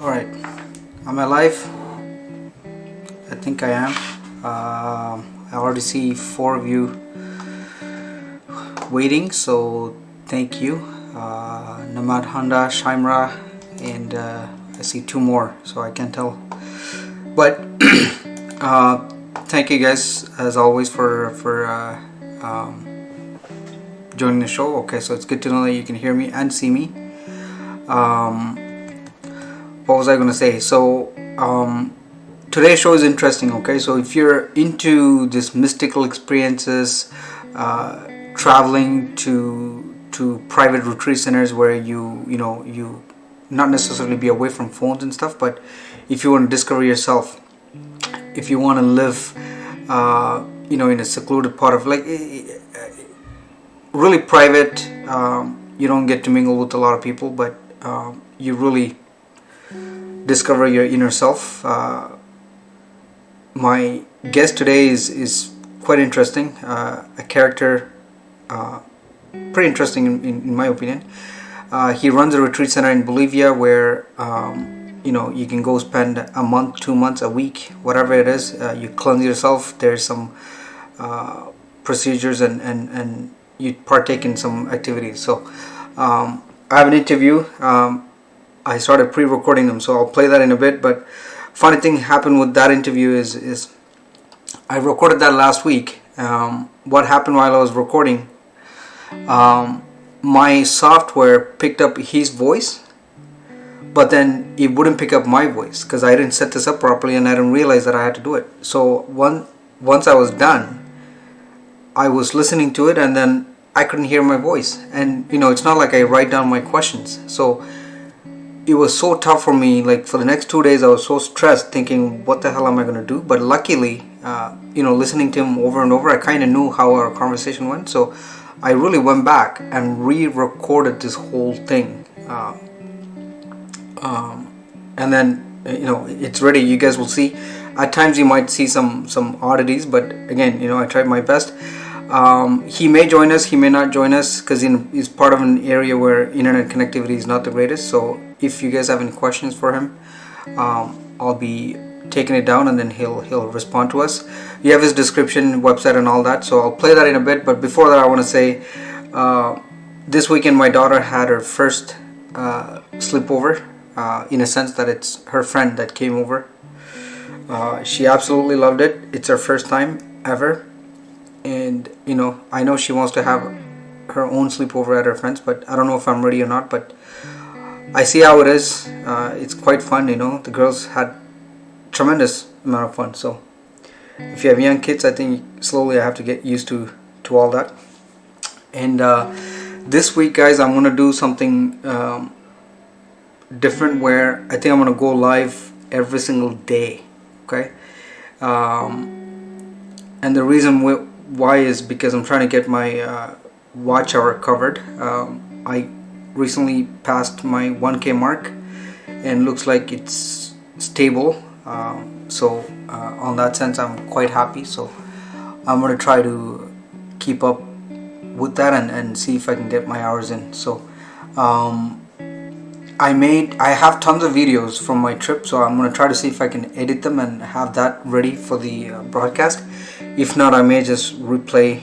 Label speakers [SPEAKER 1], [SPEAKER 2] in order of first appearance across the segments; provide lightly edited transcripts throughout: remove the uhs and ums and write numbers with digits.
[SPEAKER 1] Alright, am I live? I think I am. I already see 4 of you waiting, so thank you. Namad Handa, Shaimra, and I see 2 more, so I can't tell. But thank you guys as always for joining the show. Okay, so it's good to know that you can hear me and see me. What was I going to say? So today's show is interesting. Okay, so if you're into this mystical experiences, traveling to private retreat centers where you not necessarily be away from phones and stuff, but if you want to discover yourself, if you want to live in a secluded part of really private, you don't get to mingle with a lot of people, but you really discover your inner self. My guest today is quite interesting, a character pretty interesting in my opinion. He runs a retreat center in Bolivia where you can go spend a month, 2 months, a week, whatever it is. You cleanse yourself. There's some procedures and you partake in some activities. So I have an interview. I started pre-recording them, so I'll play that in a bit. But funny thing happened with that interview is I recorded that last week. What happened while I was recording, my software picked up his voice, but then it wouldn't pick up my voice because I didn't set this up properly and I didn't realize that I had to do it. So once I was done, I was listening to it and then I couldn't hear my voice. And it's not like I write down my questions, so it was so tough for me. Like for the next 2 days I was so stressed, thinking what the hell am I going to do. But luckily, listening to him over and over, I kind of knew how our conversation went, so I really went back and re-recorded this whole thing, and then it's ready. You guys will see. At times you might see some oddities, but again, I tried my best. He may join us, he may not join us, because he's part of an area where internet connectivity is not the greatest. So if you guys have any questions for him, I'll be taking it down and then he'll respond to us. You have his description, website and all that, so I'll play that in a bit. But before that, I want to say this weekend my daughter had her first sleepover, in a sense that it's her friend that came over. She absolutely loved it. It's her first time ever, and I know she wants to have her own sleepover at her friends, but I don't know if I'm ready or not. But I see how it is. It's quite fun. The girls had tremendous amount of fun. So if you have young kids, I think slowly I have to get used to all that. And this week, guys, I'm gonna do something different, where I think I'm gonna go live every single day. Okay, and the reason why is because I'm trying to get my watch hour covered. I recently passed my 1K mark and looks like it's stable. So on that sense, I'm quite happy. So I'm gonna try to keep up with that and see if I can get my hours in. So I have tons of videos from my trip, so I'm gonna try to see if I can edit them and have that ready for the broadcast. If not, I may just replay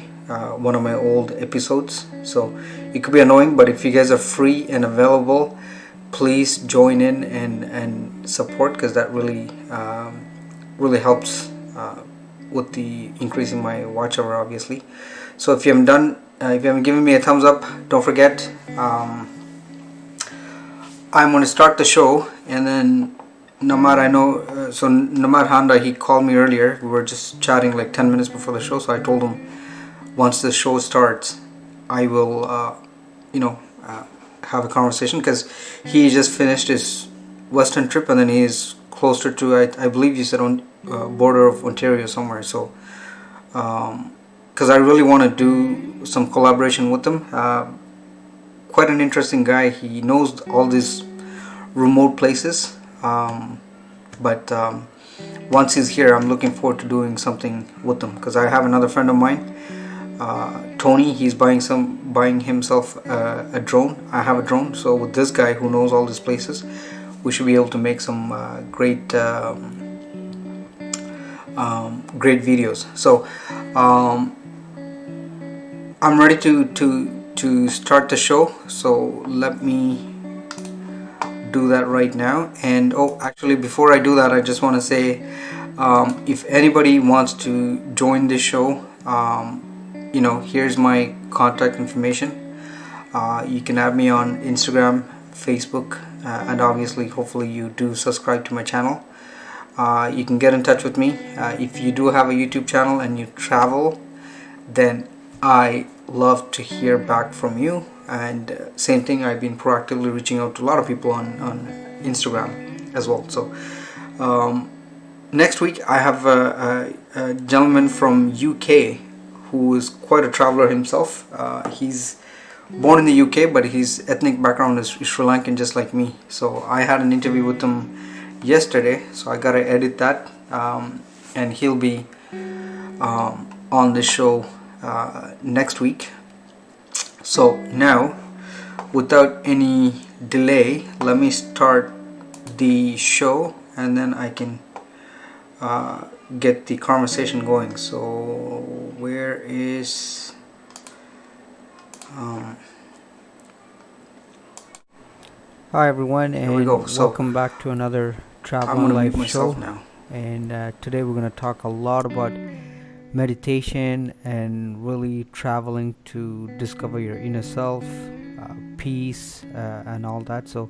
[SPEAKER 1] one of my old episodes. So it could be annoying, but if you guys are free and available, please join in and support, because that really helps with the increasing my watch hour, obviously. So if you haven't given me a thumbs up, don't forget. I'm going to start the show, and then Namar, I know, so Namar Handa, he called me earlier. We were just chatting like 10 minutes before the show, so I told him once the show starts, I will, have a conversation, because he just finished his Western trip, and then he's closer to, I believe you said on border of Ontario somewhere. So, because I really want to do some collaboration with him. Quite an interesting guy. He knows all these remote places, but once he's here, I'm looking forward to doing something with him, because I have another friend of mine, Tony. He's buying himself a drone. I have a drone, so with this guy who knows all these places, we should be able to make some great videos. So I'm ready to start the show, so let me do that right now. And actually, before I do that, I just want to say, if anybody wants to join this show, here's my contact information. You can add me on Instagram, Facebook, and obviously, hopefully you do subscribe to my channel. You can get in touch with me. If you do have a YouTube channel and you travel, then I love to hear back from you. And same thing, I've been proactively reaching out to a lot of people on Instagram as well. So next week I have a gentleman from UK who is quite a traveler himself. He's born in the UK, but his ethnic background is Sri Lankan, just like me. So I had an interview with him yesterday, so I gotta edit that, and he'll be on the show next week. So now, without any delay, let me start the show, and then I can get the conversation going. So where is
[SPEAKER 2] Hi everyone, and
[SPEAKER 1] we go. So,
[SPEAKER 2] welcome back to another Travel
[SPEAKER 1] I'm
[SPEAKER 2] and
[SPEAKER 1] gonna
[SPEAKER 2] Life
[SPEAKER 1] mute
[SPEAKER 2] show.
[SPEAKER 1] myself now.
[SPEAKER 2] And today we're going to talk a lot about meditation and really traveling to discover your inner self, peace, and all that. So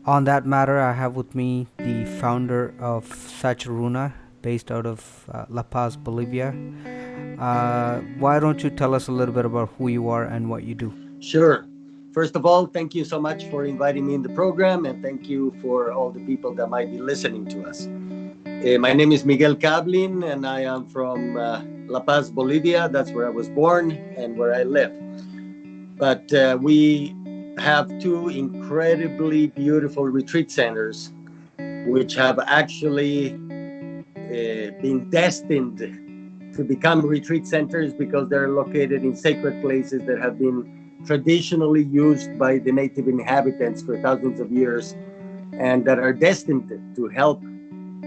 [SPEAKER 2] on that matter, I have with me the founder of Sacha Runa, based out of La Paz, Bolivia. Why don't you tell us a little bit about who you are and what you do?
[SPEAKER 3] Sure. First of all, thank you so much for inviting me in the program, and thank you for all the people that might be listening to us. My name is Miguel Cavlin, and I am from La Paz, Bolivia. That's where I was born and where I live. But we have two incredibly beautiful retreat centers, which have actually been destined to become retreat centers because they're located in sacred places that have been traditionally used by the native inhabitants for thousands of years, and that are destined to help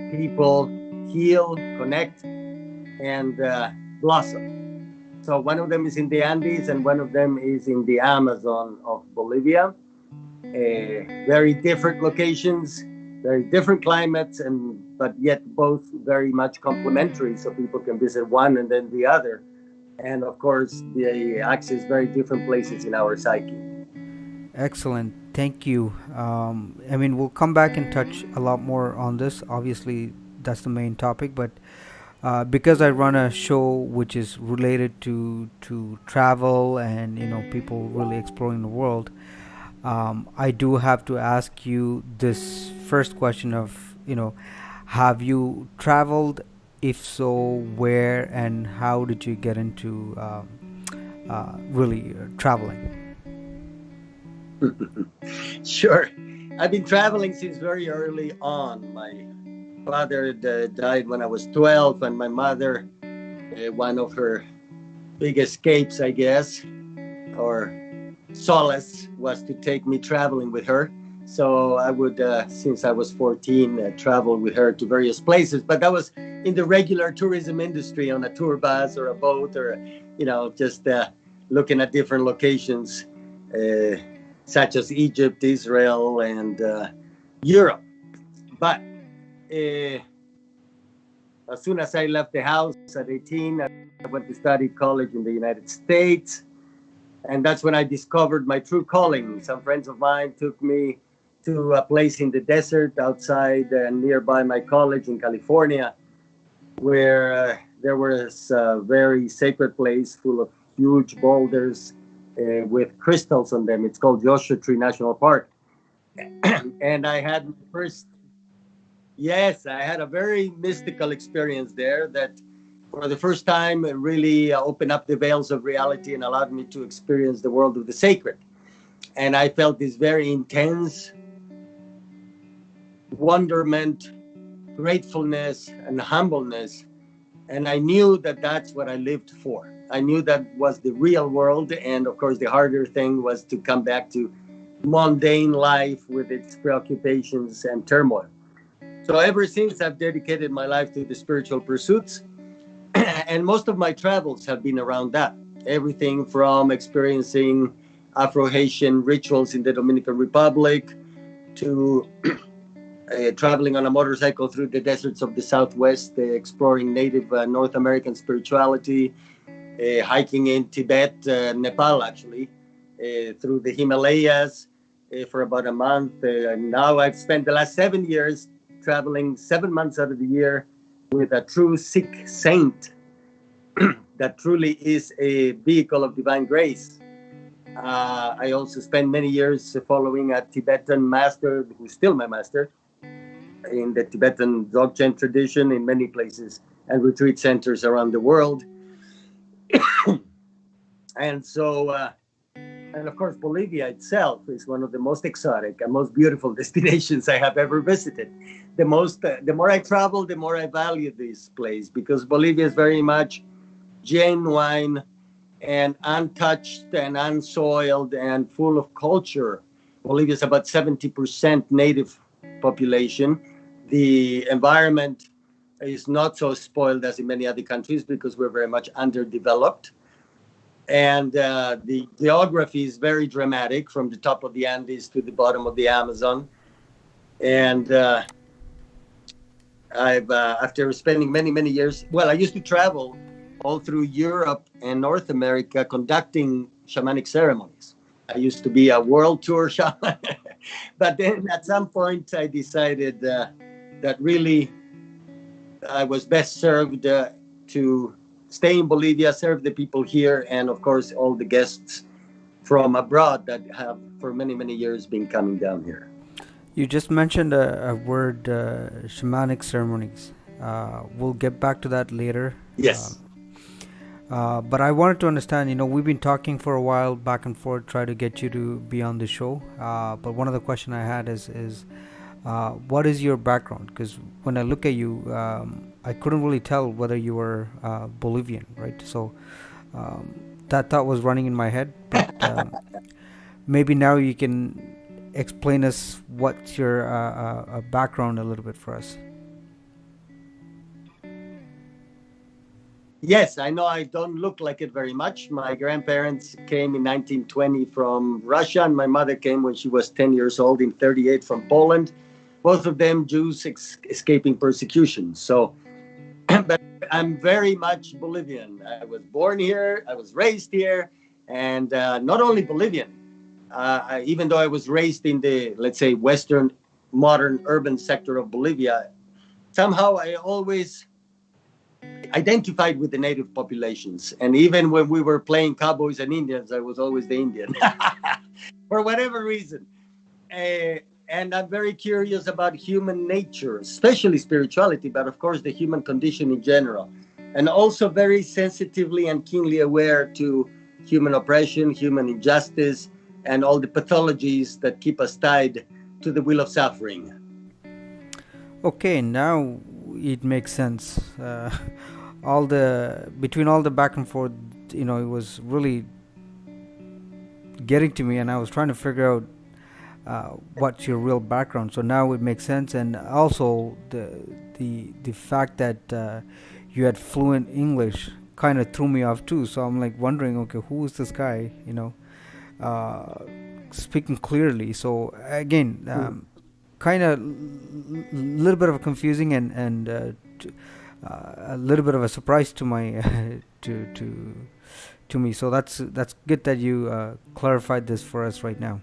[SPEAKER 3] people heal, connect, and blossom. So one of them is in the Andes, and one of them is in the Amazon of Bolivia. Very different locations, very different climates, but yet both very much complementary, so people can visit one and then the other. And of course, they access very different places in our psyche.
[SPEAKER 2] Excellent. Thank you. We'll come back and touch a lot more on this. Obviously, that's the main topic, but because I run a show which is related to travel and people really exploring the world, I do have to ask you this first question of have you traveled? If so, where and how did you get into really traveling?
[SPEAKER 3] Sure. I've been traveling since very early on. My father died when I was 12, and my mother, one of her big escapes, I guess, or solace, was to take me traveling with her. So I would, since I was 14, travel with her to various places. But that was in the regular tourism industry, on a tour bus or a boat, or, just looking at different locations, such as Egypt, Israel, and Europe. But as soon as I left the house at 18, I went to study college in the United States. And that's when I discovered my true calling. Some friends of mine took me to a place in the desert outside and nearby my college in California, where there was a very sacred place full of huge boulders with crystals on them. It's called Joshua Tree National Park. And I had I had a very mystical experience there that for the first time really opened up the veils of reality and allowed me to experience the world of the sacred. And I felt this very intense wonderment, gratefulness, and humbleness. And I knew that that's what I lived for. I knew that was the real world. And of course, the harder thing was to come back to mundane life with its preoccupations and turmoil. So ever since, I've dedicated my life to the spiritual pursuits, and most of my travels have been around that. Everything from experiencing Afro-Haitian rituals in the Dominican Republic to traveling on a motorcycle through the deserts of the Southwest, exploring native North American spirituality, hiking in Tibet, Nepal actually, through the Himalayas for about a month. And now I've spent the last 7 years traveling 7 months out of the year with a true Sikh saint that truly is a vehicle of divine grace. I also spent many years following a Tibetan master, who's still my master, in the Tibetan Dzogchen tradition in many places and retreat centers around the world. And so, and of course, Bolivia itself is one of the most exotic and most beautiful destinations I have ever visited. The more I travel, the more I value this place, because Bolivia is very much genuine and untouched and unsoiled and full of culture. Bolivia is about 70% native population. The environment is not so spoiled as in many other countries because we're very much underdeveloped. And the geography is very dramatic, from the top of the Andes to the bottom of the Amazon. And I've after spending many years, well, I used to travel all through Europe and North America conducting shamanic ceremonies. I used to be a world tour shaman, but then at some point I decided that really I was best served to stay in Bolivia, serve the people here, and of course all the guests from abroad that have for many years been coming down here.
[SPEAKER 2] You just mentioned a word, shamanic ceremonies. We'll get back to that later.
[SPEAKER 3] Yes.
[SPEAKER 2] But I wanted to understand, we've been talking for a while back and forth, try to get you to be on the show. But one of the questions I had is what is your background? Because when I look at you, I couldn't really tell whether you were Bolivian, right? So that thought was running in my head. But maybe now you can explain us what's your background a little bit for us.
[SPEAKER 3] Yes, I know I don't look like it very much. My grandparents came in 1920 from Russia, and my mother came when she was 10 years old in 38 from Poland. Both of them Jews escaping persecution. So, but I'm very much Bolivian. I was born here, I was raised here, and not only Bolivian. Even though I was raised in the, let's say, Western modern urban sector of Bolivia, somehow I always identified with the native populations. And even when we were playing cowboys and Indians, I was always the Indian for whatever reason. And I'm very curious about human nature, especially spirituality, but of course the human condition in general. And also very sensitively and keenly aware to human oppression, human injustice, and all the pathologies that keep us tied to the wheel of suffering.
[SPEAKER 2] Okay, now it makes sense. Between all the back and forth, it was really getting to me, and I was trying to figure out what's your real background. So now it makes sense, and also the fact that you had fluent English kind of threw me off too. So I'm like wondering, okay, who is this guy? Speaking clearly. So again, kind of little bit of confusing and a little bit of a surprise to my to me. So that's good that you clarified this for us right now.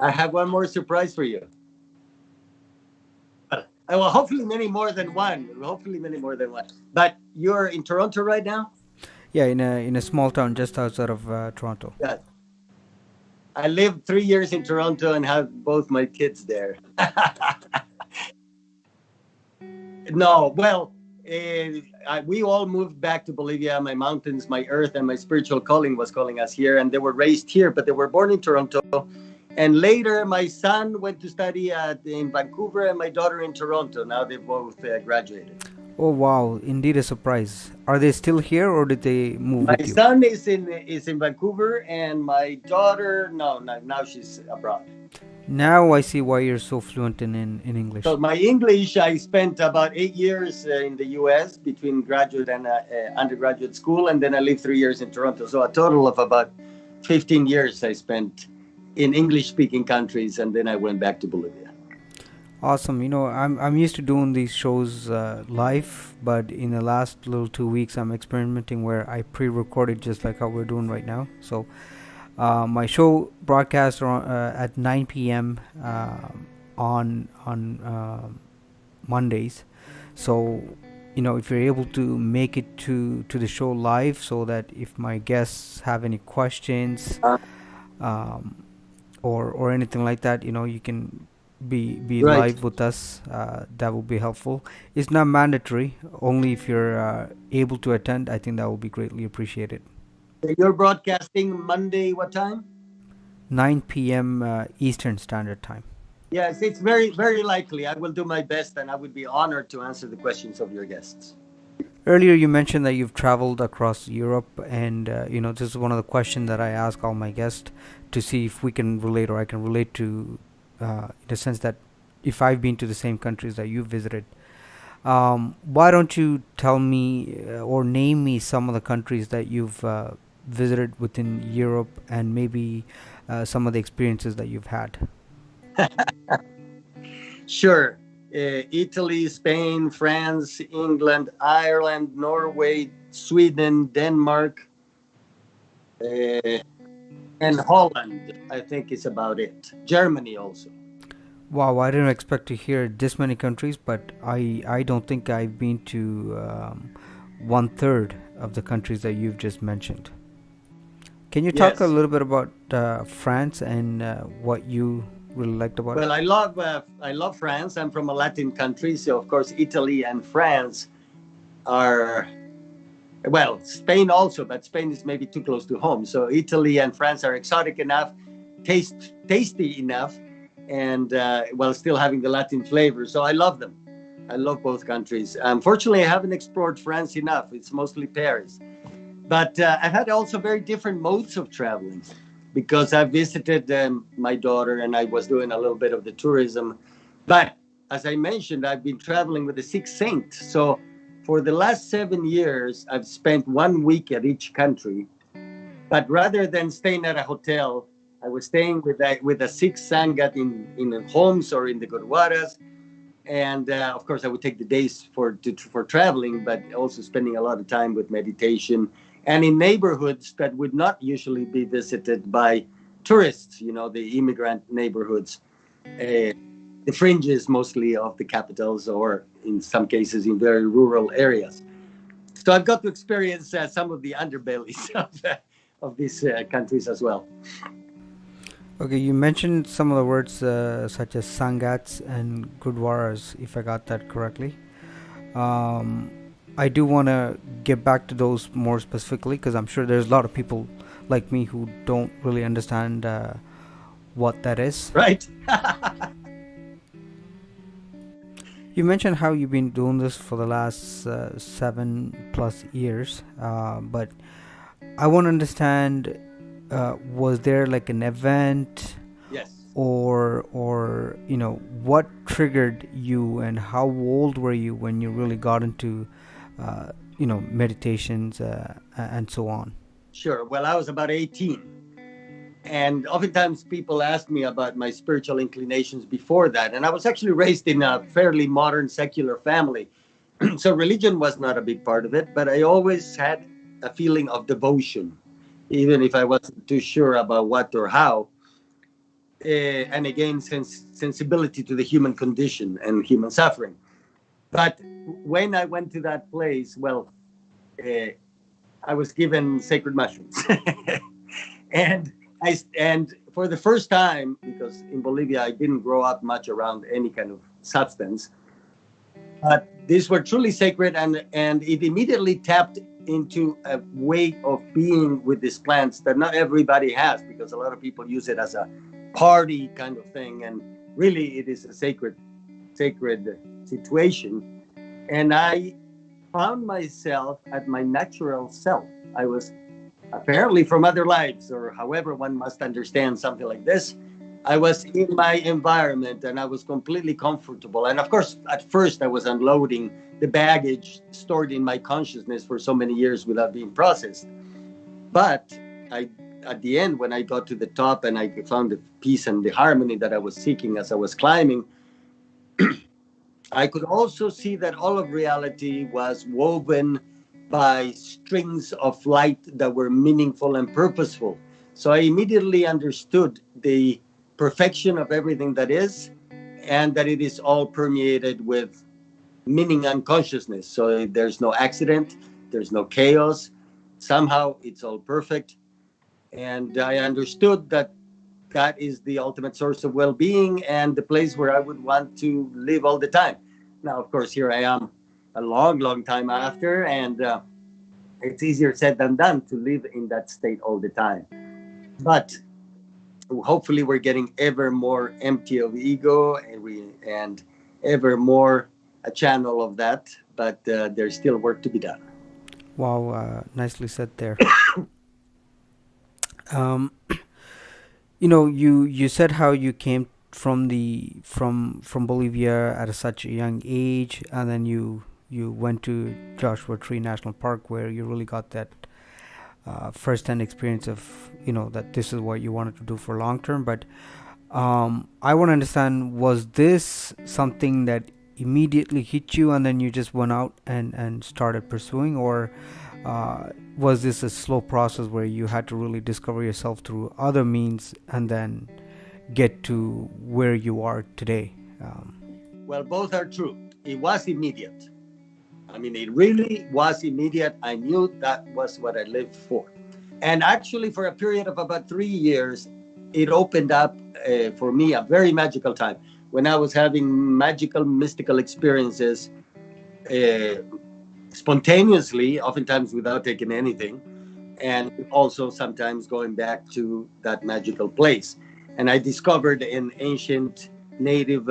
[SPEAKER 3] I have one more surprise for you. Well, hopefully many more than one. But you're in Toronto right now?
[SPEAKER 2] Yeah, in a small town just outside of Toronto.
[SPEAKER 3] Yeah. I lived 3 years in Toronto and have both my kids there. No, well, we all moved back to Bolivia. My mountains, my earth, and my spiritual calling was calling us here. And they were raised here, but they were born in Toronto. And later, my son went to study in Vancouver and my daughter in Toronto. Now they both graduated.
[SPEAKER 2] Oh wow, indeed a surprise. Are they still here or did they move
[SPEAKER 3] My
[SPEAKER 2] with you?
[SPEAKER 3] son is in Vancouver, and my daughter, no, no, now she's abroad.
[SPEAKER 2] Now I see why you're so fluent in
[SPEAKER 3] So
[SPEAKER 2] English.
[SPEAKER 3] my English, I spent about 8 years in the U.S. between graduate and undergraduate school, and then I lived 3 years in Toronto. So a total of about 15 years I spent in English-speaking countries, and then I went back to Bolivia.
[SPEAKER 2] Awesome. I'm used to doing these shows live, but in the last little 2 weeks, I'm experimenting where I pre-recorded just like how we're doing right now. So my show broadcasts at 9 p.m. On Mondays. So if you're able to make it to the show live, so that if my guests have any questions,
[SPEAKER 3] Uh,
[SPEAKER 2] um, or anything like that, you can be
[SPEAKER 3] right.
[SPEAKER 2] live with us. That will be helpful. It's not mandatory, only if you're able to attend. I think that will be greatly appreciated.
[SPEAKER 3] So you're broadcasting Monday, what time?
[SPEAKER 2] 9 p.m. Eastern Standard Time.
[SPEAKER 3] Yes, it's very, very likely. I will do my best, and I would be honored to answer the questions of your guests.
[SPEAKER 2] Earlier, you mentioned that you've traveled across Europe, and this is one of the questions that I ask all my guests to see if we can relate, or I can relate to, in the sense that if I've been to the same countries that you visited. Why don't you tell me or name me some of the countries that you've visited within Europe, and maybe some of the experiences that you've had?
[SPEAKER 3] Sure. Italy, Spain, France, England, Ireland, Norway, Sweden, Denmark, uh, and Holland. I think is about it. Germany also.
[SPEAKER 2] Wow, I didn't expect to hear this many countries, but I don't think I've been to one third of the countries that you've just mentioned. Can you talk a
[SPEAKER 3] Yes.
[SPEAKER 2] little bit about France and what you really liked about it?
[SPEAKER 3] Well, I love France. I'm from a Latin country, so of course Italy and France are, well, Spain also, but Spain is maybe too close to home. So Italy and France are exotic enough, tasty enough, and while still having the Latin flavor. So I love them. I love both countries. Unfortunately, I haven't explored France enough. It's mostly Paris. But I've had also very different modes of traveling because I visited my daughter and I was doing a little bit of the tourism. But as I mentioned, I've been traveling with the Six Saints. So for the last 7 years, I've spent 1 week at each country. But rather than staying at a hotel, I was staying with a six sangat in homes or in the gurudwaras, and of course I would take the days for traveling, but also spending a lot of time with meditation and in neighborhoods that would not usually be visited by tourists, the immigrant neighborhoods, the fringes mostly of the capitals, or in some cases in very rural areas. So I've got to experience some of the underbellies of these countries as well.
[SPEAKER 2] Okay, you mentioned some of the words such as sangats and gurdwaras, if I got that correctly. Um, I do want to get back to those more specifically, because I'm sure there's a lot of people like me who don't really understand what that is.
[SPEAKER 3] Right.
[SPEAKER 2] You mentioned how you've been doing this for the last 7+ years, but I want to understand, was there like an event,
[SPEAKER 3] Yes.
[SPEAKER 2] or what triggered you, and how old were you when you really got into meditations and so on?
[SPEAKER 3] Sure. Well, I was about 18. And oftentimes people ask me about my spiritual inclinations before that. And I was actually raised in a fairly modern secular family. So religion was not a big part of it, but I always had a feeling of devotion, even if I wasn't too sure about what or how. And again, sensibility to the human condition and human suffering. But when I went to that place, well, I was given sacred mushrooms. and and for the first time, because in Bolivia I didn't grow up much around any kind of substance, but these were truly sacred, and it immediately tapped into a way of being with these plants that not everybody has, because a lot of people use it as a party kind of thing, and really it is a sacred situation. And I found myself at my natural self. I was apparently from other lives, or however one must understand something like this. I was in my environment and I was completely comfortable. And of course, at first, I was unloading the baggage stored in my consciousness for so many years without being processed. But I, at the end, when I got to the top and I found the peace and the harmony that I was seeking as I was climbing, I could also see that all of reality was woven by strings of light that were meaningful and purposeful. So I immediately understood the perfection of everything that is, and that it is all permeated with meaning and consciousness. So there's no accident, there's no chaos. Somehow it's all perfect. And I understood that that is the ultimate source of well-being and the place where I would want to live all the time. Now, of course, here I am a long, long time after, and it's easier said than done to live in that state all the time. But hopefully, we're getting ever more empty of ego and ever more a channel of that. But there's still work to be done.
[SPEAKER 2] Wow, nicely said there. um, you said how you came from Bolivia at such a young age, and then you went to Joshua Tree National Park, where you really got that first-hand experience of that this is what you wanted to do for long term. But I want to understand, was this something that immediately hit you and then you just went out and started pursuing, or was this a slow process where you had to really discover yourself through other means and then get to where you are today?
[SPEAKER 3] Well, both are true. It was immediate. I mean, it really was immediate. I knew that was what I lived for. And actually, for a period of about 3 years, it opened up for me a very magical time when I was having magical, mystical experiences spontaneously, oftentimes without taking anything, and also sometimes going back to that magical place. And I discovered an ancient native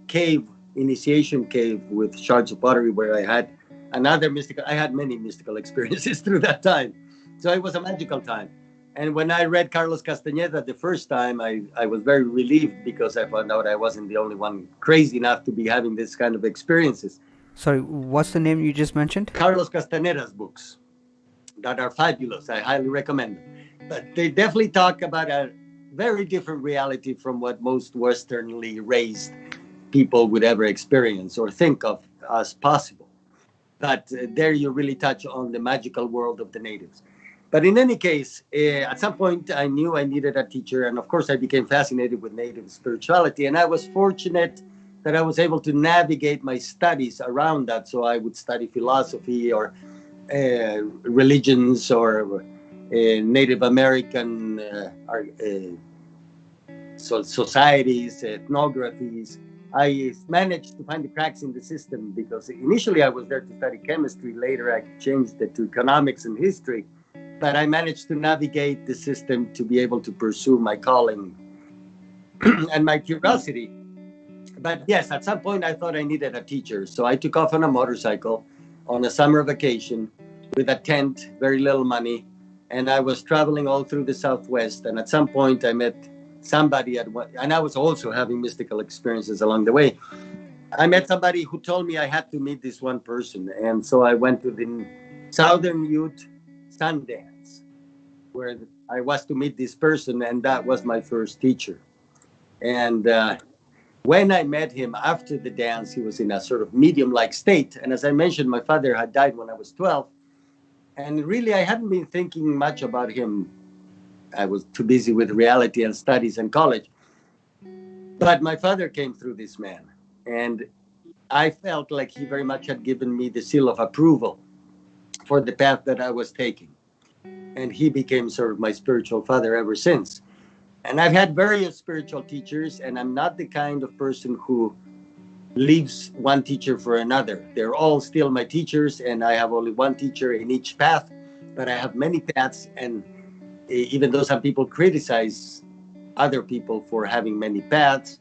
[SPEAKER 3] cave, initiation cave with shards of pottery, where I had I had many mystical experiences through that time. So it was a magical time. And when I read Carlos Castañeda the first time, I was very relieved because I found out I wasn't the only one crazy enough to be having this kind of experiences.
[SPEAKER 2] Sorry, what's the name you just mentioned?
[SPEAKER 3] Carlos Castañeda's books that are fabulous. I highly recommend them. But they definitely talk about a very different reality from what most Westernly raised people would ever experience or think of as possible. But there you really touch on the magical world of the natives. But in any case, at some point I knew I needed a teacher. And of course, I became fascinated with native spirituality. And I was fortunate that I was able to navigate my studies around that. So I would study philosophy or religions or Native American societies, ethnographies. I managed to find the cracks in the system because initially I was there to study chemistry. Later I changed it to economics and history. But I managed to navigate the system to be able to pursue my calling and my curiosity. But yes, at some point I thought I needed a teacher. So I took off on a motorcycle on a summer vacation with a tent, very little money. And I was traveling all through the Southwest. And at some point I met somebody and I was also having mystical experiences along the way. I met somebody who told me I had to meet this one person. And so I went to the Southern Ute Sundance, where I was to meet this person. And that was my first teacher. And when I met him after the dance, he was in a sort of medium-like state. And as I mentioned, my father had died when I was 12. And really, I hadn't been thinking much about him. I was too busy with reality and studies and college. But my father came through this man. And I felt like he very much had given me the seal of approval for the path that I was taking. And he became sort of my spiritual father ever since. And I've had various spiritual teachers, and I'm not the kind of person who leaves one teacher for another. They're all still my teachers, and I have only one teacher in each path, but I have many paths. And even though some people criticize other people for having many paths,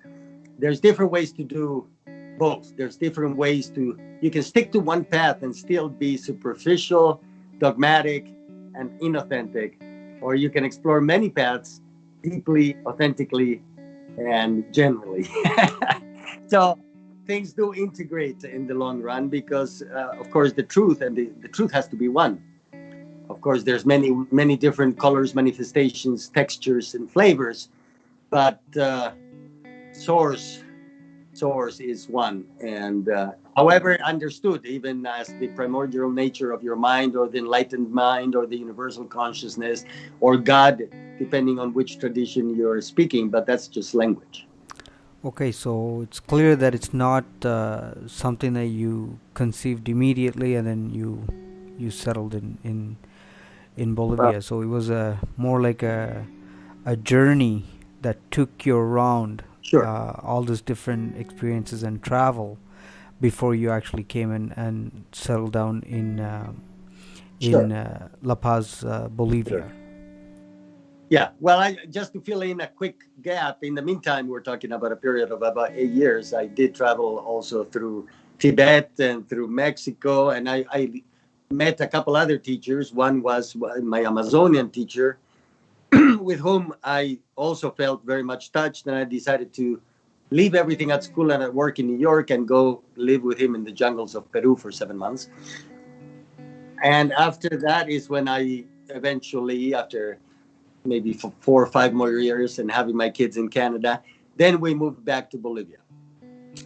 [SPEAKER 3] there's different ways to do both. There's different ways you can stick to one path and still be superficial, dogmatic, and inauthentic, or you can explore many paths deeply, authentically, and genuinely. So things do integrate in the long run because, of course, the truth and the truth has to be one. Of course, there's many different colors, manifestations, textures, and flavors, but source is one. And however understood, even as the primordial nature of your mind, or the enlightened mind, or the universal consciousness, or God, depending on which tradition you're speaking, but that's just language.
[SPEAKER 2] Okay, so it's clear that it's not something that you conceived immediately and then you settled in Bolivia. So it was more like a journey that took you around
[SPEAKER 3] Sure.
[SPEAKER 2] all these different experiences and travel before you actually came in and settled down in La Paz, Bolivia.
[SPEAKER 3] Sure. Yeah, well, just to fill in a quick gap, in the meantime, we're talking about a period of about 8 years. I did travel also through Tibet and through Mexico, and I met a couple other teachers. One was my Amazonian teacher, with whom I also felt very much touched, and I decided to leave everything at school and at work in New York and go live with him in the jungles of Peru for 7 months. And after that is when I eventually, after maybe for 4 or 5 more years and having my kids in Canada, then we moved back to Bolivia.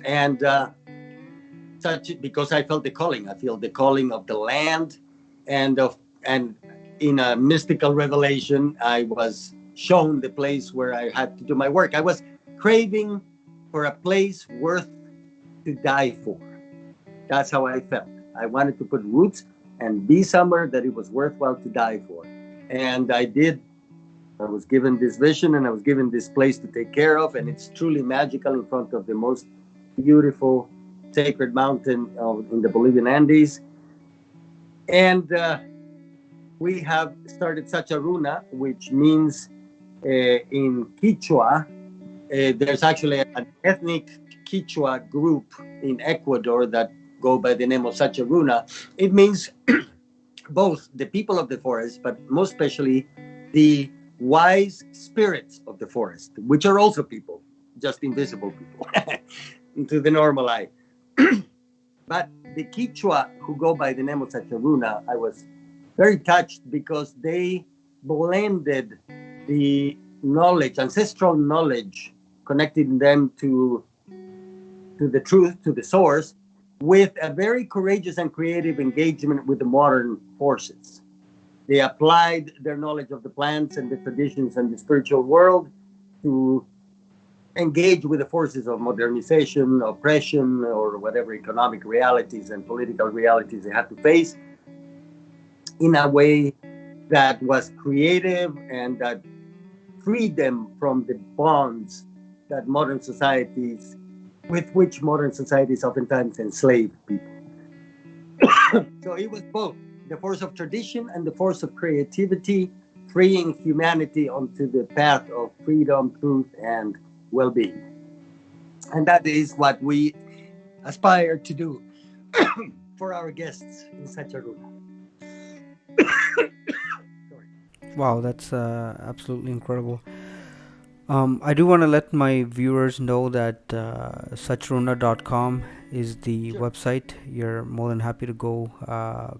[SPEAKER 3] And because I felt the calling. I feel the calling of the land, and in a mystical revelation, I was shown the place where I had to do my work. I was craving for a place worth to die for. That's how I felt. I wanted to put roots and be somewhere that it was worthwhile to die for. And I did. I was given this vision, and I was given this place to take care of, and it's truly magical in front of the most beautiful sacred mountain in the Bolivian Andes. And we have started Sacha Runa, which means in Quechua, there's actually an ethnic Quechua group in Ecuador that go by the name of Sacha Runa. It means both the people of the forest, but most especially the wise spirits of the forest, which are also people, just invisible people to the normal eye. But the Quechua who go by the name of Sacha Runa, I was very touched because they blended the knowledge, ancestral knowledge, connecting them to the truth, to the source, with a very courageous and creative engagement with the modern forces. They applied their knowledge of the plants and the traditions and the spiritual world to engage with the forces of modernization, oppression, or whatever economic realities and political realities they had to face, in a way that was creative and that freed them from the bonds that with which modern societies oftentimes enslave people. So it was both the force of tradition and the force of creativity, freeing humanity onto the path of freedom, truth, and well-being. And that is what we aspire to do for our guests in Sacha Runa.
[SPEAKER 2] Wow, that's absolutely incredible. I do want to let my viewers know that sacharuna.com is the website. You're more than happy to go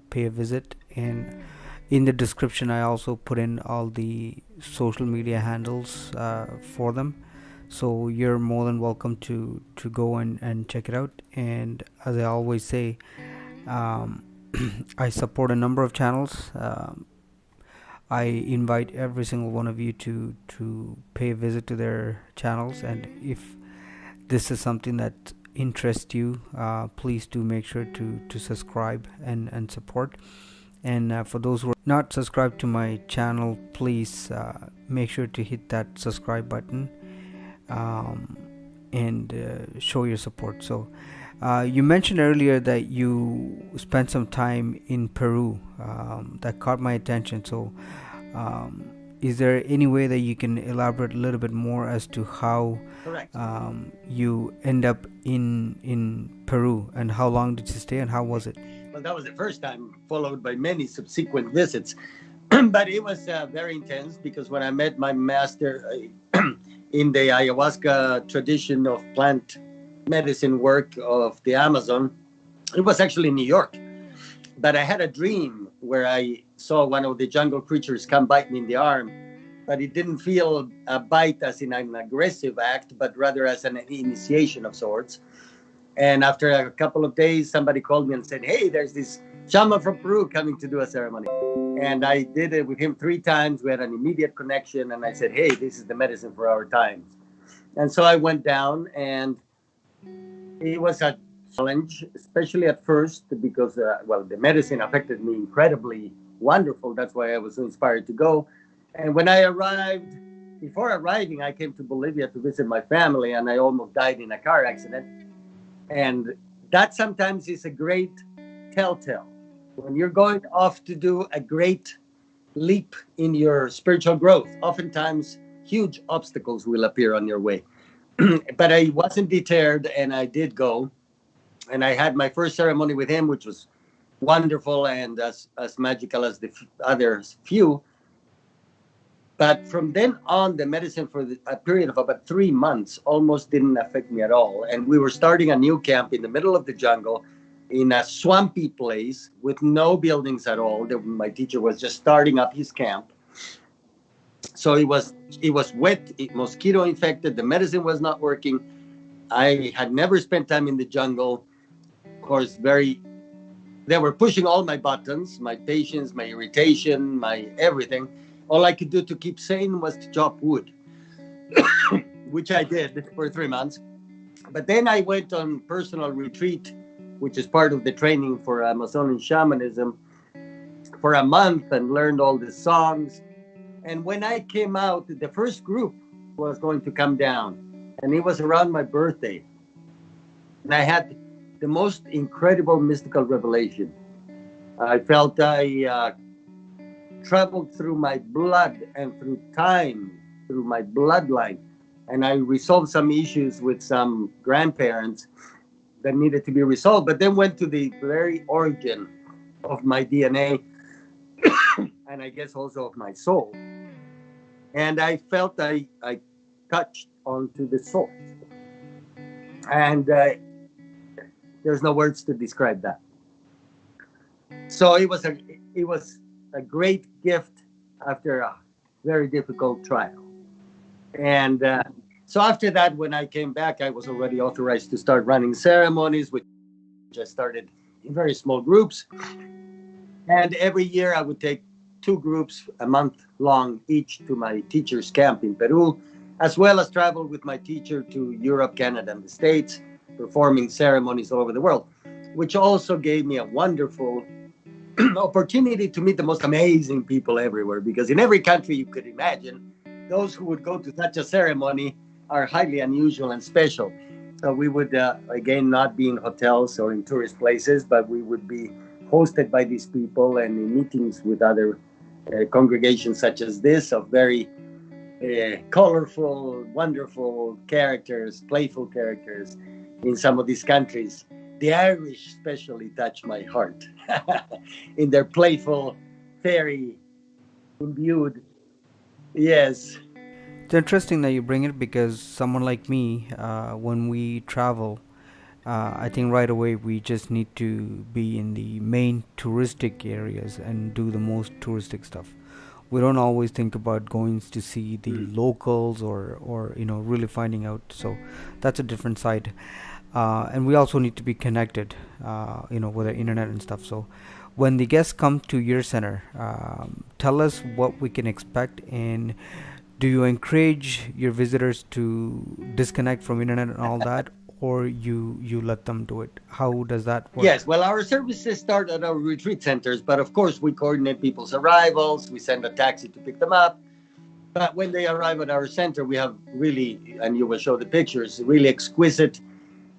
[SPEAKER 2] pay a visit, and in the description I also put in all the social media handles for them, so you're more than welcome to go and check it out. And as I always say, I support a number of channels. I invite every single one of you to pay a visit to their channels, and if this is something that interests you, please do make sure to subscribe and support. And for those who are not subscribed to my channel, please make sure to hit that subscribe button and show your support. So you mentioned earlier that you spent some time in Peru. That caught my attention. So is there any way that you can elaborate a little bit more as to how
[SPEAKER 3] Correct.
[SPEAKER 2] you end up in Peru, and how long did you stay, and how was it?
[SPEAKER 3] Well, that was the first time, followed by many subsequent visits. But it was very intense because when I met my master in the ayahuasca tradition of plant medicine work of the Amazon, it was actually in New York. But I had a dream where I saw one of the jungle creatures come bite me in the arm, but it didn't feel a bite as in an aggressive act, but rather as an initiation of sorts. And after a couple of days, somebody called me and said, "Hey, there's this shaman from Peru coming to do a ceremony." And I did it with him 3 times. We had an immediate connection. And I said, "Hey, this is the medicine for our times." And so I went down, and it was a challenge, especially at first, because, the medicine affected me incredibly wonderful. That's why I was so inspired to go. And when I arrived, before arriving, I came to Bolivia to visit my family, and I almost died in a car accident. And that sometimes is a great telltale. When you're going off to do a great leap in your spiritual growth, oftentimes huge obstacles will appear on your way. But I wasn't deterred, and I did go. And I had my first ceremony with him, which was wonderful and as magical as the others few. But from then on, the medicine for a period of about 3 months almost didn't affect me at all. And we were starting a new camp in the middle of the jungle in a swampy place with no buildings at all. My teacher was just starting up his camp. So it was wet, mosquito infected. The medicine was not working. I had never spent time in the jungle. Of course, they were pushing all my buttons, my patience, my irritation, my everything. All I could do to keep sane was to chop wood, which I did for 3 months. But then I went on personal retreat, which is part of the training for Amazonian shamanism, for a month, and learned all the songs. And when I came out, the first group was going to come down, and it was around my birthday. And I had the most incredible mystical revelation. I felt I traveled through my blood and through time, through my bloodline. And I resolved some issues with some grandparents that needed to be resolved, but then went to the very origin of my DNA and I guess also of my soul. And I felt I touched onto the source. And there's no words to describe that. So it was a great gift after a very difficult trial. And so after that, when I came back, I was already authorized to start running ceremonies, which I started in very small groups. And every year I would take 2 groups a month long each to my teacher's camp in Peru, as well as travel with my teacher to Europe, Canada, and the States, performing ceremonies all over the world, which also gave me a wonderful opportunity to meet the most amazing people everywhere, because in every country you could imagine, those who would go to such a ceremony are highly unusual and special. So we would, again, not be in hotels or in tourist places, but we would be hosted by these people and in meetings with other congregations such as this, of very colorful, wonderful characters, playful characters in some of these countries. The Irish especially touch my heart in their playful, fairy imbued. Yes.
[SPEAKER 2] It's interesting that you bring it, because someone like me, when we travel, I think right away we just need to be in the main touristic areas and do the most touristic stuff. We don't always think about going to see the locals, or really finding out. So that's a different side. And we also need to be connected, with the internet and stuff. So when the guests come to your center, tell us what we can expect, and do you encourage your visitors to disconnect from internet and all that, or you let them do it? How does that work?
[SPEAKER 3] Yes, well, our services start at our retreat centers, but of course we coordinate people's arrivals. We send a taxi to pick them up. But when they arrive at our center, we have really, and you will show the pictures, really exquisite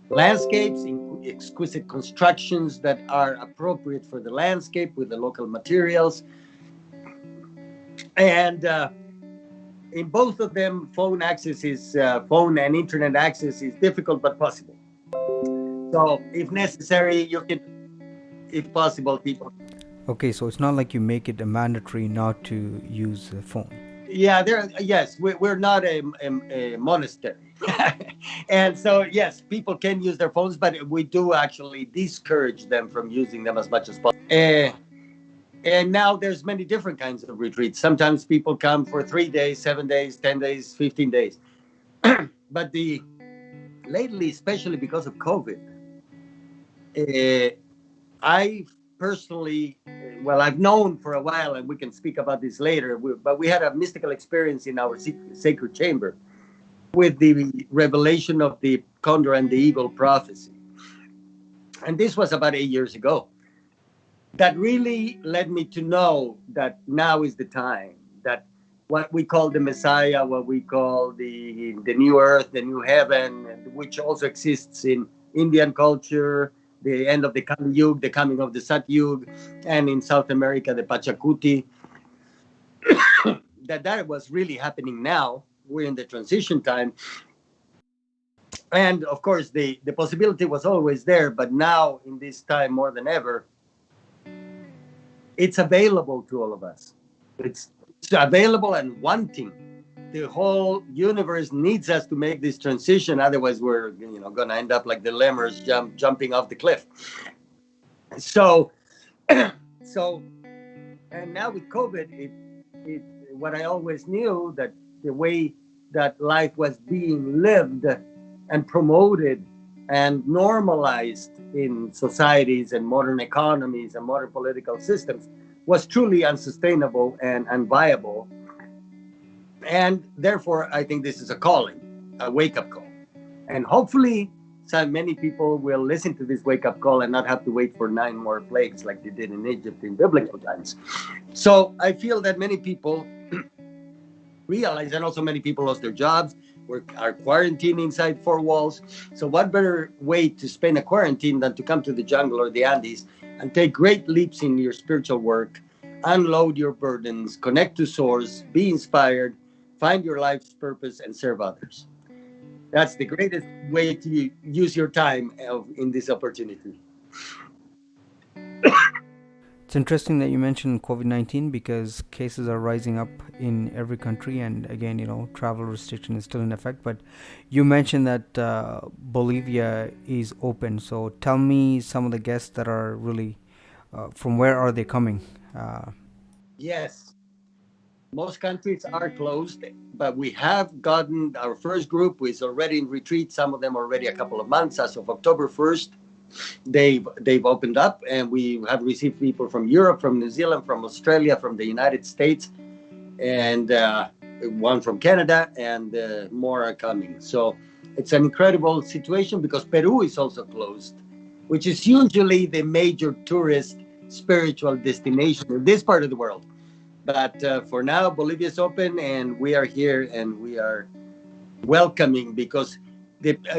[SPEAKER 3] landscapes, exquisite constructions that are appropriate for the landscape with the local materials. And in both of them, phone access is phone and internet access is difficult but possible. So if necessary, you can, if possible, people.
[SPEAKER 2] Okay, so it's not like you make it a mandatory not to use the phone.
[SPEAKER 3] Yeah, there. Yes, we're not a monastery, and so yes, people can use their phones, but we do actually discourage them from using them as much as possible. And now there's many different kinds of retreats. Sometimes people come for 3 days, 7 days, 10 days, 15 days. But the lately, especially because of COVID, uh, I personally, well, I've known for a while, and we can speak about this later. But we had a mystical experience in our sacred chamber with the revelation of the condor and the eagle prophecy, and this was about 8 years ago. That really led me to know that now is the time that what we call the Messiah, what we call the new earth, the new heaven, which also exists in Indian culture, the end of the Kali Yuga, the coming of the Sat Yuga, and in South America, the Pachacuti, that was really happening now. We're in the transition time. And of course, the possibility was always there, but now in this time more than ever, it's available to all of us. It's available and wanting. The whole universe needs us to make this transition. Otherwise, we're going to end up like the lemurs jumping off the cliff. So, so, and now with COVID, it what I always knew, that the way that life was being lived and promoted and normalized in societies and modern economies and modern political systems was truly unsustainable and unviable. And therefore, I think this is a calling, a wake-up call. And hopefully, so many people will listen to this wake-up call and not have to wait for 9 more plagues like they did in Egypt in biblical times. So I feel that many people realize, and also many people lost their jobs, are quarantined inside 4 walls. So what better way to spend a quarantine than to come to the jungle or the Andes and take great leaps in your spiritual work, unload your burdens, connect to source, be inspired, find your life's purpose, and serve others. That's the greatest way to use your time in this opportunity.
[SPEAKER 2] It's interesting that you mentioned COVID-19 because cases are rising up in every country, and again, travel restriction is still in effect. But you mentioned that Bolivia is open. So tell me some of the guests that are really, from where are they coming?
[SPEAKER 3] Yes, most countries are closed, but we have gotten our first group, who is already in retreat. Some of them already a couple of months. As of October 1st, they've opened up, and we have received people from Europe, from New Zealand, from Australia, from the United States, and one from Canada, and more are coming. So it's an incredible situation because Peru is also closed, which is usually the major tourist spiritual destination in this part of the world. But for now, Bolivia is open, and we are here, and we are welcoming, because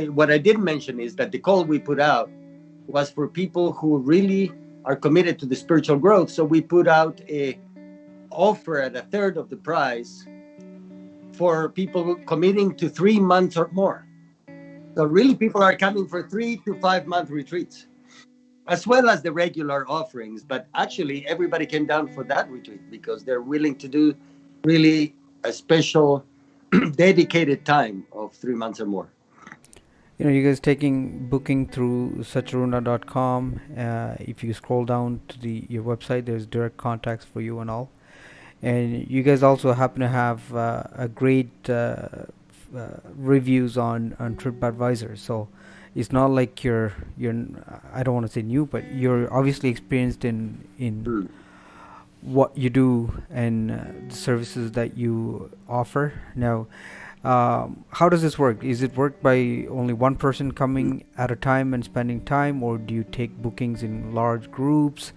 [SPEAKER 3] what I didn't mention is that the call we put out was for people who really are committed to the spiritual growth. So we put out a offer at 1/3 of the price for people committing to 3 months or more. So really, people are coming for 3 to 5 month retreats, as well as the regular offerings. But actually, everybody came down for that retreat because they're willing to do really a special, dedicated time of 3 months or more.
[SPEAKER 2] You guys taking booking through sacharuna.com. If you scroll down to your website, there's direct contacts for you and all. And you guys also happen to have a great reviews on TripAdvisor. So it's not like you're I don't want to say new, but you're obviously experienced in what you do and the services that you offer. Now, how does this work? Is it work by only one person coming at a time and spending time, or do you take bookings in large groups,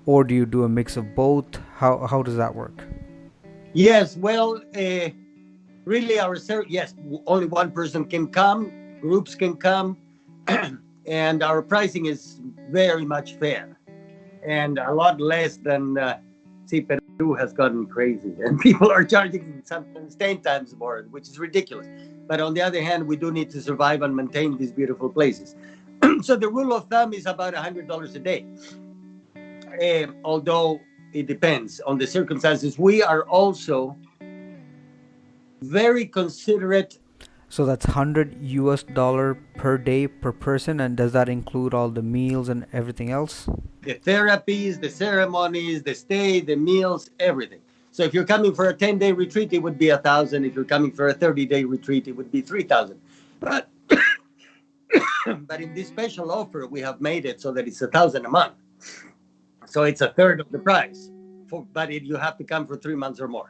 [SPEAKER 2] or do you do a mix of both? How does that work?
[SPEAKER 3] Yes, well, really, yes, only one person can come. Groups can come, and our pricing is very much fair, and a lot less than. See, Peru has gotten crazy, and people are charging sometimes 10 times more, which is ridiculous. But on the other hand, we do need to survive and maintain these beautiful places. So the rule of thumb is about $100 a day. Although it depends on the circumstances, we are also very considerate.
[SPEAKER 2] So that's $100 per day per person, and does that include all the meals and everything else?
[SPEAKER 3] The therapies, the ceremonies, the stay, the meals, everything. So if you're coming for a 10-day retreat, it would be 1,000. If you're coming for a 30-day retreat, it would be 3,000. But but in this special offer, we have made it so that it's 1,000 a month. So it's a third of the price. But you have to come for 3 months or more.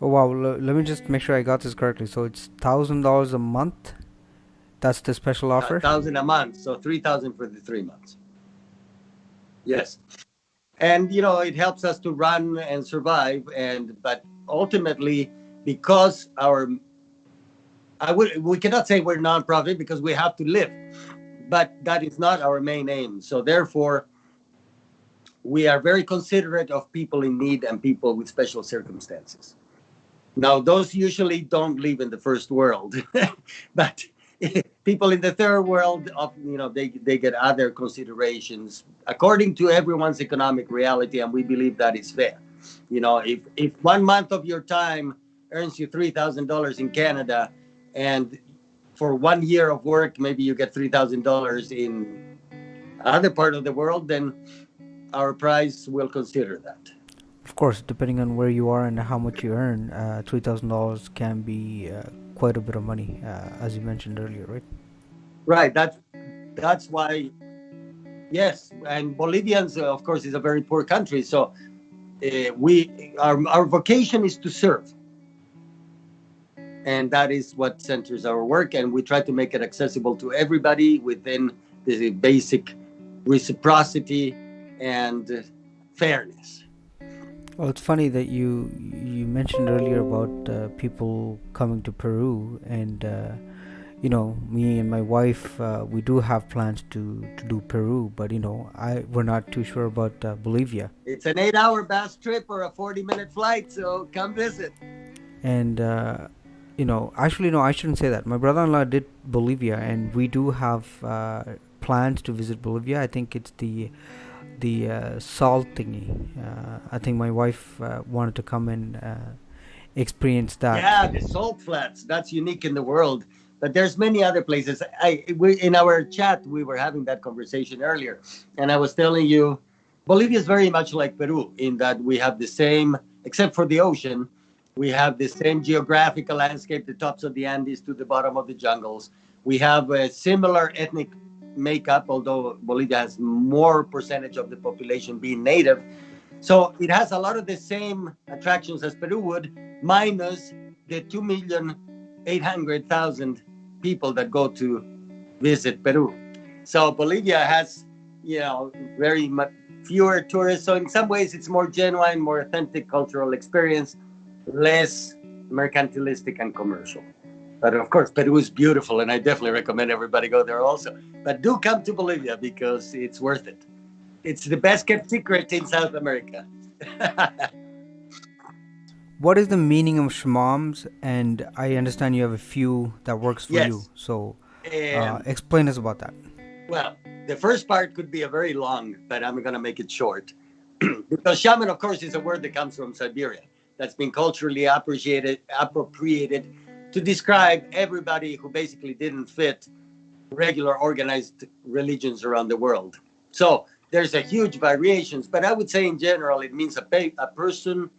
[SPEAKER 2] Oh wow! Let me just make sure I got this correctly. So it's $1,000 a month. That's the special offer.
[SPEAKER 3] 1,000 a month, so 3,000 for the 3 months. Yes, and it helps us to run and survive. But ultimately, because we cannot say we're nonprofit because we have to live, but that is not our main aim. So therefore, we are very considerate of people in need and people with special circumstances. Now, those usually don't live in the first world, but people in the third world, they get other considerations according to everyone's economic reality, and we believe that is fair. If 1 month of your time earns you $3,000 in Canada, and for 1 year of work, maybe you get $3,000 in other part of the world, then our price will consider that.
[SPEAKER 2] Of course, depending on where you are and how much you earn, $3,000 can be quite a bit of money, as you mentioned earlier, right?
[SPEAKER 3] Right. That's why. Yes, and Bolivians, of course, is a very poor country. So our vocation is to serve, and that is what centers our work. And we try to make it accessible to everybody within the basic reciprocity and fairness.
[SPEAKER 2] Well, it's funny that you mentioned earlier about people coming to Peru, and me and my wife, we do have plans to do Peru, but we're not too sure about Bolivia.
[SPEAKER 3] It's an 8-hour bus trip or a 40-minute flight, so come visit.
[SPEAKER 2] And actually, no, I shouldn't say that. My brother-in-law did Bolivia, and we do have plans to visit Bolivia. I think it's the salt thingy. I think my wife wanted to come and experience that.
[SPEAKER 3] Yeah, the salt flats. That's unique in the world. But there's many other places. In our chat, we were having that conversation earlier, and I was telling you, Bolivia is very much like Peru in that we have the same, except for the ocean, we have the same geographical landscape, the tops of the Andes to the bottom of the jungles. We have a similar ethnic makeup, although Bolivia has more percentage of the population being native. So it has a lot of the same attractions as Peru would, minus the 2,800,000 people that go to visit Peru. So Bolivia has, very much fewer tourists. So in some ways, it's more genuine, more authentic cultural experience, less mercantilistic and commercial. But of course, Peru is beautiful, and I definitely recommend everybody go there also. But do come to Bolivia because it's worth it. It's the best kept secret in South America.
[SPEAKER 2] What is the meaning of shamams? And I understand you have a few that works for you. So explain us about that.
[SPEAKER 3] Well, the first part could be a very long, but I'm going to make it short. Because shaman, of course, is a word that comes from Siberia that's been culturally appropriated to describe everybody who basically didn't fit regular organized religions around the world. So there's a huge variations, but I would say in general, it means a person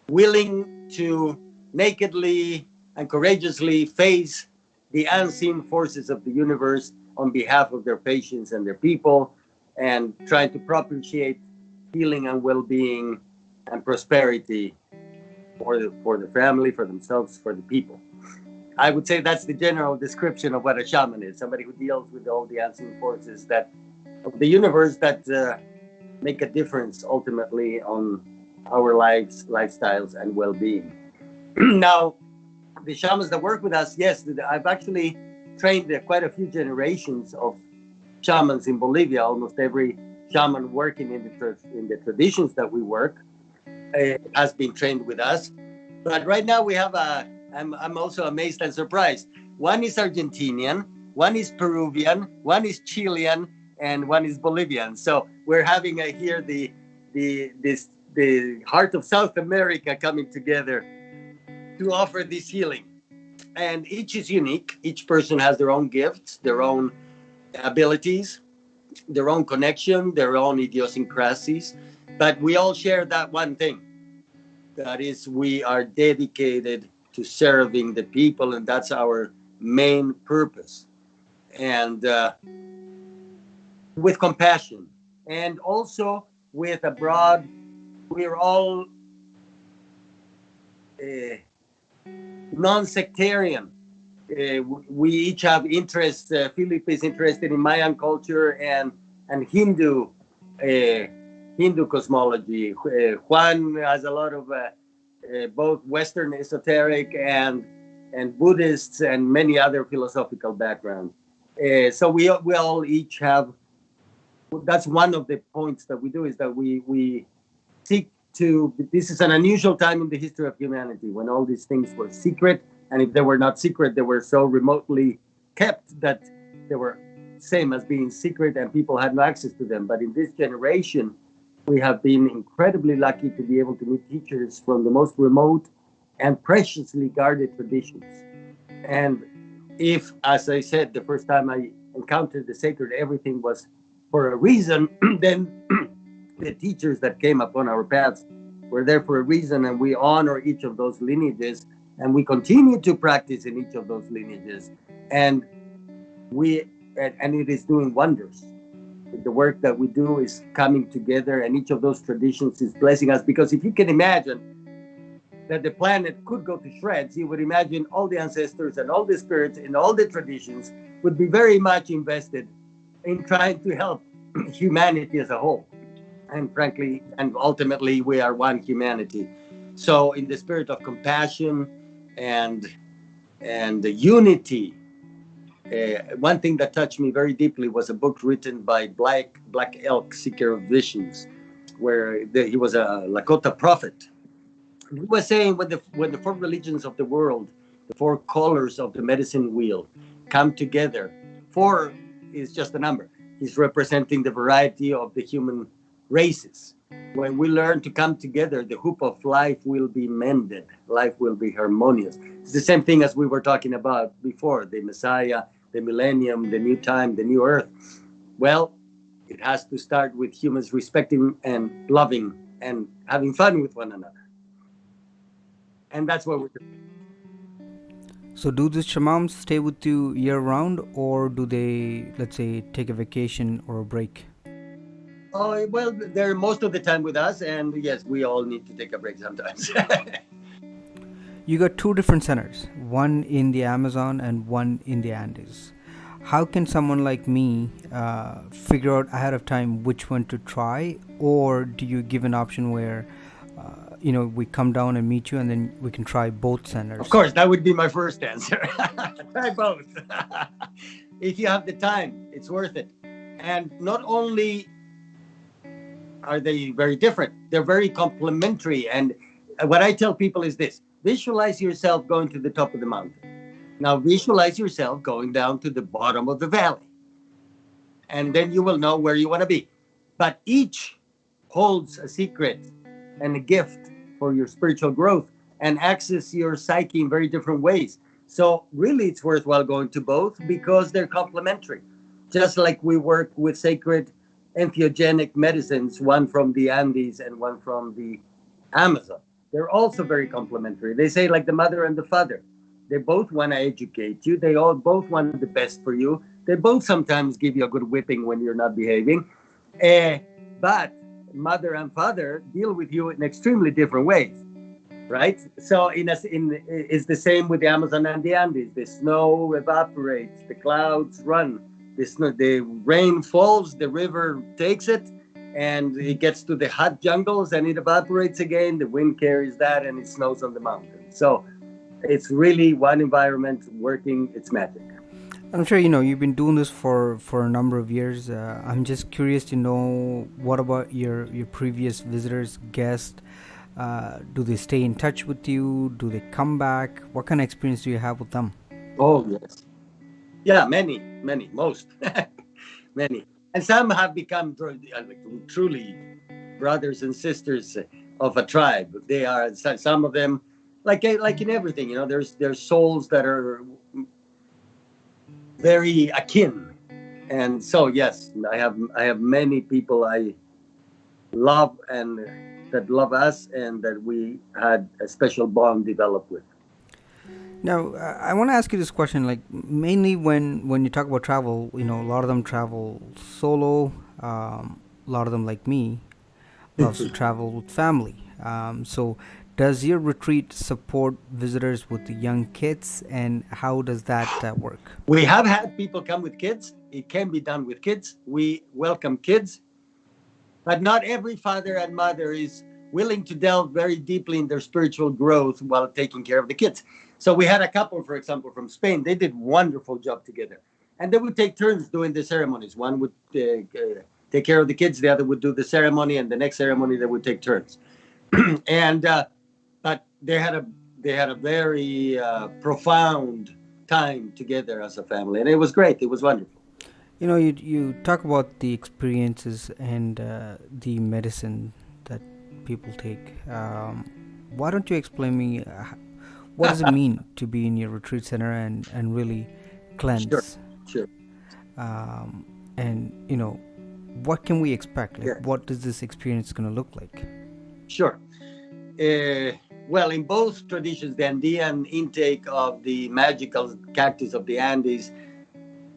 [SPEAKER 3] willing to nakedly and courageously face the unseen forces of the universe on behalf of their patients and their people, and trying to propitiate healing and well-being and prosperity for the family, for themselves, for the people. I would say that's the general description of what a shaman is. Somebody who deals with all the unseen forces of the universe that make a difference ultimately on our lives, lifestyles, and well-being. Now, the shamans that work with us, yes, I've actually trained quite a few generations of shamans in Bolivia. Almost every shaman working in the traditions that we work has been trained with us. But right now we have I'm also amazed and surprised. One is Argentinian, one is Peruvian, one is Chilean, and one is Bolivian. So we're having here the heart of South America coming together to offer this healing. And each is unique. Each person has their own gifts, their own abilities, their own connection, their own idiosyncrasies. But we all share that one thing. That is, we are dedicated to serving the people, and that's our main purpose. And with compassion, and also with a broad, we're all non-sectarian. We each have interests. Philip is interested in Mayan culture and Hindu cosmology. Juan has a lot of both Western esoteric and Buddhists and many other philosophical backgrounds. So we all each have. That's one of the points that we do, is that we seek to. This is an unusual time in the history of humanity when all these things were secret, and if they were not secret, they were so remotely kept that they were same as being secret, and people had no access to them. But in this generation, we have been incredibly lucky to be able to meet teachers from the most remote and preciously guarded traditions. And if, as I said, the first time I encountered the sacred, everything was for a reason, then the teachers that came upon our paths were there for a reason, and we honor each of those lineages, and we continue to practice in each of those lineages, and it is doing wonders. The work that we do is coming together, and each of those traditions is blessing us. Because if you can imagine that the planet could go to shreds, you would imagine all the ancestors and all the spirits and all the traditions would be very much invested in trying to help humanity as a whole. And frankly, and ultimately, we are one humanity. So in the spirit of compassion and the unity, one thing that touched me very deeply was a book written by Black Elk, Seeker of Visions, where he was a Lakota prophet. He was saying when the four religions of the world, the four colors of the medicine wheel, come together, four is just a number. He's representing the variety of the human races. When we learn to come together, the hoop of life will be mended. Life will be harmonious. It's the same thing as we were talking about before, the Messiah, the millennium, the new time, the new earth. Well, it has to start with humans respecting and loving and having fun with one another. And that's what we're doing.
[SPEAKER 2] So do these shamans stay with you year round, or do they, let's say, take a vacation or a break?
[SPEAKER 3] Oh, well, they're most of the time with us, and yes, we all need to take a break sometimes.
[SPEAKER 2] You got two different centers, one in the Amazon and one in the Andes. How can someone like me figure out ahead of time which one to try, or do you give an option where we come down and meet you and then we can try both centers?
[SPEAKER 3] Of course, that would be my first answer. Try both. If you have the time, it's worth it. And not only are they very different, they're very complementary. And what I tell people is this: visualize yourself going to the top of the mountain. Now visualize yourself going down to the bottom of the valley. And then you will know where you want to be. But each holds a secret and a gift for your spiritual growth and access your psyche in very different ways. So really it's worthwhile going to both because they're complementary. Just like we work with sacred entheogenic medicines, one from the Andes and one from the Amazon. They're also very complementary. They say like the mother and the father. They both want to educate you. They all both want the best for you. They both sometimes give you a good whipping when you're not behaving. But mother and father deal with you in extremely different ways, right? So it's the same with the Amazon and the Andes. The snow evaporates, the clouds run, the rain falls, the river takes it, and it gets to the hot jungles and it evaporates again. The wind carries that and it snows on the mountain. So it's really one environment working its magic.
[SPEAKER 2] I'm sure you've been doing this for a number of years. I'm just curious to know, what about your previous visitors, guests? Do they stay in touch with you? Do they come back? What kind of experience do you have with them?
[SPEAKER 3] Oh, yes. Yeah, many, most, many. And some have become truly brothers and sisters of a tribe. They are, some of them, like in everything, there's souls that are very akin. And so, yes, I have many people I love and that love us and that we had a special bond developed with.
[SPEAKER 2] Now, I want to ask you this question. Like, mainly when you talk about travel, a lot of them travel solo. A lot of them, like me, loves to travel with family. So, does your retreat support visitors with the young kids, and how does that work?
[SPEAKER 3] We have had people come with kids. It can be done with kids. We welcome kids, but not every father and mother is willing to delve very deeply in their spiritual growth while taking care of the kids. So we had a couple, for example, from Spain. They did wonderful job together, and they would take turns doing the ceremonies. One would take care of the kids, the other would do the ceremony, and the next ceremony they would take turns. And but they had a very profound time together as a family, and it was great. It was wonderful.
[SPEAKER 2] You talk about the experiences and the medicine that people take. Why don't you explain me what does it mean to be in your retreat center and really
[SPEAKER 3] Sure,
[SPEAKER 2] cleanse?
[SPEAKER 3] sure.
[SPEAKER 2] And what can we expect? Like,
[SPEAKER 3] Yes,
[SPEAKER 2] what is this experience going to look like?
[SPEAKER 3] sure. Well, in both traditions, the Andean intake of the magical cactus of the Andes,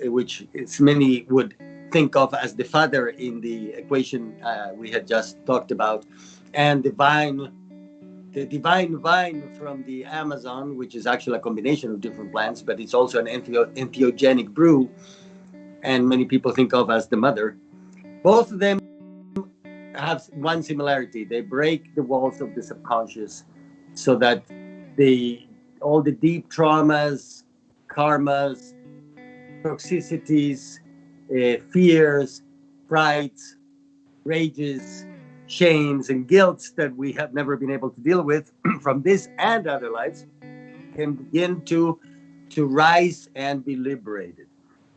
[SPEAKER 3] which many would think of as the father in the equation we had just talked about, and the divine vine from the Amazon, which is actually a combination of different plants, but it's also an entheogenic brew, and many people think of as the mother. Both of them have one similarity. They break the walls of the subconscious so that the all the deep traumas, karmas, toxicities, fears, frights, rages, shames, and guilts that we have never been able to deal with from this and other lives can begin to rise and be liberated.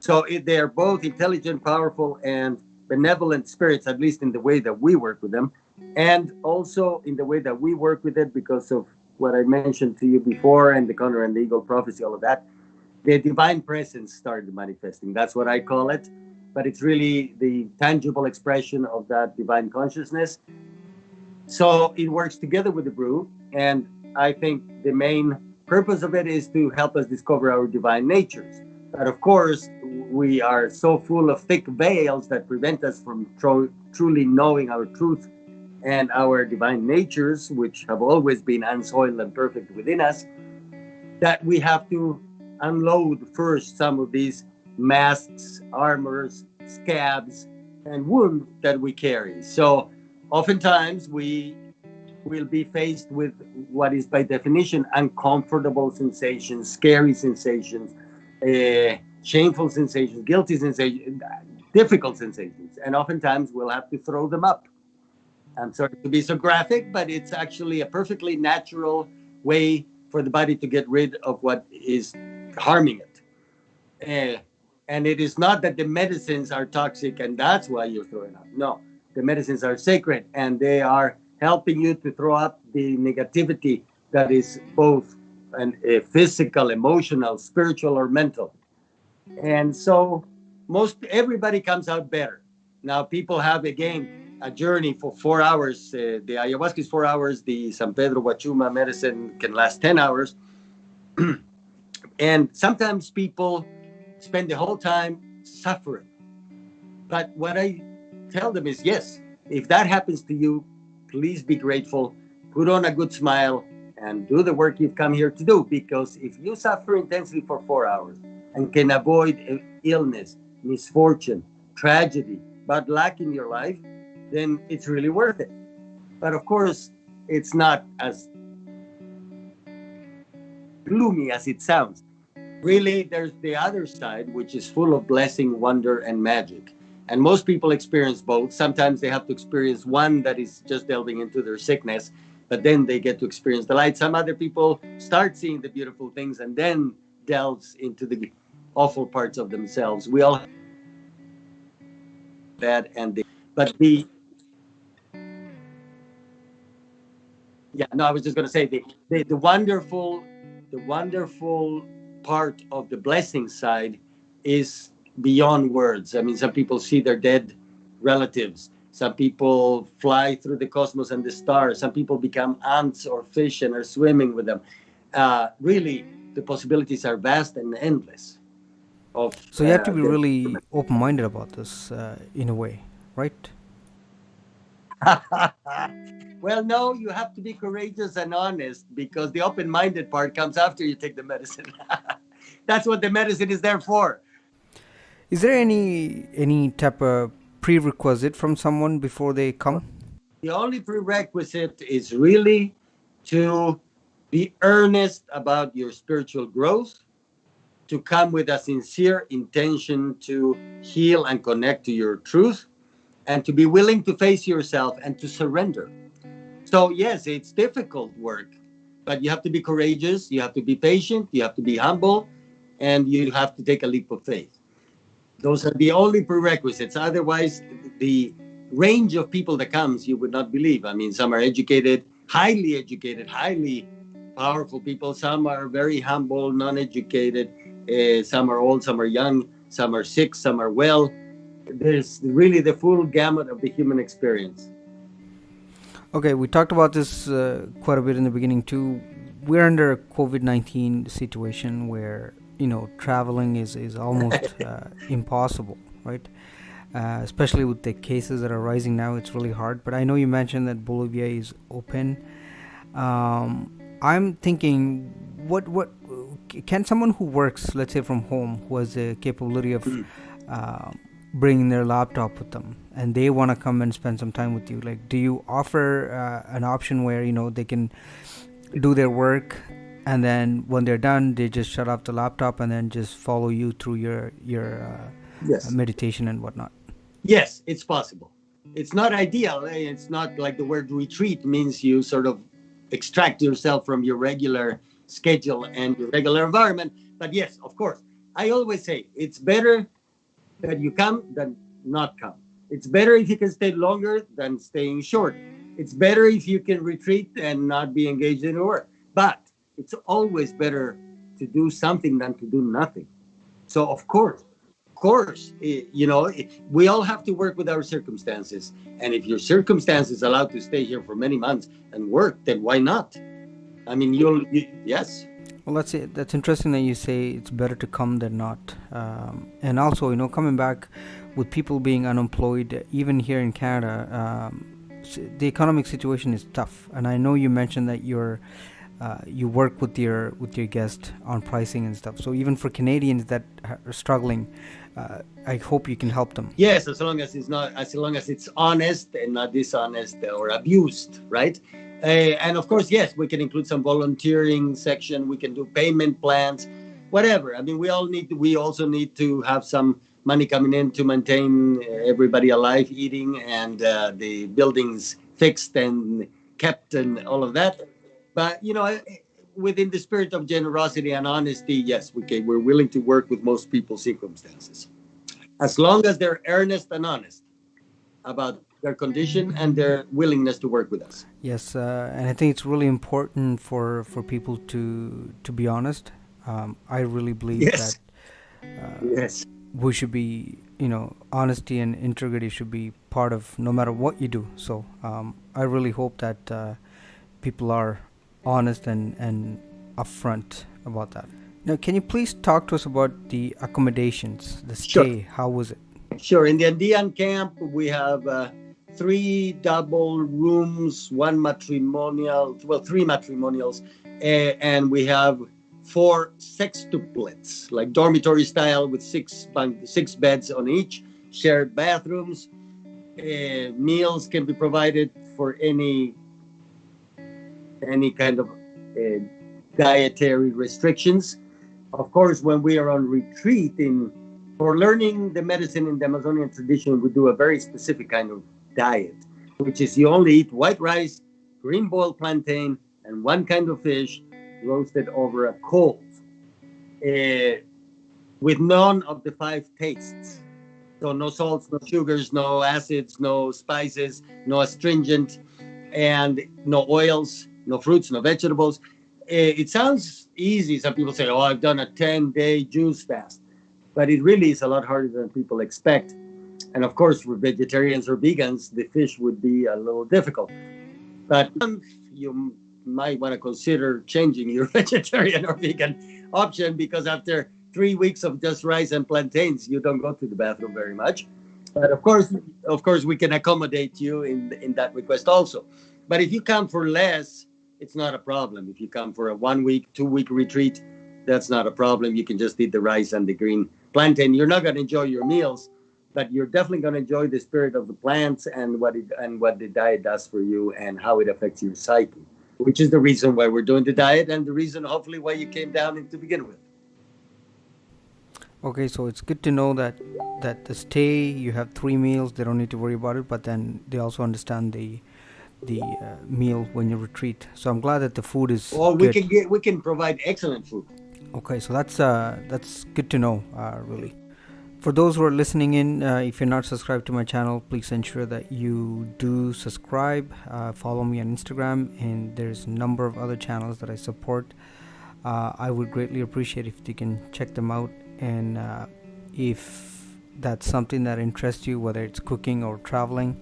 [SPEAKER 3] So they are both intelligent, powerful, and benevolent spirits, at least in the way that we work with them, and also in the way that we work with it because of what I mentioned to you before, and the Condor and the Eagle prophecy, all of that. The divine presence started manifesting. That's what I call it. But it's really the tangible expression of that divine consciousness. So it works together with the brew. And I think the main purpose of it is to help us discover our divine natures. But of course, we are so full of thick veils that prevent us from truly knowing our truth and our divine natures, which have always been unsoiled and perfect within us, that we have to unload first some of these masks, armors, scabs, and wounds that we carry. So oftentimes we will be faced with what is by definition uncomfortable sensations, scary sensations, shameful sensations, guilty sensations, difficult sensations. And oftentimes we'll have to throw them up. I'm sorry to be so graphic, but it's actually a perfectly natural way for the body to get rid of what is harming it. And it is not that the medicines are toxic and that's why you're throwing up. No, the medicines are sacred and they are helping you to throw up the negativity that is both physical, emotional, spiritual, or mental. And so most everybody comes out better. Now people have again a journey for 4 hours. The ayahuasca is 4 hours. The San Pedro Huachuma medicine can last 10 hours. And sometimes people spend the whole time suffering. But what I tell them is, yes, if that happens to you, please be grateful, put on a good smile, and do the work you've come here to do. Because if you suffer intensely for 4 hours and can avoid illness, misfortune, tragedy, bad luck in your life, then it's really worth it. But of course, it's not as gloomy as it sounds. Really, there's the other side, which is full of blessing, wonder, and magic. And most people experience both. Sometimes they have to experience one that is just delving into their sickness. but then they get to experience the light. Some other people start seeing the beautiful things and then delves into the awful parts of themselves. We all have that, and but yeah, no, I was just going to say the wonderful part of the blessing side is beyond words. I mean, some people see their dead relatives. Some people fly through the cosmos and the stars. Some people become ants or fish and are swimming with them. Really, the possibilities are vast and endless.
[SPEAKER 2] So you have to be really open-minded about this in a way, right?
[SPEAKER 3] Well, no, you have to be courageous and honest, because the open-minded part comes after you take the medicine. That's what the medicine is there for.
[SPEAKER 2] Is there any type of prerequisite from someone before they come?
[SPEAKER 3] The only prerequisite is really to be earnest about your spiritual growth, to come with a sincere intention to heal and connect to your truth, and to be willing to face yourself and to surrender. So, yes, it's difficult work, but you have to be courageous, you have to be patient, you have to be humble, and you have to take a leap of faith. Those are the only prerequisites. Otherwise, the range of people that comes, you would not believe. I mean, some are educated, highly powerful people. Some are very humble, non-educated. Some are old, some are young, some are sick, some are well. There's really the full gamut of the human experience.
[SPEAKER 2] Okay, we talked about this quite a bit in the beginning too. We're under a COVID-19 situation where traveling is almost impossible, right? Especially with the cases that are rising now, it's really hard. But I know you mentioned that Bolivia is open. I'm thinking, what can someone who works, let's say from home, who has the capability of bringing their laptop with them, and they want to come and spend some time with you, like, do you offer an option where they can do their work, and then when they're done, they just shut off the laptop and then just follow you through your
[SPEAKER 3] Yes.
[SPEAKER 2] meditation and whatnot?
[SPEAKER 3] Yes, it's possible. It's not ideal. It's not like the word retreat means you sort of extract yourself from your regular schedule and your regular environment. But yes, of course. I always say it's better that you come than not come. It's better if you can stay longer than staying short. It's better if you can retreat and not be engaged in work. But it's always better to do something than to do nothing. So, of course, we all have to work with our circumstances. And if your circumstances allow to stay here for many months and work, then why not? I mean, yes.
[SPEAKER 2] Well, that's interesting that you say it's better to come than not. And also, coming back with people being unemployed, even here in Canada, the economic situation is tough. And I know you mentioned that you work with your guest on pricing and stuff. So even for Canadians that are struggling, I hope you can help them.
[SPEAKER 3] Yes, as long as it's honest and not dishonest or abused, right? And of course, yes, we can include some volunteering section. We can do payment plans, whatever. I mean, we also need to have some money coming in to maintain everybody alive, eating, and the buildings fixed and kept and all of that. But, within the spirit of generosity and honesty, yes, we're willing to work with most people's circumstances, as long as they're earnest and honest about their condition and their willingness to work with us.
[SPEAKER 2] Yes, and I think it's really important for people to be honest. I really believe
[SPEAKER 3] Yes.
[SPEAKER 2] that
[SPEAKER 3] Yes.
[SPEAKER 2] we should be, honesty and integrity should be part of no matter what you do. So I really hope that people are honest and upfront about that. Now, can you please talk to us about the accommodations, the stay?
[SPEAKER 3] Sure.
[SPEAKER 2] How was it?
[SPEAKER 3] Sure. In the Andean camp, we have 3 double rooms, 1 matrimonial, well, 3 matrimonials, and we have 4 sextuplets, like dormitory style, with 6 beds on each, shared bathrooms. Meals can be provided for any kind of dietary restrictions. Of course, when we are on retreat for learning the medicine in the Amazonian tradition, we do a very specific kind of diet, which is you only eat white rice, green boiled plantain, and one kind of fish roasted over a coal, with none of the five tastes. So no salts, no sugars, no acids, no spices, no astringent, and no oils, no fruits, no vegetables. It sounds easy. Some people say, "Oh, I've done a 10-day juice fast," but it really is a lot harder than people expect. And of course, for vegetarians or vegans, the fish would be a little difficult. But you might want to consider changing your vegetarian or vegan option, because after 3 weeks of just rice and plantains, you don't go to the bathroom very much. But of course, we can accommodate you in that request also. But if you come for less, it's not a problem. If you come for a 1 week, 2 week retreat, that's not a problem. You can just eat the rice and the green plantain. You're not going to enjoy your meals, but you're definitely going to enjoy the spirit of the plants and what the diet does for you and how it affects your psyche, which is the reason why we're doing the diet and the reason, hopefully, why you came down to begin with.
[SPEAKER 2] Okay, so it's good to know that the stay, you have 3 meals, they don't need to worry about it, but then they also understand the meal when you retreat. So I'm glad that the food is
[SPEAKER 3] Or
[SPEAKER 2] good.
[SPEAKER 3] we can provide excellent food.
[SPEAKER 2] Okay, so that's good to know, really. For those who are listening in, if you're not subscribed to my channel, please ensure that you do subscribe. Follow me on Instagram, and there's a number of other channels that I support. I would greatly appreciate if you can check them out, and if that's something that interests you, whether it's cooking or traveling,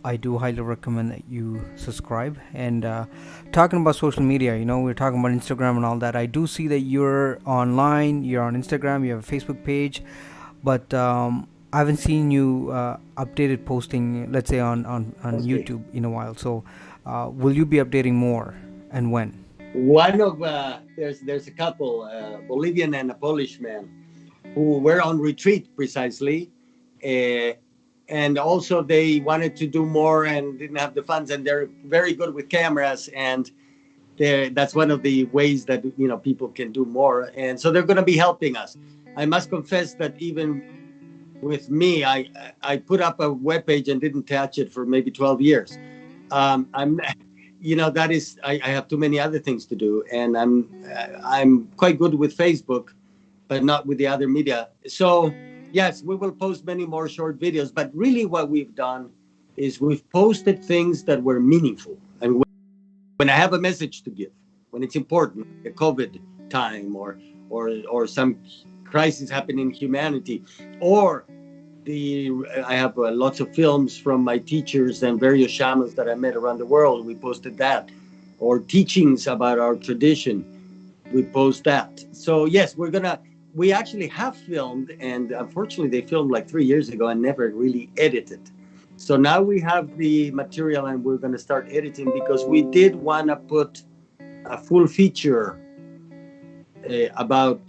[SPEAKER 2] I do highly recommend that you subscribe. And talking about social media, we're talking about Instagram and all that. I do see that you're online, you're on Instagram, you have a Facebook page, but I haven't seen you updated posting, let's say on
[SPEAKER 3] Okay.
[SPEAKER 2] YouTube in a while. So will you be updating more, and when?
[SPEAKER 3] One of there's a couple, Bolivian and a Polish man, who were on retreat precisely, uh, and also they wanted to do more and didn't have the funds, and they're very good with cameras, and that's one of the ways that people can do more, and so they're going to be helping us. I must confess that even with me, I put up a webpage and didn't touch it for maybe 12 years. I'm that is, I have too many other things to do, and I'm quite good with Facebook, but not with the other media. So yes, we will post many more short videos, but really what we've done is we've posted things that were meaningful. And when I have a message to give, when it's important, a COVID time, or some crisis happening in humanity, or I have lots of films from my teachers and various shamans that I met around the world. We posted that, or teachings about our tradition. We post that. So yes, we actually have filmed, and unfortunately they filmed like 3 years ago and never really edited. So now we have the material, and we're going to start editing, because we did want to put a full feature about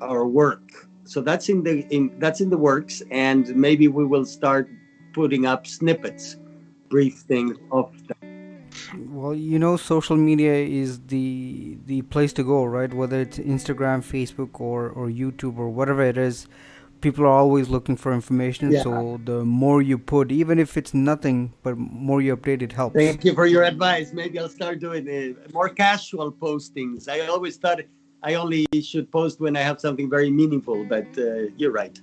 [SPEAKER 3] our work. So that's in the works, and maybe we will start putting up snippets, brief things of that.
[SPEAKER 2] Well, social media is the place to go, right? Whether it's Instagram, Facebook, or YouTube, or whatever it is, people are always looking for information.
[SPEAKER 3] Yeah.
[SPEAKER 2] So the more you put, even if it's nothing, but more you update, it helps.
[SPEAKER 3] Thank you for your advice. Maybe I'll start doing more casual postings. I always thought I only should post when I have something very meaningful, but you're right.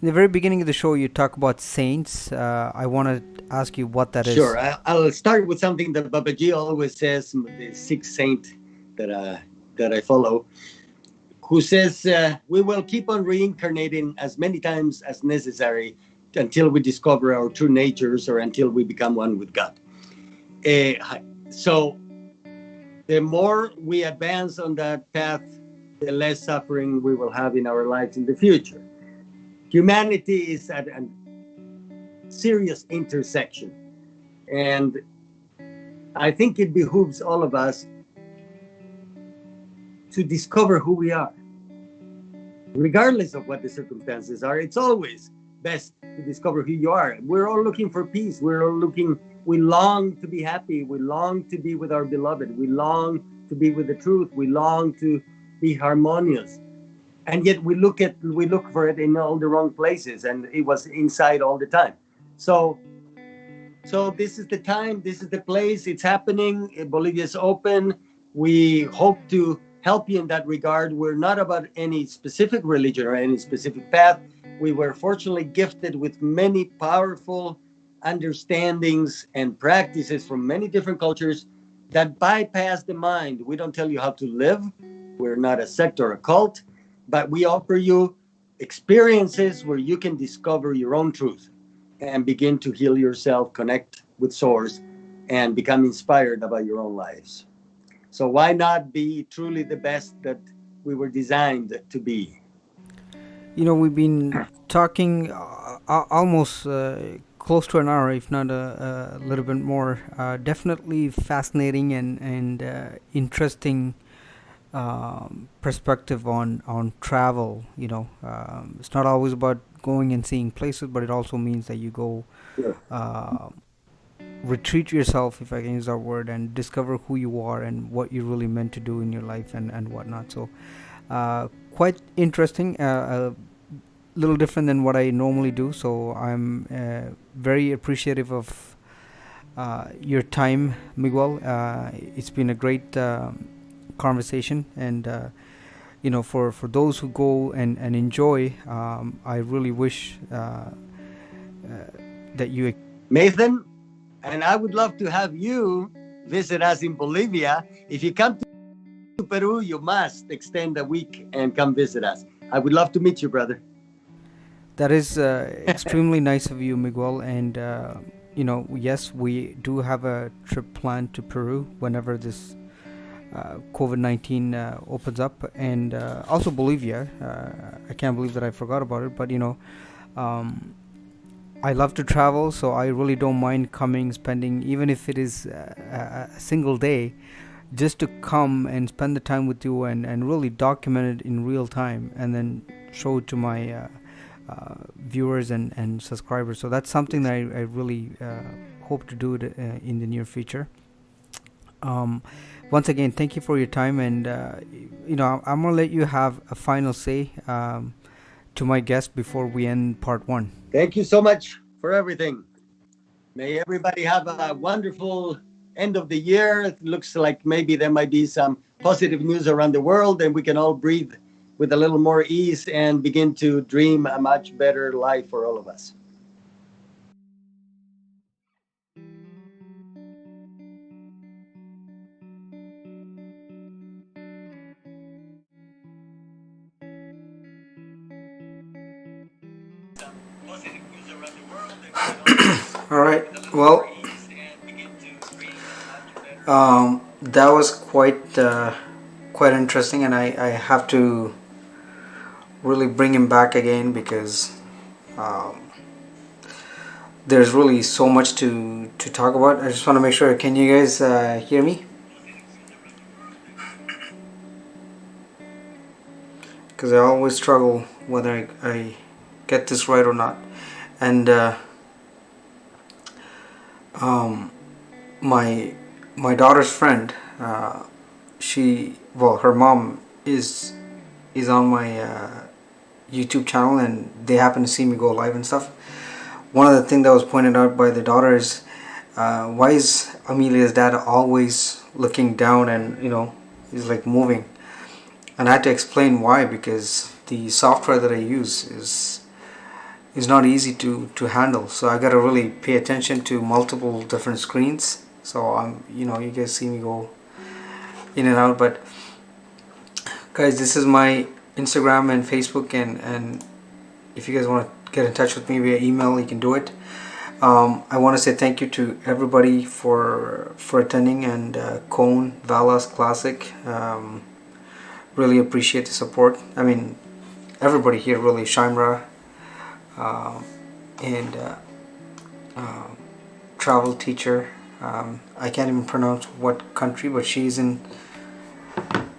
[SPEAKER 2] In the very beginning of the show, you talk about saints. I want to ask you what that is.
[SPEAKER 3] Sure. I'll start with something that Babaji always says, the sixth saint that I follow, who says, we will keep on reincarnating as many times as necessary until we discover our true natures, or until we become one with God. So the more we advance on that path, the less suffering we will have in our lives in the future. Humanity is at a serious intersection, and I think it behooves all of us to discover who we are. Regardless of what the circumstances are, it's always best to discover who you are. We're all looking for peace. We long to be happy. We long to be with our beloved. We long to be with the truth. We long to be harmonious. And yet we look for it in all the wrong places, and it was inside all the time. So So this is the time, this is the place, it's happening. Bolivia is open. We hope to help you in that regard. We're not about any specific religion or any specific path. We were fortunately gifted with many powerful understandings and practices from many different cultures that bypass the mind. We don't tell you how to live. We're not a sect or a cult, but we offer you experiences where you can discover your own truth and begin to heal yourself, connect with Source, and become inspired about your own lives. So why not be truly the best that we were designed to be?
[SPEAKER 2] We've been talking almost close to an hour, if not a little bit more. Definitely fascinating and interesting perspective on travel. It's not always about going and seeing places, but it also means that you go
[SPEAKER 3] Sure.
[SPEAKER 2] retreat yourself, if I can use that word, and discover who you are and what you're really meant to do in your life and whatnot. So quite interesting, a little different than what I normally do. So I'm very appreciative of your time, Miguel. It's been a great conversation, and for those who go and enjoy, I really wish that you
[SPEAKER 3] Nathan, and I would love to have you visit us in Bolivia. If you come to Peru, you must extend a week and come visit us. I would love to meet you, brother.
[SPEAKER 2] That is extremely nice of you, Miguel. And yes, we do have a trip planned to Peru whenever this COVID-19 opens up, and also Bolivia. I can't believe that I forgot about it, but I love to travel, so I really don't mind coming, spending, even if it is a single day, just to come and spend the time with you and really document it in real time, and then show it to my viewers and subscribers. So that's something that I really hope to do it, in the near future. Once again, thank you for your time, and I'm gonna let you have a final say to my guest before we end part one.
[SPEAKER 3] Thank you so much for everything. May everybody have a wonderful end of the year. It looks like maybe there might be some positive news around the world, and we can all breathe with a little more ease and begin to dream a much better life for all of us.
[SPEAKER 1] All right. Well, that was quite interesting, and I have to really bring him back again because there's really so much to talk about. I just want to make sure. Can you guys hear me? Because I always struggle whether I get this right or not. And my daughter's friend, her mom is on my YouTube channel, and they happen to see me go live and stuff. One of the things that was pointed out by the daughter is, why is Amelia's dad always looking down and he's like moving? And I had to explain why, because the software that I use is not easy to handle. So I gotta really pay attention to multiple different screens. So you guys see me go in and out. But guys, this is my Instagram and Facebook, and if you guys want to get in touch with me via email, you can do it. I want to say thank you to everybody for attending, and Cone, Valas, Classic. Really appreciate the support. I mean, everybody here really, Shimra, and travel teacher. I can't even pronounce what country, but she's in.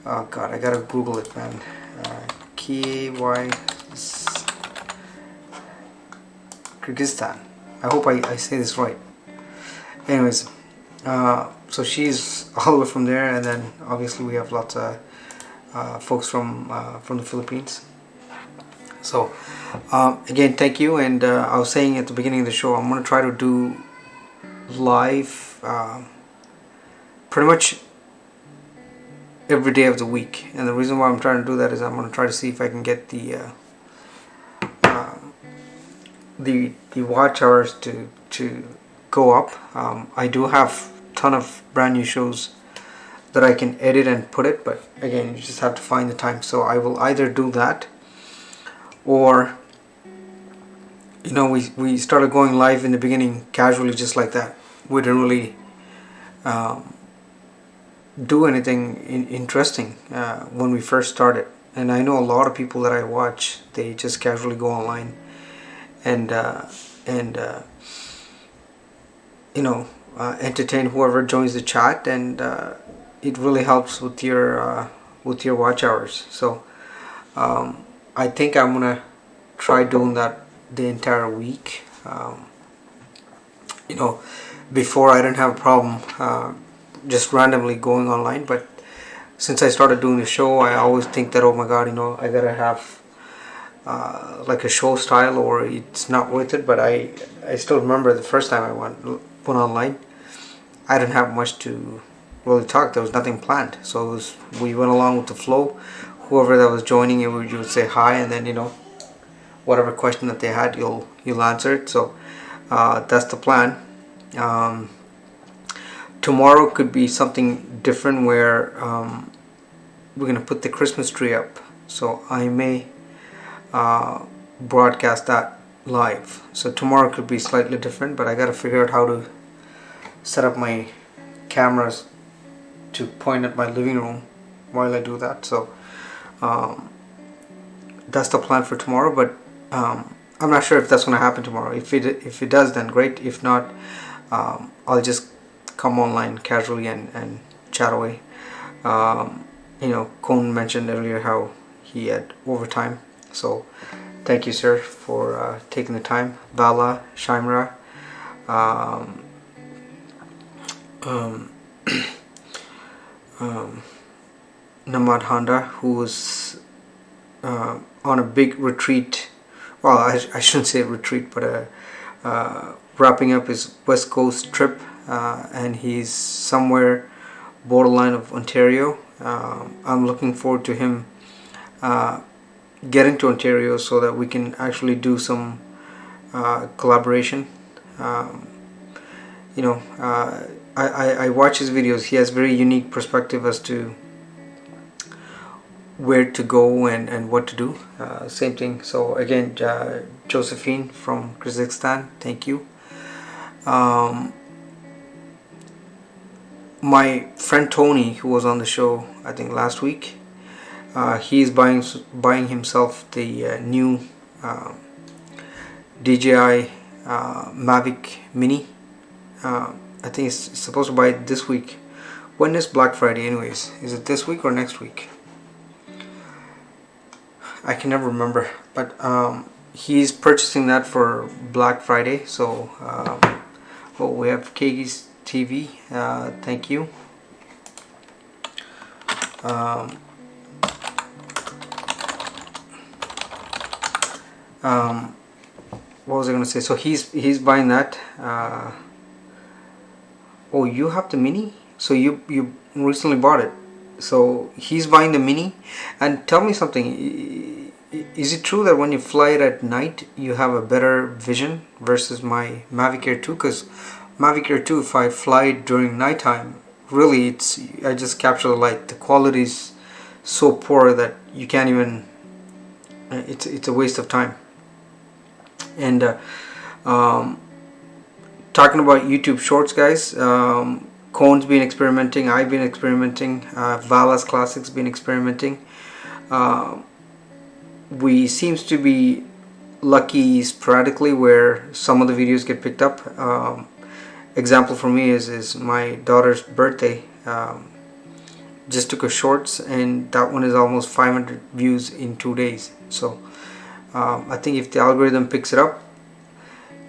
[SPEAKER 1] Oh God, I gotta Google it, man. Kyrgyzstan. I hope I say this right. Anyways, so she's all the way from there, and then obviously we have lots of folks from the Philippines. So again, thank you. And I was saying at the beginning of the show, I'm gonna try to do live pretty much every day of the week, and the reason why I'm trying to do that is I'm going to try to see if I can get the watch hours to go up. I do have a ton of brand new shows that I can edit and put it, but again, you just have to find the time. So I will either do that, or we started going live in the beginning casually, just like that. We didn't really do anything interesting when we first started. And I know a lot of people that I watch, they just casually go online and entertain whoever joins the chat, and it really helps with your watch hours. So I think I'm gonna try doing that the entire week. Before I didn't have a problem just randomly going online, but since I started doing the show, I always think that, oh my god, I gotta have like a show style or it's not worth it. But I still remember the first time I went online, I didn't have much to really talk. There was nothing planned, so we went along with the flow. Whoever that was joining, you would say hi, and then whatever question that they had, you'll answer it. So that's the plan. Tomorrow could be something different, where we're gonna put the Christmas tree up, so I may broadcast that live. So tomorrow could be slightly different, but I gotta figure out how to set up my cameras to point at my living room while I do that. So that's the plan for tomorrow, but I'm not sure if that's going to happen tomorrow. If it does, then great. If not, I'll just come online casually and chat away. Cone mentioned earlier how he had overtime, so thank you, sir, for taking the time. Vala, Shaimra, Namad Honda, who was on a big retreat. Well, I shouldn't say retreat, but wrapping up his West Coast trip, and he's somewhere borderline of Ontario. I'm looking forward to him getting to Ontario so that we can actually do some collaboration. I watch his videos. He has very unique perspective as to where to go and what to do. Same thing. So again, Josephine from Kazakhstan, thank you. My friend Tony, who was on the show I think last week, he's buying himself the new DJI Mavic Mini. I think it's supposed to buy it this week. When is Black Friday anyways? Is it this week or next week? I can never remember, but he's purchasing that for Black Friday. So we have Kagi's TV, thank you. What was I going to say? So he's buying that. Oh, you have the Mini? So you recently bought it. So he's buying the Mini. And tell me something, is it true that when you fly it at night you have a better vision versus my Mavic Air 2? Because Mavic Air 2, if I fly it during nighttime, really I just capture the light. The quality is so poor that you can't even, it's a waste of time. And talking about YouTube Shorts, guys, Cone's been experimenting, I've been experimenting, Vala's Classics been experimenting. We seems to be lucky sporadically where some of the videos get picked up. Example for me is my daughter's birthday. Just took a shorts, and that one is almost 500 views in 2 days. So I think if the algorithm picks it up,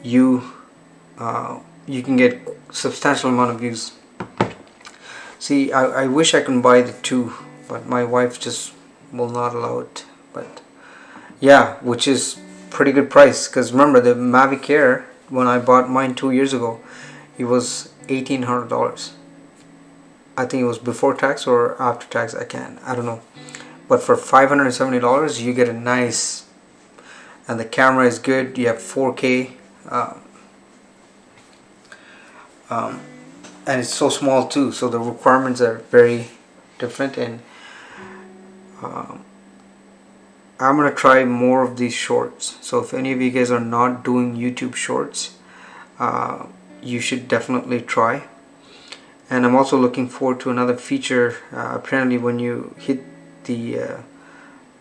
[SPEAKER 1] you can get substantial amount of views. See, I wish I could buy the 2, but my wife just will not allow it. But yeah, which is pretty good price, because remember the Mavic Air, when I bought mine 2 years ago, it was $1,800. I think it was before tax or after tax. I don't know. But for $570, you get a nice, and the camera is good. You have 4K, and it's so small too. So the requirements are very different. And I'm gonna try more of these shorts. So if any of you guys are not doing YouTube shorts, you should definitely try. And I'm also looking forward to another feature. Apparently when you hit the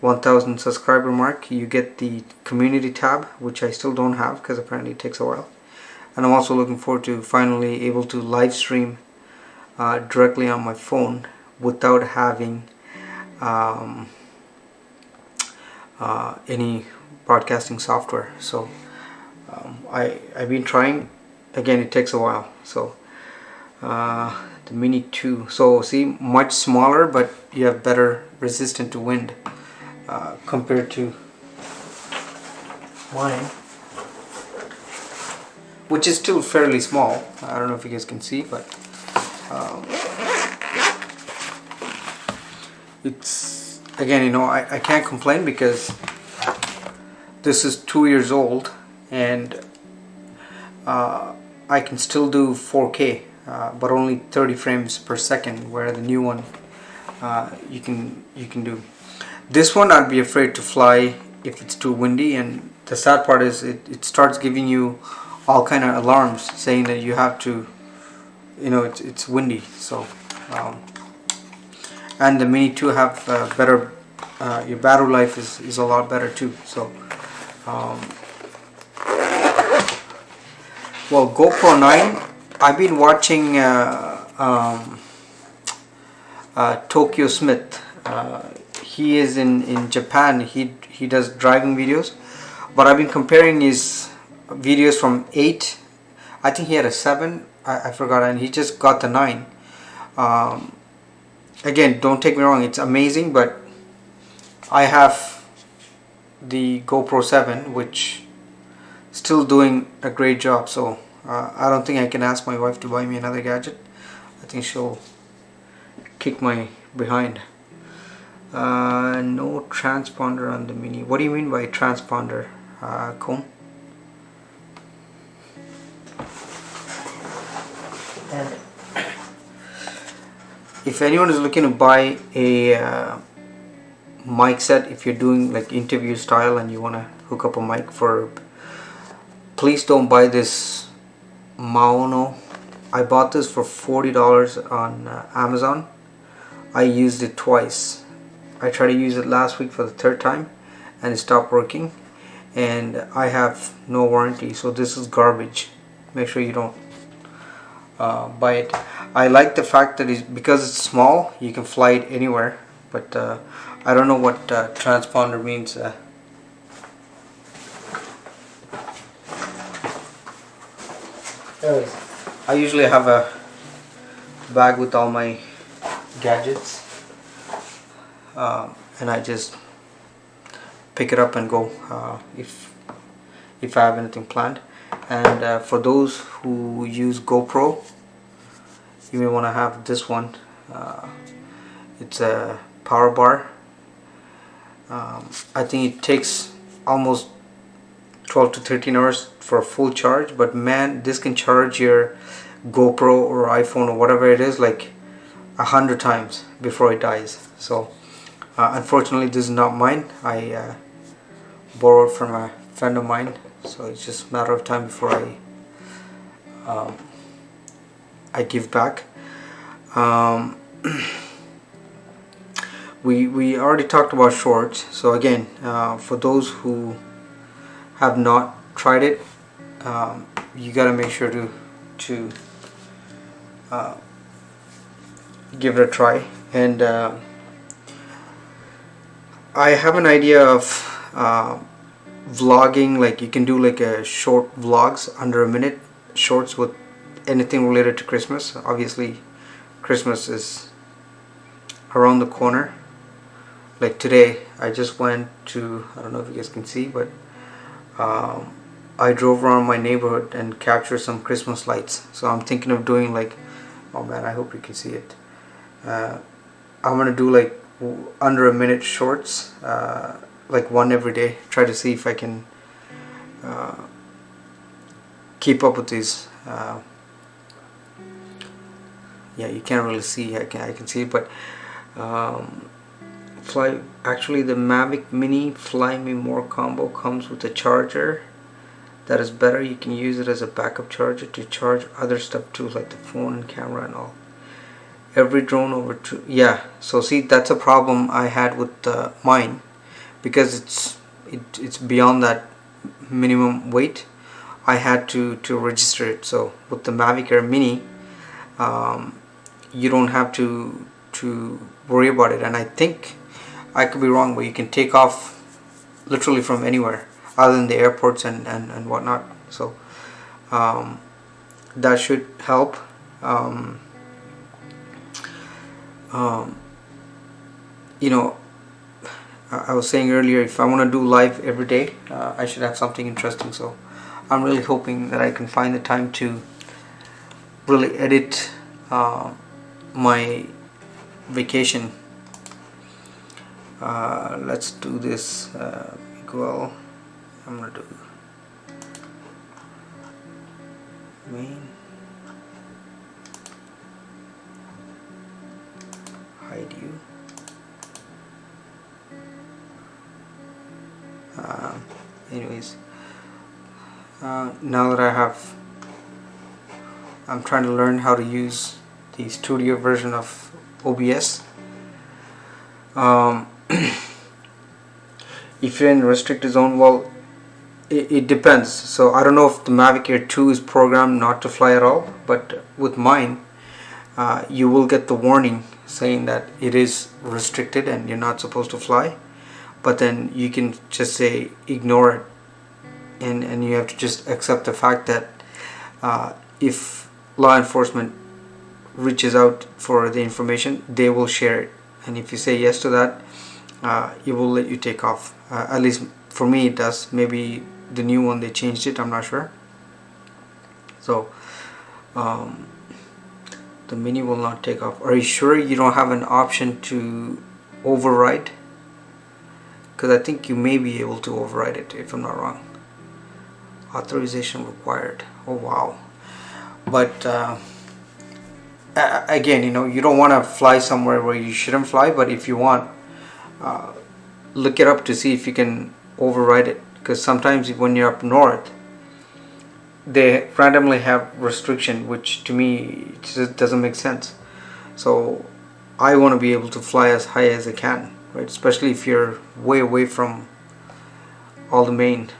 [SPEAKER 1] 1000 subscriber mark, you get the community tab, which I still don't have because apparently it takes a while. And I'm also looking forward to finally able to live stream directly on my phone without having any broadcasting software. So I've been trying. Again, it takes a while. So the Mini 2, so see, much smaller, but you have better resistant to wind compared to mine, which is still fairly small. I don't know if you guys can see, but it's, again, you know, I can't complain because this is 2 years old and I can still do 4K, but only 30 frames per second, where the new one you can do. This one I'd be afraid to fly if it's too windy, and the sad part is it starts giving you all kind of alarms saying that you have to, you know, it's windy. So and the Mini 2 have better, your battery life is a lot better too. So well, GoPro 9, I've been watching Tokyo Smith. He is in Japan. He does driving videos, but I've been comparing his videos from 8. I think he had a 7. I forgot, and he just got the 9. Again, don't take me wrong, it's amazing, but I have the GoPro 7, which still doing a great job. So I don't think I can ask my wife to buy me another gadget. I think she'll kick my behind. No transponder on the Mini. What do you mean by transponder, Cone? And if anyone is looking to buy a mic set, if you're doing like interview style and you want to hook up a mic for, please don't buy this Maono. I bought this for $40 on Amazon. I used it twice. I tried to use it last week for the 3rd time and it stopped working, and I have no warranty, so this is garbage. Make sure you don't buy it. I like the fact that because it's small, you can fly it anywhere, but I don't know what transponder means. I usually have a bag with all my gadgets, and I just pick it up and go if I have anything planned. And for those who use GoPro, you may want to have this one. It's a power bar. I think it takes almost 12 to 13 hours for a full charge, but man, this can charge your GoPro or iPhone or whatever it is like 100 times before it dies. So unfortunately this is not mine. I borrowed from a friend of mine, so it's just a matter of time before I give back. We already talked about shorts, so again, for those who have not tried it, you gotta make sure to give it a try. And I have an idea of vlogging, like you can do like a short vlogs under a minute shorts with anything related to Christmas. Obviously Christmas is around the corner. Like today I just went to, I don't know if you guys can see, but I drove around my neighborhood and captured some Christmas lights. So I'm thinking of doing like, oh man, I hope you can see it. I'm gonna do like under a minute shorts, like one every day. Try to see if I can keep up with these. Yeah, you can't really see. I can see it, but fly. Actually, the Mavic Mini Fly Me More combo comes with a charger that is better. You can use it as a backup charger to charge other stuff too, like the phone and camera and all. Every drone over two. Yeah, so see, that's a problem I had with mine, because it's beyond that minimum weight. I had to register it. So with the Mavic Air Mini, you don't have to worry about it. And I think, I could be wrong, but you can take off literally from anywhere other than the airports and whatnot. So that should help. You know, I was saying earlier, if I want to do live every day, I should have something interesting. So I'm really hoping that I can find the time to really edit my vacation. Let's do this. Miguel, I'm gonna do main, hide you. Anyways, now that I'm trying to learn how to use the studio version of OBS. If you're in restricted zone, well, it depends. So I don't know if the Mavic Air 2 is programmed not to fly at all, but with mine, you will get the warning saying that it is restricted and you're not supposed to fly. But then you can just say ignore it, and you have to just accept the fact that if law enforcement reaches out for the information, they will share it, and if you say yes to that, it will let you take off. At least for me it does. Maybe the new one they changed it, I'm not sure. So the Mini will not take off. Are you sure you don't have an option to override? Because I think you may be able to override it, if I'm not wrong. Authorization required. Oh wow. But again, you know, you don't want to fly somewhere where you shouldn't fly, but if you want, look it up to see if you can override it, because sometimes when you're up north, they randomly have restriction, which to me just doesn't make sense. So I want to be able to fly as high as I can, right? Especially if you're way away from all the main.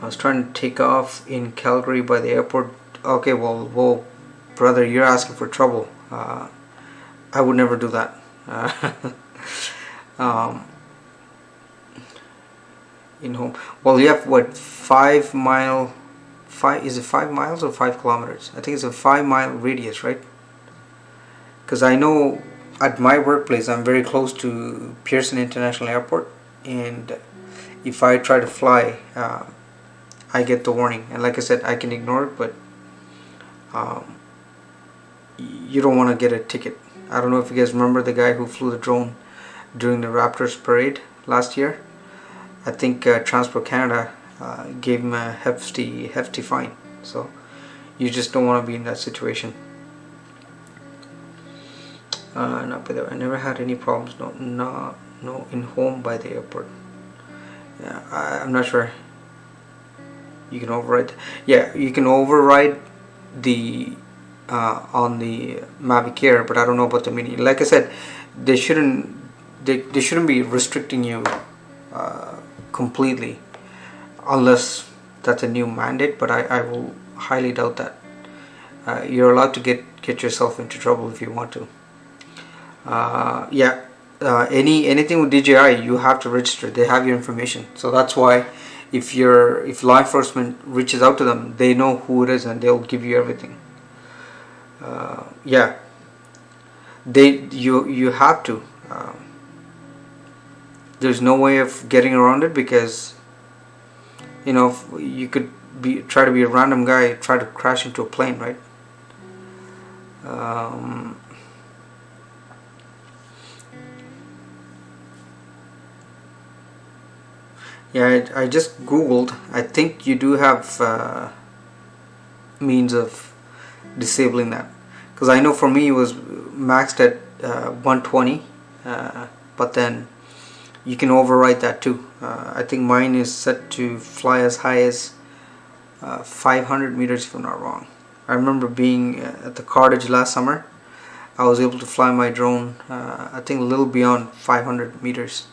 [SPEAKER 1] I was trying to take off in Calgary by the airport. Okay, well, brother, you're asking for trouble. I would never do that. In home. Well, you have what, 5 mile? Is it 5 miles or 5 kilometers? I think it's a 5 mile radius, right? Because I know at my workplace I'm very close to Pearson International Airport, and if I try to fly, I get the warning, and like I said, I can ignore it, but you don't want to get a ticket. I don't know if you guys remember the guy who flew the drone during the Raptors parade last year. I think Transport Canada gave him a hefty fine. So you just don't want to be in that situation. Not by the way, I never had any problems. No in home by the airport. Yeah, I'm not sure. You can override. Yeah, you can override the on the Mavic Air, but I don't know about the Mini. Like I said, they shouldn't be restricting you completely, unless that's a new mandate. But I will highly doubt that. You're allowed to get yourself into trouble if you want to. Yeah, anything with DJI, you have to register. They have your information, so that's why if law enforcement reaches out to them, they know who it is and they'll give you everything. Yeah, you have to. There's no way of getting around it, because you know, you could try to be a random guy, try to crash into a plane, right? Yeah, I just googled. I think you do have means of disabling that, because I know for me it was maxed at 120, but then you can override that too. I think mine is set to fly as high as 500 meters if I'm not wrong. I remember being at the cottage last summer. I was able to fly my drone I think a little beyond 500 meters.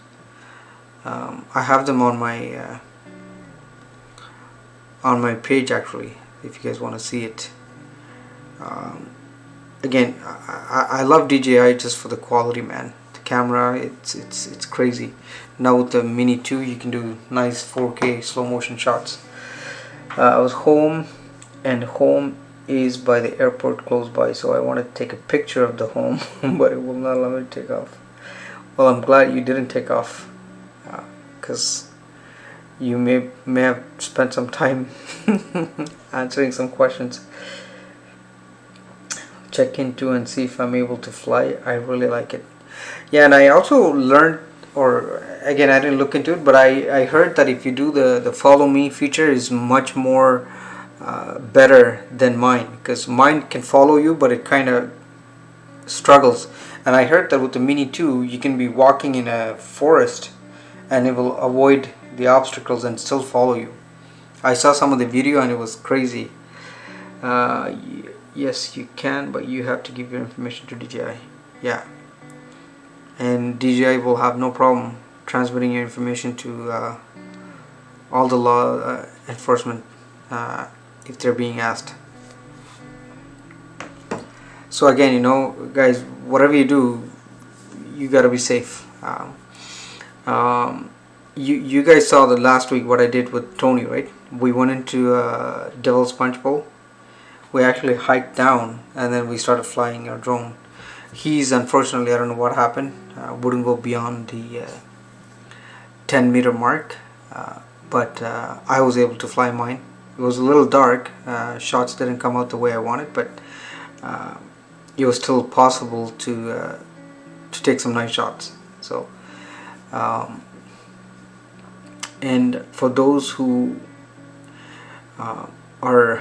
[SPEAKER 1] I have them on my page actually, if you guys want to see it. Again, I love DJI just for the quality, man. The camera, it's crazy. Now with the Mini 2 you can do nice 4K slow motion shots. I was home, and home is by the airport close by, so I want to take a picture of the home but it will not allow me to take off. Well, I'm glad you didn't take off, because you may have spent some time answering some questions. Check into and see if I'm able to fly. I really like it. Yeah, and I also learned, or again, I didn't look into it, but I heard that if you do the follow me feature is much more better than mine, because mine can follow you but it kind of struggles. And I heard that with the Mini 2 you can be walking in a forest and it will avoid the obstacles and still follow you. I saw some of the video and it was crazy. Yes, you can, but you have to give your information to DJI. Yeah, and DJI will have no problem transmitting your information to all the law enforcement if they're being asked. So again, you know, guys, whatever you do, you gotta be safe. You guys saw the last week what I did with Tony, right? We went into Devil's Punch Bowl. We actually hiked down and then we started flying our drone. He's unfortunately, I don't know what happened, wouldn't go beyond the 10 meter mark, but I was able to fly mine. It was a little dark, shots didn't come out the way I wanted, but it was still possible to take some nice shots. So and for those who are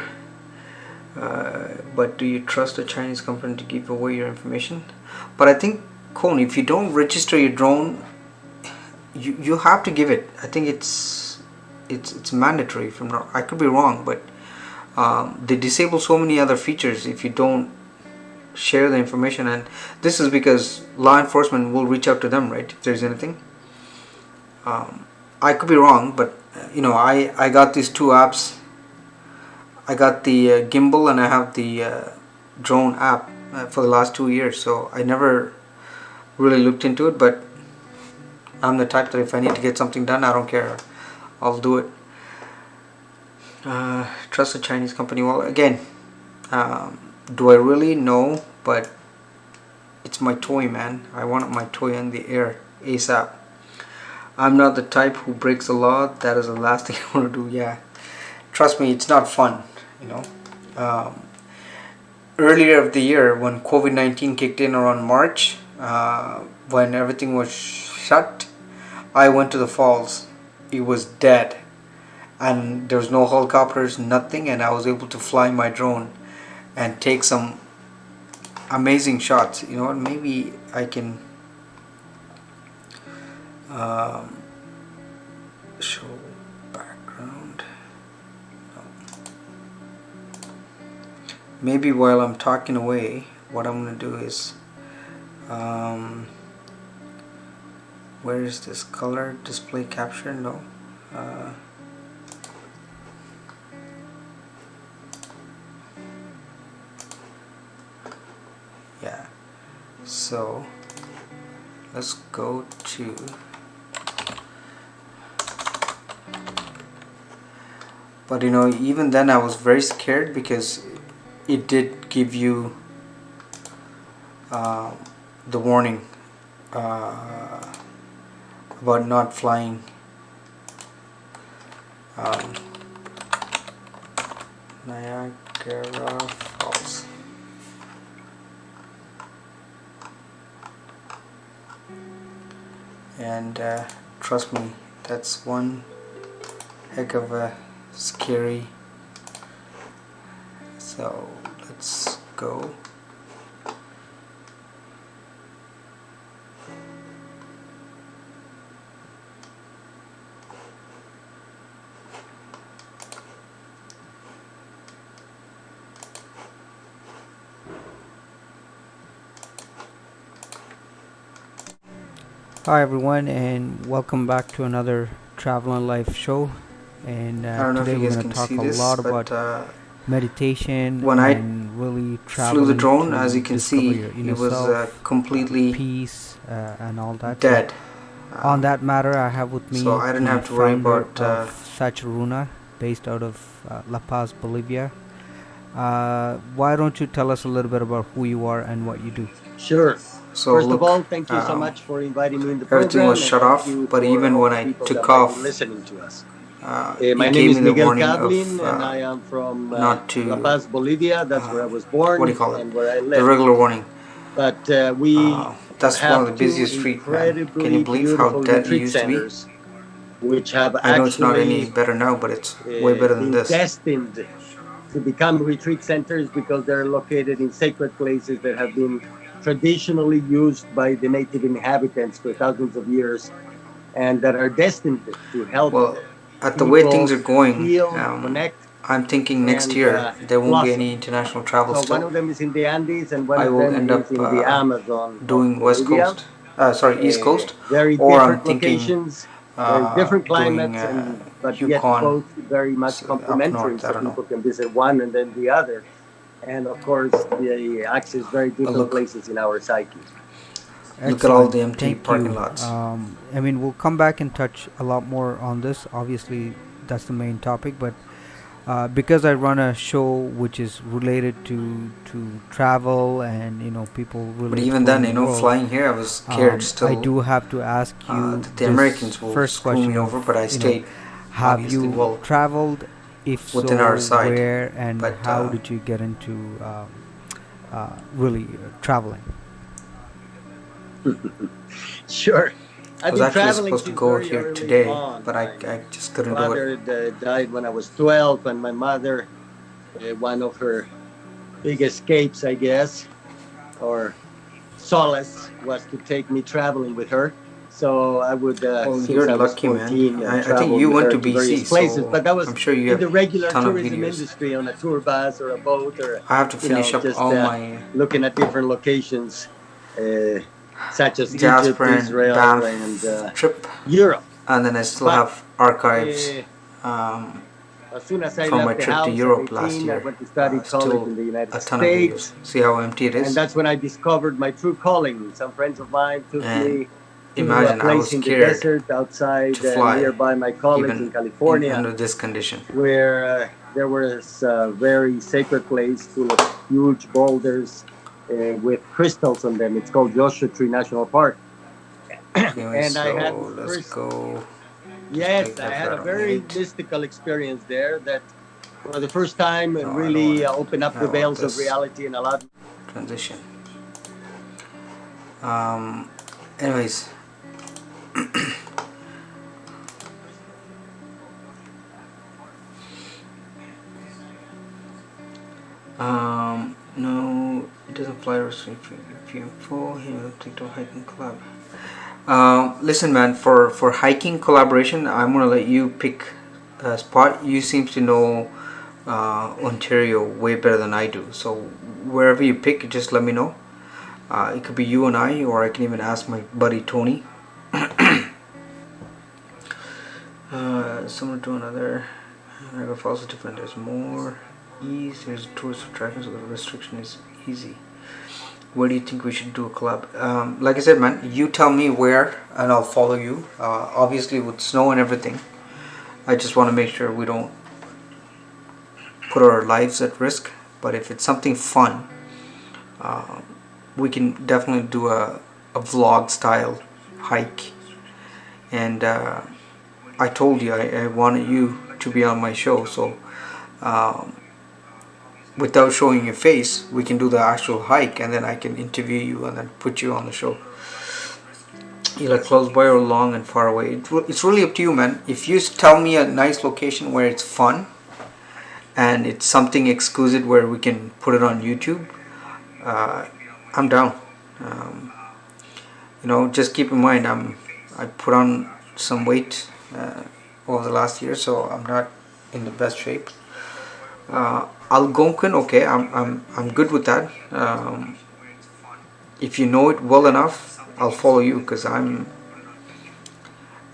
[SPEAKER 1] but do you trust a Chinese company to give away your information? But I think, Cone, if you don't register your drone, you have to give it. I think it's mandatory. From I could be wrong, but they disable so many other features if you don't share the information. And this is because law enforcement will reach out to them, right, if there's anything. I could be wrong, but you know, I got these two apps. I got the gimbal and I have the drone app for the last 2 years, so I never really looked into it, but I'm the type that if I need to get something done, I don't care, I'll do it. Trust a Chinese company? Well, again, do I really? No, but it's my toy, man. I want my toy in the air ASAP. I'm not the type who breaks the law. That is the last thing I want to do. Yeah, trust me, it's not fun, you know. Earlier of the year, when COVID-19 kicked in around March, when everything was shut, I went to the falls. It was dead and there was no helicopters, nothing, and I was able to fly my drone and take some amazing shots. You know what, maybe I can show background. No. Maybe while I'm talking away, what I'm going to do is where is this color display capture? No. Yeah, so let's go to but you know, even then I was very scared because it did give you the warning about not flying um, Niagara Falls. And trust me, that's one heck of a scary. So let's go.
[SPEAKER 2] Hi everyone, and welcome back to another Travel and Life show. And
[SPEAKER 1] I don't know if
[SPEAKER 2] today
[SPEAKER 1] you
[SPEAKER 2] we're
[SPEAKER 1] guys
[SPEAKER 2] going
[SPEAKER 1] can
[SPEAKER 2] to talk
[SPEAKER 1] see
[SPEAKER 2] a
[SPEAKER 1] this,
[SPEAKER 2] lot
[SPEAKER 1] but
[SPEAKER 2] about meditation
[SPEAKER 1] when I
[SPEAKER 2] and really
[SPEAKER 1] flew the
[SPEAKER 2] traveling
[SPEAKER 1] drone, as
[SPEAKER 2] to
[SPEAKER 1] you can
[SPEAKER 2] discover
[SPEAKER 1] see,
[SPEAKER 2] your
[SPEAKER 1] it
[SPEAKER 2] inner
[SPEAKER 1] was
[SPEAKER 2] self,
[SPEAKER 1] completely
[SPEAKER 2] peace, and all that.
[SPEAKER 1] dead.
[SPEAKER 2] So, on that matter, I have with
[SPEAKER 1] So
[SPEAKER 2] me
[SPEAKER 1] I didn't
[SPEAKER 2] the
[SPEAKER 1] have to worry
[SPEAKER 2] founder
[SPEAKER 1] about
[SPEAKER 2] of Sacha Runa, based out of La Paz, Bolivia. Why don't you tell us a little bit about who you are and what you do?
[SPEAKER 3] Sure.
[SPEAKER 1] so
[SPEAKER 3] First
[SPEAKER 1] look,
[SPEAKER 3] of all, thank you so much for inviting me in the
[SPEAKER 1] everything was
[SPEAKER 3] program, and
[SPEAKER 1] shut
[SPEAKER 3] thank
[SPEAKER 1] off,
[SPEAKER 3] you
[SPEAKER 1] but
[SPEAKER 3] for
[SPEAKER 1] even
[SPEAKER 3] all
[SPEAKER 1] when
[SPEAKER 3] the
[SPEAKER 1] I
[SPEAKER 3] people
[SPEAKER 1] took
[SPEAKER 3] that might be
[SPEAKER 1] off,
[SPEAKER 3] listening to us. My
[SPEAKER 1] it
[SPEAKER 3] name
[SPEAKER 1] gave
[SPEAKER 3] is
[SPEAKER 1] me the
[SPEAKER 3] Miguel
[SPEAKER 1] warning
[SPEAKER 3] Cavlin,
[SPEAKER 1] of
[SPEAKER 3] and I am from
[SPEAKER 1] not to
[SPEAKER 3] La Paz, Bolivia. That's where I was
[SPEAKER 1] what do you
[SPEAKER 3] born
[SPEAKER 1] call it,
[SPEAKER 3] and where I
[SPEAKER 1] the
[SPEAKER 3] live.
[SPEAKER 1] regular warning.
[SPEAKER 3] But we
[SPEAKER 1] That's one of the
[SPEAKER 3] have two
[SPEAKER 1] busiest street, man. Can you
[SPEAKER 3] incredibly
[SPEAKER 1] believe how
[SPEAKER 3] beautiful
[SPEAKER 1] dead it
[SPEAKER 3] retreat
[SPEAKER 1] used to be?
[SPEAKER 3] centers, which have
[SPEAKER 1] I know it's not any
[SPEAKER 3] actually
[SPEAKER 1] better now, but it's way better than
[SPEAKER 3] been
[SPEAKER 1] this.
[SPEAKER 3] destined to become retreat centers because they're located in sacred places that have been traditionally used by the native inhabitants for thousands of years, and that are destined to help
[SPEAKER 1] Well, at the way things
[SPEAKER 3] people
[SPEAKER 1] are going,
[SPEAKER 3] heal, connect,
[SPEAKER 1] I'm thinking next
[SPEAKER 3] and
[SPEAKER 1] year there won't be
[SPEAKER 3] blossom.
[SPEAKER 1] any international travel
[SPEAKER 3] So one
[SPEAKER 1] still.
[SPEAKER 3] of them is in the Andes, and one
[SPEAKER 1] I
[SPEAKER 3] of
[SPEAKER 1] will
[SPEAKER 3] them
[SPEAKER 1] end
[SPEAKER 3] is
[SPEAKER 1] up
[SPEAKER 3] in the Amazon of
[SPEAKER 1] doing West
[SPEAKER 3] Bolivia.
[SPEAKER 1] Coast, East Coast,
[SPEAKER 3] Very
[SPEAKER 1] or I'm
[SPEAKER 3] different
[SPEAKER 1] thinking
[SPEAKER 3] locations, very different
[SPEAKER 1] doing
[SPEAKER 3] climates, and but yet
[SPEAKER 1] Yukon
[SPEAKER 3] both very much
[SPEAKER 1] up
[SPEAKER 3] complementary.
[SPEAKER 1] north. I
[SPEAKER 3] So
[SPEAKER 1] don't know.
[SPEAKER 3] people can visit one and then the other, and of course they access very
[SPEAKER 1] But
[SPEAKER 3] different
[SPEAKER 1] look,
[SPEAKER 3] places in our psyche.
[SPEAKER 1] look at all
[SPEAKER 2] Excellent.
[SPEAKER 1] the empty
[SPEAKER 2] Thank
[SPEAKER 1] parking
[SPEAKER 2] you.
[SPEAKER 1] lots.
[SPEAKER 2] I mean, we'll come back and touch a lot more on this. Obviously, that's the main topic, but because I run a show which is related to travel and people
[SPEAKER 1] But
[SPEAKER 2] really
[SPEAKER 1] even then,
[SPEAKER 2] exploring the world,
[SPEAKER 1] flying here, I was scared
[SPEAKER 2] I
[SPEAKER 1] still
[SPEAKER 2] do have to ask you
[SPEAKER 1] that the
[SPEAKER 2] this
[SPEAKER 1] Americans will
[SPEAKER 2] first
[SPEAKER 1] screw me
[SPEAKER 2] question
[SPEAKER 1] over.
[SPEAKER 2] of
[SPEAKER 1] But I stayed,
[SPEAKER 2] have
[SPEAKER 1] obviously,
[SPEAKER 2] you
[SPEAKER 1] well
[SPEAKER 2] traveled? If
[SPEAKER 1] within our
[SPEAKER 2] so,
[SPEAKER 1] side.
[SPEAKER 2] where and
[SPEAKER 1] But
[SPEAKER 2] how did you get into really traveling?
[SPEAKER 3] Sure.
[SPEAKER 1] I
[SPEAKER 3] I've
[SPEAKER 1] was
[SPEAKER 3] been
[SPEAKER 1] actually
[SPEAKER 3] traveling
[SPEAKER 1] supposed to
[SPEAKER 3] since
[SPEAKER 1] go
[SPEAKER 3] very
[SPEAKER 1] here
[SPEAKER 3] early
[SPEAKER 1] today,
[SPEAKER 3] on.
[SPEAKER 1] but
[SPEAKER 3] My
[SPEAKER 1] I just couldn't do it.
[SPEAKER 3] father died when I was 12, and my mother, one of her big escapes, I guess, or solace, was to take me traveling with her. So I would,
[SPEAKER 1] Well,
[SPEAKER 3] since
[SPEAKER 1] you're
[SPEAKER 3] I was
[SPEAKER 1] lucky, man.
[SPEAKER 3] 14,
[SPEAKER 1] I think
[SPEAKER 3] travel
[SPEAKER 1] you
[SPEAKER 3] with
[SPEAKER 1] went
[SPEAKER 3] her
[SPEAKER 1] to
[SPEAKER 3] to various
[SPEAKER 1] BC,
[SPEAKER 3] places.
[SPEAKER 1] so
[SPEAKER 3] But that
[SPEAKER 1] I'm
[SPEAKER 3] was
[SPEAKER 1] sure you
[SPEAKER 3] in
[SPEAKER 1] have
[SPEAKER 3] the regular
[SPEAKER 1] ton of
[SPEAKER 3] tourism
[SPEAKER 1] videos.
[SPEAKER 3] industry on a tour bus or a boat, or,
[SPEAKER 1] I have to finish up
[SPEAKER 3] just
[SPEAKER 1] all my
[SPEAKER 3] looking at different locations, such as
[SPEAKER 1] Jasper
[SPEAKER 3] Egypt,
[SPEAKER 1] and
[SPEAKER 3] Israel, and
[SPEAKER 1] Banff trip,
[SPEAKER 3] Europe.
[SPEAKER 1] and then I still
[SPEAKER 3] But
[SPEAKER 1] have archives
[SPEAKER 3] uh,
[SPEAKER 1] um,
[SPEAKER 3] as soon as I
[SPEAKER 1] from my
[SPEAKER 3] left the
[SPEAKER 1] trip to
[SPEAKER 3] house at
[SPEAKER 1] Europe last
[SPEAKER 3] 18, I
[SPEAKER 1] year.
[SPEAKER 3] went to study college
[SPEAKER 1] Still
[SPEAKER 3] in the
[SPEAKER 1] a
[SPEAKER 3] United
[SPEAKER 1] ton of videos.
[SPEAKER 3] States.
[SPEAKER 1] See how empty it
[SPEAKER 3] And
[SPEAKER 1] is?
[SPEAKER 3] that's when I discovered my true calling. Some friends of mine took
[SPEAKER 1] And
[SPEAKER 3] me to a
[SPEAKER 1] imagine I was
[SPEAKER 3] place in the
[SPEAKER 1] scared
[SPEAKER 3] desert outside
[SPEAKER 1] to fly,
[SPEAKER 3] nearby my college in
[SPEAKER 1] even in
[SPEAKER 3] California,
[SPEAKER 1] under this condition.
[SPEAKER 3] where there was a very sacred place full of huge boulders with crystals on them. It's called Joshua Tree National Park.
[SPEAKER 1] Anyway,
[SPEAKER 3] And I had
[SPEAKER 1] so
[SPEAKER 3] this
[SPEAKER 1] let's
[SPEAKER 3] first,
[SPEAKER 1] go. Just
[SPEAKER 3] yes,
[SPEAKER 1] click
[SPEAKER 3] I had a
[SPEAKER 1] F5 on
[SPEAKER 3] very
[SPEAKER 1] 8.
[SPEAKER 3] mystical experience there that for the first time
[SPEAKER 1] No, I don't want
[SPEAKER 3] really
[SPEAKER 1] it.
[SPEAKER 3] opened up
[SPEAKER 1] I
[SPEAKER 3] the
[SPEAKER 1] want
[SPEAKER 3] veils of
[SPEAKER 1] this
[SPEAKER 3] reality and allowed.
[SPEAKER 1] transition. Um, anyways, no, it doesn't apply restriction. If you fall, he'll take to hiking club. Listen, man, for hiking collaboration, I'm gonna let you pick a spot. You seem to know Ontario way better than I do. So wherever you pick, just let me know. It could be you and I, or I can even ask my buddy Tony. Similar to another. Niagara Falls is different. There's more ease. There's tourist attractions, so the restriction is easy. Where do you think we should do a collab? Like I said, man, you tell me where, and I'll follow you. Obviously, with snow and everything, I just want to make sure we don't put our lives at risk. But if it's something fun, we can definitely do a vlog style hike. And I told you I wanted you to be on my show. So without showing your face, we can do the actual hike, and then I can interview you and then put you on the show. Either close by or long and far away. It's really up to you, man. If you tell me a nice location where it's fun and it's something exquisite where we can put it on YouTube, I'm down. Just keep in mind I put on some weight over the last year, so I'm not in the best shape. Algonquin, okay, I'm good with that. If you know it well enough, I'll follow you, because I'm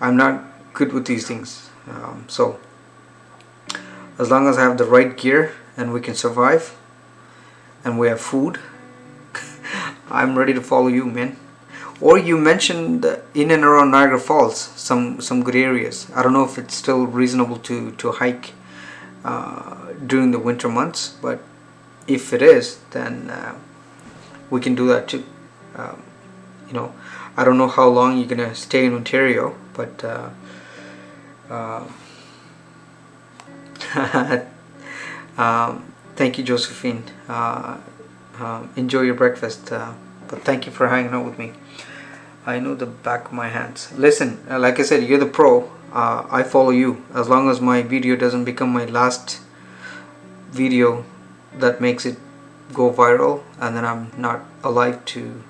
[SPEAKER 1] not good with these things. So as long as I have the right gear and we can survive and we have food, I'm ready to follow you, man. Or you mentioned in and around Niagara Falls some good areas. I don't know if it's still reasonable to hike during the winter months, but if it is, then we can do that too. I don't know how long you're gonna stay in Ontario, but thank you, Josephine. Enjoy your breakfast, but thank you for hanging out with me. I know the back of my hands. Listen, like I said, you're the pro. I follow you. As long as my video doesn't become my last video that makes it go viral and then I'm not alive to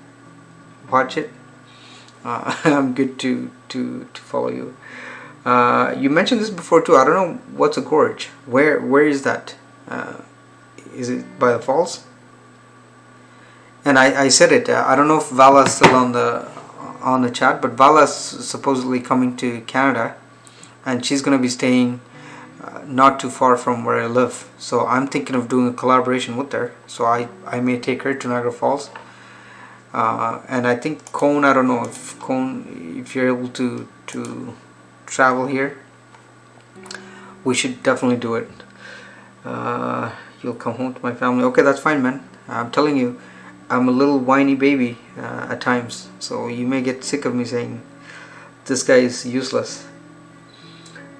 [SPEAKER 1] watch it, I'm good to follow you. You mentioned this before too. I don't know what's a gorge. Where is that? Is it by the falls? And I said it. I don't know if Vala's still on the chat, but Vala's supposedly coming to Canada, and she's gonna be staying not too far from where I live. So I'm thinking of doing a collaboration with her. So I may take her to Niagara Falls. And I think Cone, I don't know if you're able to travel here, we should definitely do it. You'll come home to my family. Okay, that's fine, man. I'm telling you, I'm a little whiny baby at times, so you may get sick of me saying this guy is useless.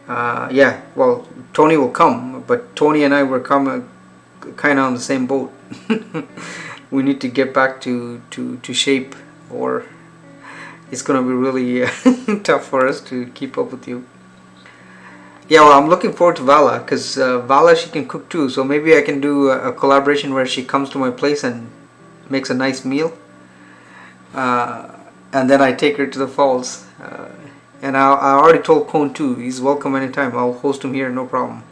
[SPEAKER 1] Yeah, well, Tony will come, but Tony and I were kind of on the same boat. We need to get back to shape, or it's gonna be really tough for us to keep up with you. Yeah, well, I'm looking forward to Vala, because Vala, she can cook too, so maybe I can do a collaboration where she comes to my place and makes a nice meal, and then I take her to the falls. And I already told Cone too, he's welcome anytime. I'll host him here, no problem.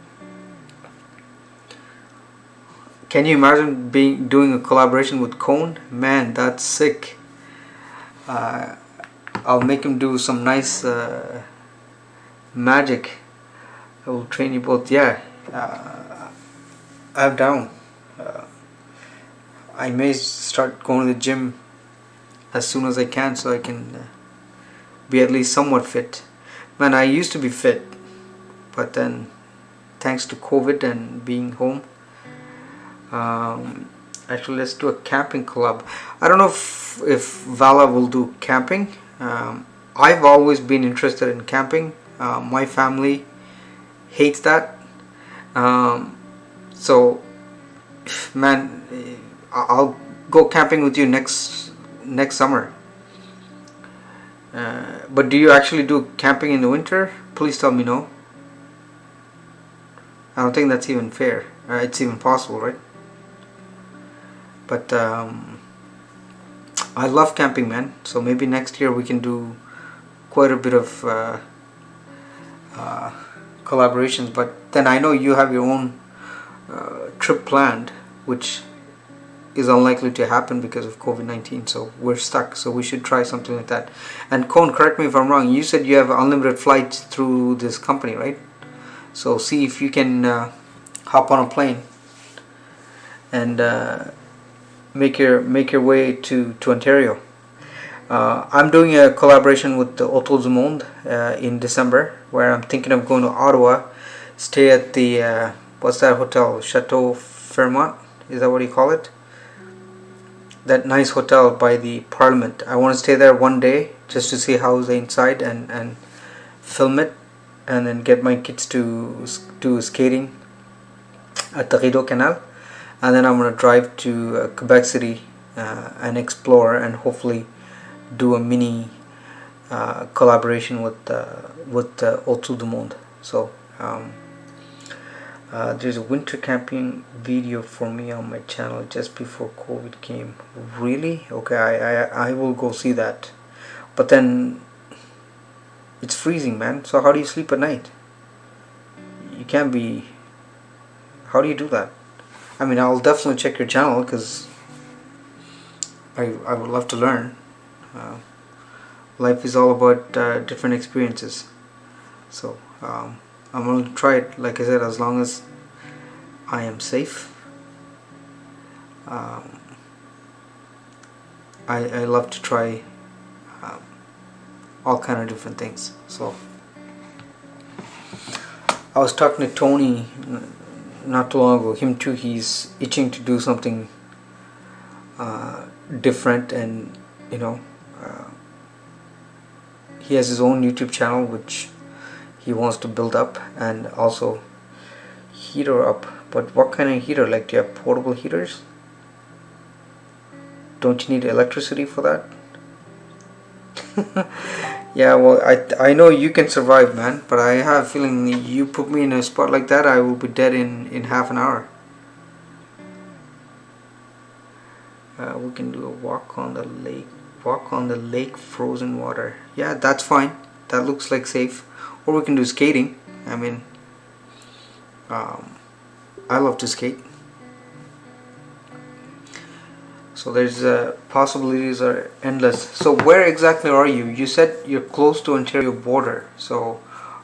[SPEAKER 1] Can you imagine doing a collaboration with Cone? Man, that's sick. I'll make him do some nice magic. I will train you both. Yeah, I'm down. I may start going to the gym as soon as I can, so I can be at least somewhat fit. Man, I used to be fit, but then thanks to COVID and being home, actually let's do a camping club. I don't know if Vala will do camping. I've always been interested in camping. My family hates that, so man, I'll go camping with you next summer. But do you actually do camping in the winter? Please tell me no. I don't think that's even fair. It's even possible, right? But I love camping, man. So maybe next year we can do quite a bit of collaborations. But then I know you have your own trip planned, which is unlikely to happen because of COVID-19, so we're stuck. So we should try something like that. And Cone, correct me if I'm wrong, you said you have unlimited flights through this company, right? So see if you can hop on a plane and make your way to Ontario. I'm doing a collaboration with the Hotel du Monde in December, where I'm thinking of going to Ottawa, stay at the what's that hotel, Chateau Fairmont, is that what you call it? That nice hotel by the Parliament. I want to stay there one day just to see how's the inside and film it, and then get my kids to do skating at Tajido Canal, and then I'm gonna drive to Quebec City and explore, and hopefully do a mini collaboration with Autour du Monde. So there's a winter camping video for me on my channel just before COVID came. Really? Okay, I will go see that. But then it's freezing, man. So how do you sleep at night? You can't be. How do you do that? I mean, I'll definitely check your channel because I would love to learn. Life is all about different experiences. So I'm going to try it, like I said, as long as I am safe. I love to try all kind of different things. So I was talking to Tony not too long ago. Him too, he's itching to do something different, and you know, he has his own YouTube channel which he wants to build up, and also heater up. But what kind of heater? Like, do you have portable heaters? Don't you need electricity for that? Yeah, well, I know you can survive, man, but I have a feeling you put me in a spot like that, I will be dead in half an hour. We can do a walk on the lake. Walk on the lake, frozen water. Yeah, that's fine. That looks like safe. Or we can do skating. I mean, I love to skate. So there's possibilities are endless. So where exactly are you? You said you're close to Ontario border. So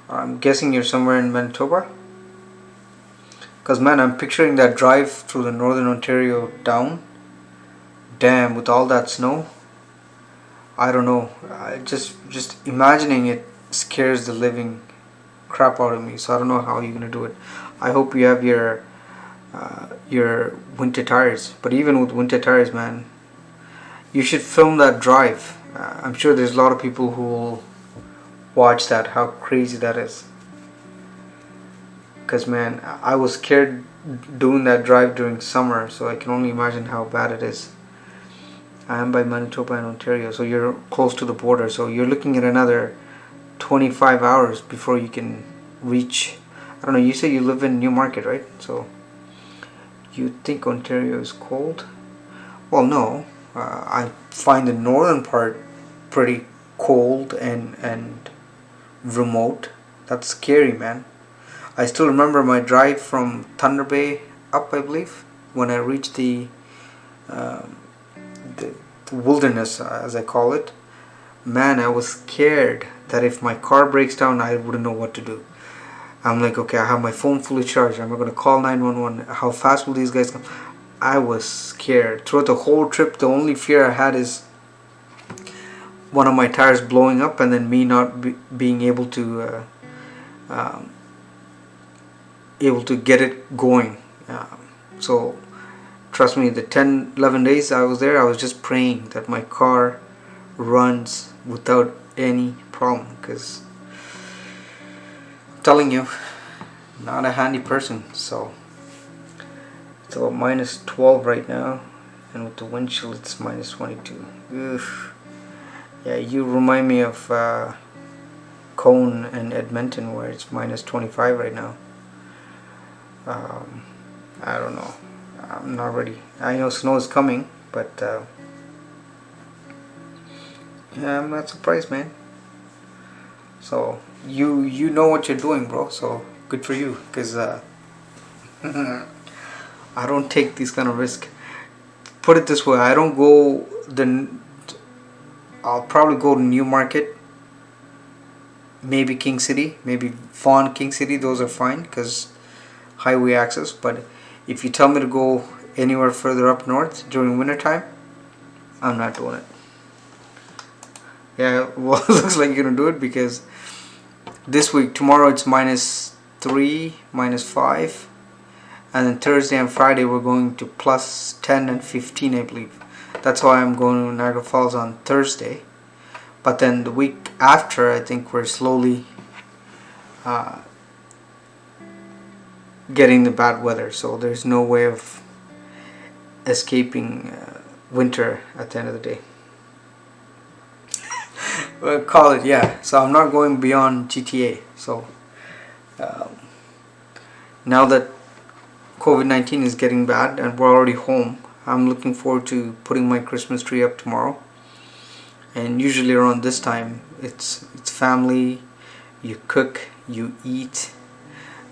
[SPEAKER 1] I'm guessing you're somewhere in Manitoba. Because man, I'm picturing that drive through the northern Ontario down. Damn, with all that snow. I don't know. Just imagining it scares the living crap out of me. So I don't know how you're gonna do it. I hope you have your winter tires. But even with winter tires, man, you should film that drive. I'm sure there's a lot of people who will watch that. How crazy that is. Because man, I was scared doing that drive during summer, so I can only imagine how bad it is. I am by Manitoba and Ontario, so you're close to the border. So you're looking at another 25 hours before you can reach. I don't know, you say you live in Newmarket, right? So you think Ontario is cold? Well, no. I find the northern part pretty cold and remote. That's scary, man. I still remember my drive from Thunder Bay up, I believe, when I reached the wilderness, as I call it. Man, I was scared that if my car breaks down, I wouldn't know what to do. I'm like, okay, I have my phone fully charged. I'm going to call 911. How fast will these guys come? I was scared. Throughout the whole trip, the only fear I had is one of my tires blowing up and then me not being able to get it going. So trust me, the 10-11 days I was there, I was just praying that my car runs without any problem, because I'm telling you, not a handy person. So it's about minus 12 right now, and with the wind chill it's minus 22. Oof. Yeah, you remind me of Cone and Edmonton, where it's minus 25 right now. I don't know. I'm not ready. I know snow is coming, but yeah, I'm not surprised, man. So you know what you're doing, bro. So good for you, because I don't take these kind of risk. Put it this way, I don't go I'll probably go to Newmarket, maybe King City, maybe Vaughan, King City. Those are fine because highway access. But if you tell me to go anywhere further up north during winter time, I'm not doing it. Yeah, well, it looks like you're gonna do it, because this week, tomorrow it's minus 3, minus 5, and then Thursday and Friday we're going to plus 10 and 15, I believe. That's why I'm going to Niagara Falls on Thursday. But then the week after, I think we're slowly uh, getting the bad weather, so there's no way of escaping winter at the end of the day. We'll call it, yeah. So I'm not going beyond GTA. So now that COVID-19 is getting bad and we're already home, I'm looking forward to putting my Christmas tree up tomorrow. And usually around this time, it's family. You cook, you eat.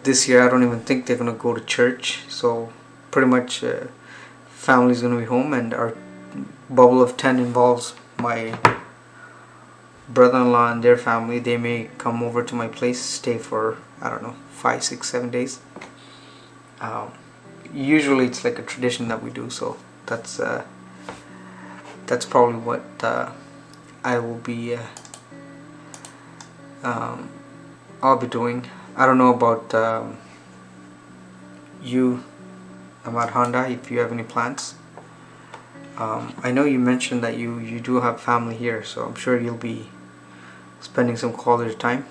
[SPEAKER 1] This year I don't even think they're gonna go to church. So pretty much family's gonna be home, and our bubble of 10 involves my brother-in-law and their family. They may come over to my place, stay for, I don't know, 5, 6, 7 days. Usually it's like a tradition that we do, so that's probably what I will be I'll be doing. I don't know about you, Ahmad Honda, if you have any plans. I know you mentioned that you do have family here, so I'm sure you'll be spending some quality time.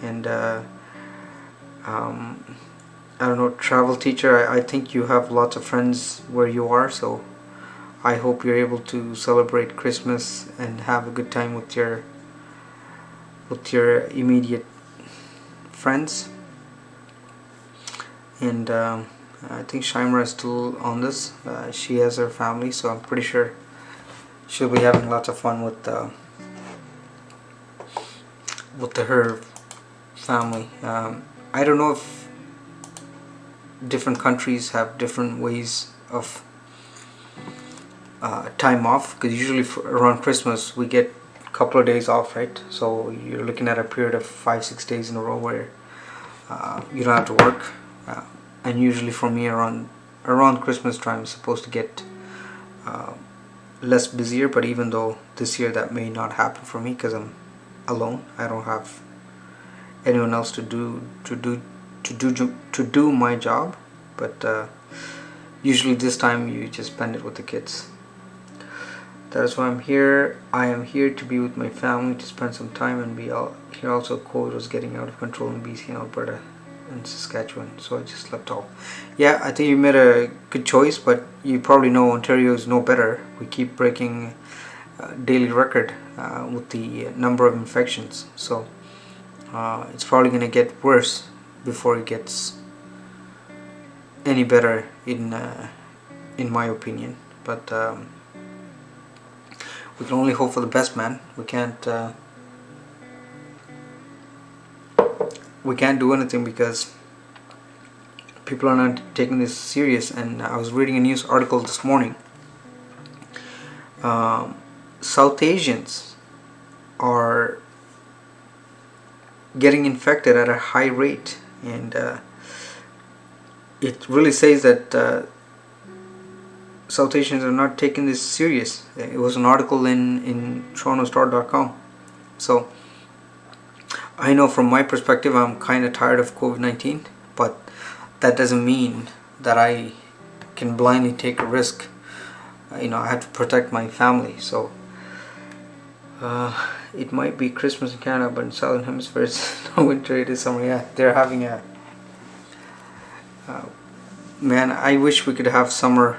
[SPEAKER 1] And I don't know, travel teacher, I think you have lots of friends where you are, so I hope you're able to celebrate Christmas and have a good time with your immediate friends. And I think Shaimra is still on this. She has her family, so I'm pretty sure she'll be having lots of fun with her family. I don't know if different countries have different ways of time off, because usually around Christmas we get a couple of days off, right? So you're looking at a period of 5-6 days in a row where you don't have to work. And usually for me around Christmas time is supposed to get less busier, but even though this year that may not happen for me because I'm alone, I don't have anyone else to do my job. But usually this time you just spend it with the kids. That is why I'm here. I am here to be with my family, to spend some time and be out here. Also, COVID was getting out of control in BC and Alberta and Saskatchewan, so I just left off. Yeah, I think you made a good choice, but you probably know Ontario is no better. We keep breaking daily record with the number of infections, so it's probably going to get worse before it gets any better, in my opinion. But we can only hope for the best, man. We can't do anything because people are not taking this serious. And I was reading a news article this morning. South Asians are getting infected at a high rate, and it really says that South Asians are not taking this serious. It was an article in TorontoStar.com. So I know from my perspective I'm kind of tired of COVID-19, but that doesn't mean that I can blindly take a risk. I have to protect my family. So it might be Christmas in Canada, but in Southern Hemisphere it's no winter, it is summer. Yeah, they're having a man, I wish we could have summer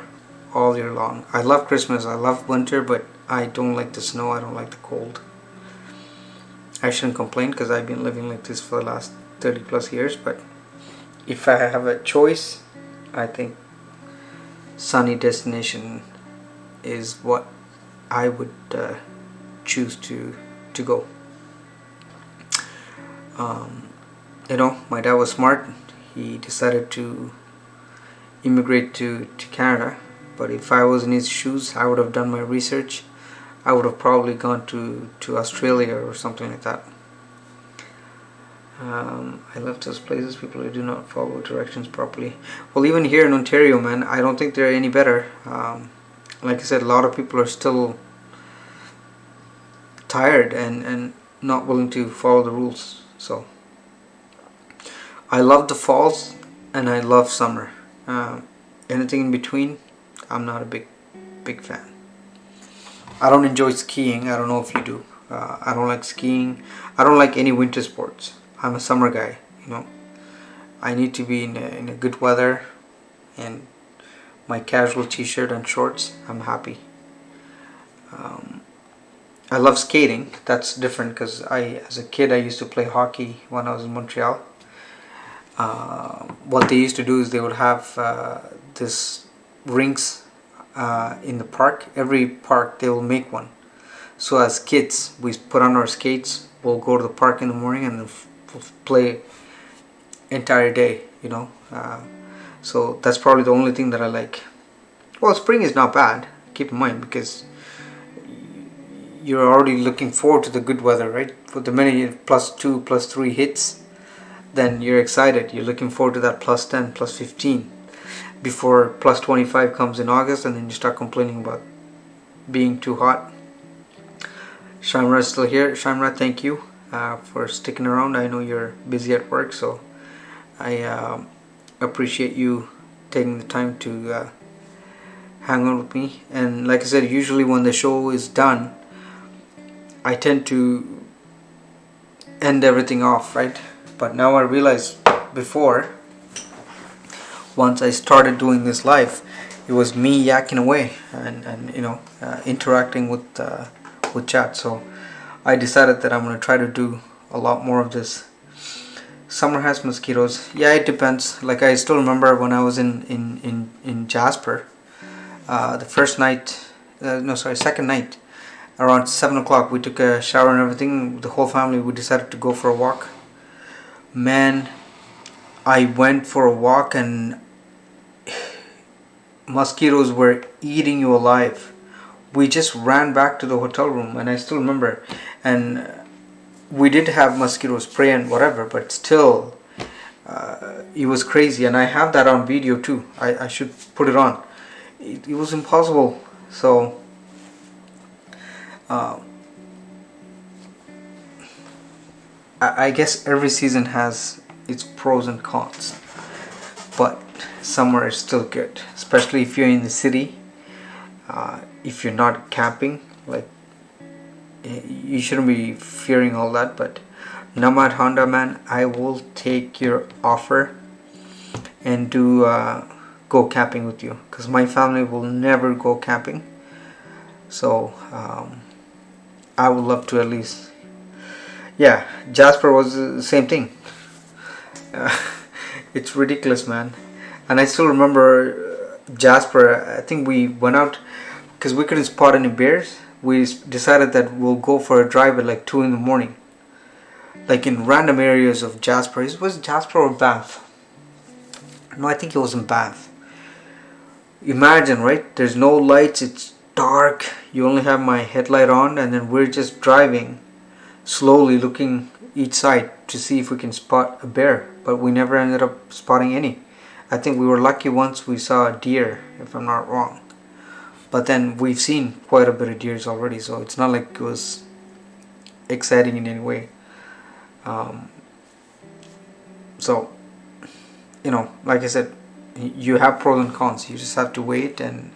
[SPEAKER 1] all year long. I love Christmas, I love winter, but I don't like the snow, I don't like the cold. I shouldn't complain because I've been living like this for the last 30 plus years, but if I have a choice, I think sunny destination is what I would choose to go. My dad was smart. He decided to immigrate to Canada, but if I was in his shoes, I would have done my research. I would have probably gone to Australia or something like that. I left those places, people who do not follow directions properly. Well, even here in Ontario, man, I don't think they're any better. Like I said, a lot of people are still tired and not willing to follow the rules. So I love the falls and I love summer. Anything in between, I'm not a big fan. I don't enjoy skiing. I don't know if you do. I don't like skiing. I don't like any winter sports. I'm a summer guy. I need to be in a good weather, and my casual t-shirt and shorts, I'm happy. I love skating. That's different because as a kid, I used to play hockey when I was in Montreal. What they used to do is they would have this rinks in the park. Every park they will make one. So as kids, we put on our skates. We'll go to the park in the morning and then play entire day. So that's probably the only thing that I like. Well, spring is not bad. Keep in mind, because you're already looking forward to the good weather, right? For the minute +2, +3 hits, then you're excited. You're looking forward to that +10, +15 before +25 comes in August, and then you start complaining about being too hot. Shamra is still here. Shamra, thank you for sticking around. I know you're busy at work, so I appreciate you taking the time to hang out with me. And like I said, usually when the show is done, I tend to end everything off, right? But now I realize, before, once I started doing this live, it was me yakking away and interacting with chat. So I decided that I'm going to try to do a lot more of this. Summer has mosquitoes. Yeah, it depends. Like, I still remember when I was in Jasper, the second night, around 7 o'clock, we took a shower and everything. The whole family, we decided to go for a walk. Man, I went for a walk and mosquitoes were eating you alive. We just ran back to the hotel room, and I still remember. And we did have mosquito spray and whatever, but still, it was crazy. And I have that on video too. I should put it on. It was impossible. So I guess every season has its pros and cons, but summer is still good, especially if you're in the city. If you're not camping, like, you shouldn't be fearing all that. But Nomad Honda, man, I will take your offer and do go camping with you, because my family will never go camping. So I would love to at least. Yeah, Jasper was the same thing. It's ridiculous, man. And I still remember Jasper. I think we went out because we couldn't spot any bears. We decided that we'll go for a drive at like 2 in the morning, like in random areas of Jasper. It was Jasper or Banff? No, I think it was in Banff. Imagine, right? There's no lights. It's dark. You only have my headlight on, and then we're just driving slowly, looking each side to see if we can spot a bear. But we never ended up spotting any. I think we were lucky once we saw a deer, if I'm not wrong. But then we've seen quite a bit of deers already, so it's not like it was exciting in any way. So, like I said, you have pros and cons. You just have to wait and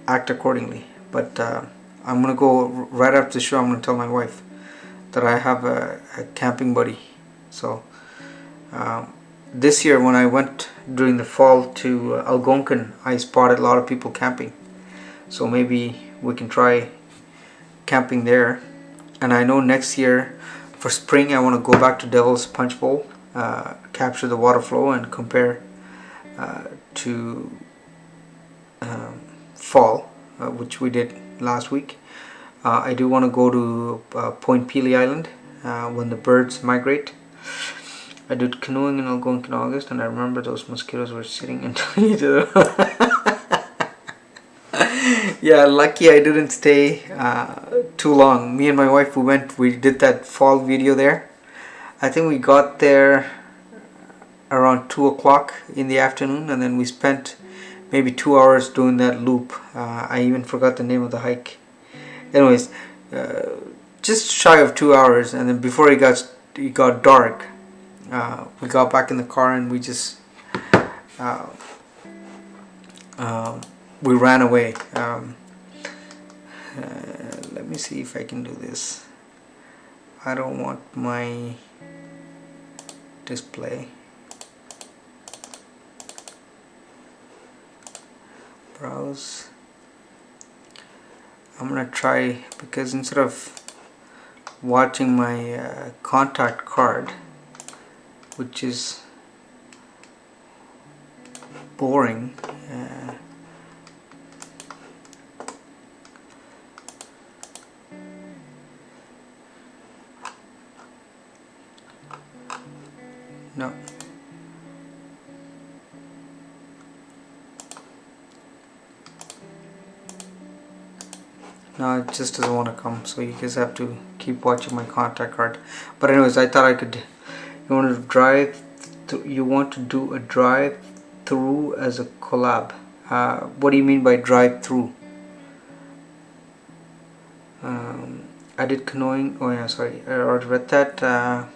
[SPEAKER 1] act accordingly. But I'm gonna go right after the show. I'm gonna tell my wife that I have a camping buddy. So this year when I went during the fall to Algonquin, I spotted a lot of people camping. So maybe we can try camping there. And I know next year for spring I want to go back to Devil's Punch Bowl, capture the water flow and compare to fall, which we did last week. I do want to go to Point Pelee Island when the birds migrate. I did canoeing in Algonquin in August, and I remember those mosquitoes were sitting into each other. Yeah, lucky I didn't stay too long. Me and my wife, we did that fall video there. I think we got there around 2 o'clock in the afternoon, and then we spent maybe 2 hours doing that loop. I even forgot the name of the hike. Anyways, just shy of 2 hours, and then before it got dark, we got back in the car and we just we ran away. Let me see if I can do this. I don't want my display. Browse. I'm gonna try, because instead of watching my contact card, which is boring, no. No, it just doesn't want to come, so you guys have to keep watching my contact card. But anyways, I thought I could. You want to drive? You want to do a drive through as a collab? What do you mean by drive through? I did canoeing. Oh yeah, sorry, I already read that.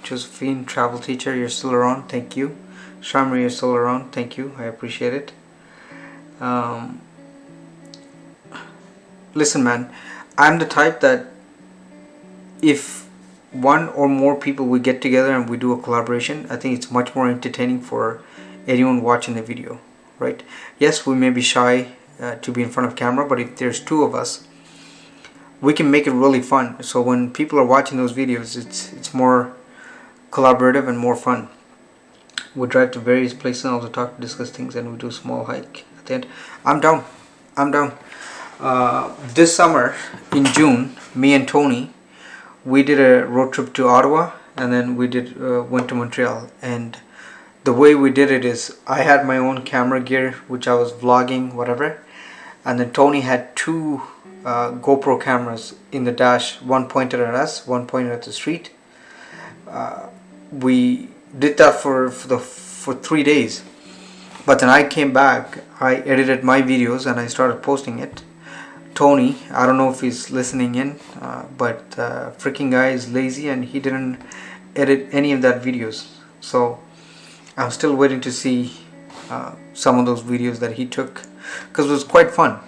[SPEAKER 1] Josephine, travel teacher, you're still around. Thank you. Shamri, you're still around. Thank you. I appreciate it. Listen, man, I'm the type that if one or more people we get together and we do a collaboration, I think it's much more entertaining for anyone watching the video, right? Yes, we may be shy to be in front of camera, but if there's two of us, we can make it really fun. So when people are watching those videos, it's more collaborative and more fun. We drive to various places and also talk, discuss things, and we do a small hike at the end. I'm down. This summer in June, me and Tony, we did a road trip to Ottawa, and then we went to Montreal. And the way we did it is, I had my own camera gear, which I was vlogging, whatever, and then Tony had two GoPro cameras in the dash, one pointed at us, one pointed at the street. We did that for 3 days, but then I came back, I edited my videos and I started posting it. Tony, I don't know if he's listening in, but freaking guy is lazy and he didn't edit any of that videos. So I'm still waiting to see some of those videos that he took, because it was quite fun.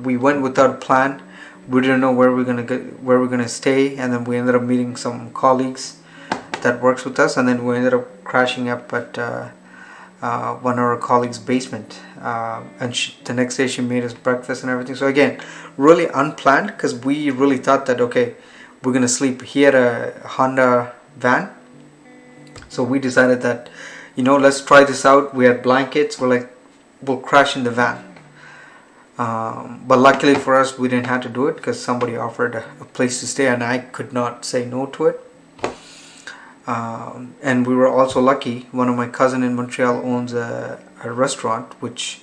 [SPEAKER 1] We went without a plan. We didn't know where we're gonna stay, and then we ended up meeting some colleagues that works with us, and then we ended up crashing up at one of our colleagues' basement, and the next day she made us breakfast and everything. So again, really unplanned, because we really thought that, okay, we're gonna sleep. He had a Honda van, so we decided that, let's try this out. We had blankets. We're like, we'll crash in the van. But luckily for us, we didn't have to do it, because somebody offered a place to stay and I could not say no to it. And we were also lucky. One of my cousin in Montreal owns a restaurant, which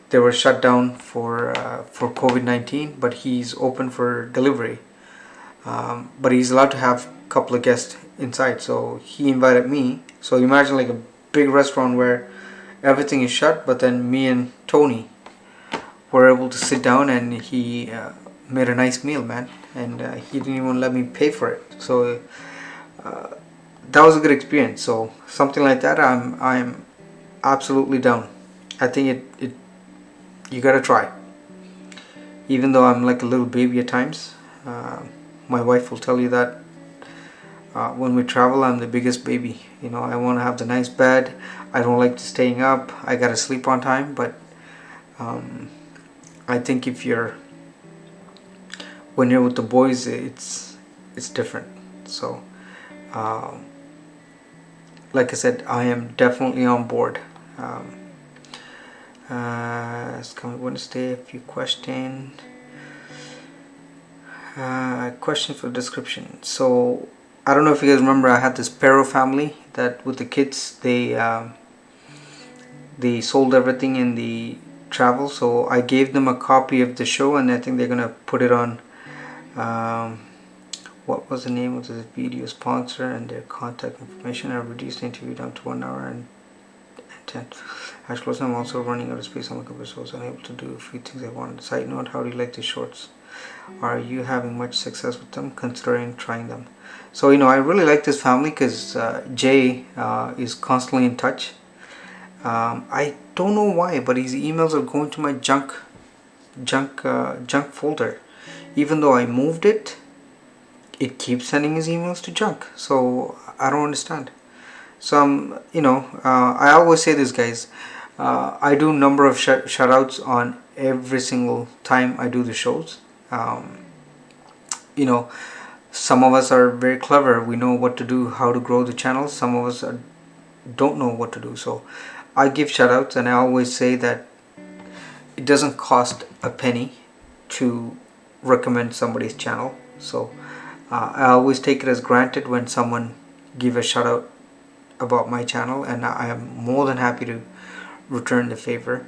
[SPEAKER 1] they were shut down for COVID-19, but he's open for delivery. But he's allowed to have a couple of guests inside, so he invited me. So imagine like a big restaurant where everything is shut, but then me and Tony were able to sit down, and he made a nice meal, man, and he didn't even let me pay for it. So that was a good experience. So something like that, I'm absolutely down. I think it you gotta try. Even though I'm like a little baby at times, my wife will tell you that when we travel, I'm the biggest baby. I want to have the nice bed. I don't like staying up. I gotta sleep on time. But I think when you're with the boys, it's different. So like I said, I am definitely on board. It's coming Wednesday. A few questions. Question for description. So I don't know if you guys remember, I had this Pero family that with the kids, they sold everything in the travel. So I gave them a copy of the show, and I think they're gonna put it on. What was the name of the video sponsor and their contact information. I reduced the interview down to 1 hour and 10. Actually, I'm also running out of space on my computer, so I was unable to do a few things I wanted. Side note, how do you like the shorts? Are you having much success with them? Considering trying them. So I really like this family, because Jay is constantly in touch. I don't know why, but his emails are going to my junk folder. Even though I moved it, it keeps sending his emails to junk. So I don't understand. So I always say this, guys. I do number of shout outs on every single time I do the shows. um, you know some of us are very clever, we know what to do, how to grow the channel. Some of us don't know what to do. So I give shout outs, and I always say that it doesn't cost a penny to recommend somebody's channel. So I always take it as granted when someone give a shout out about my channel, and I am more than happy to return the favor.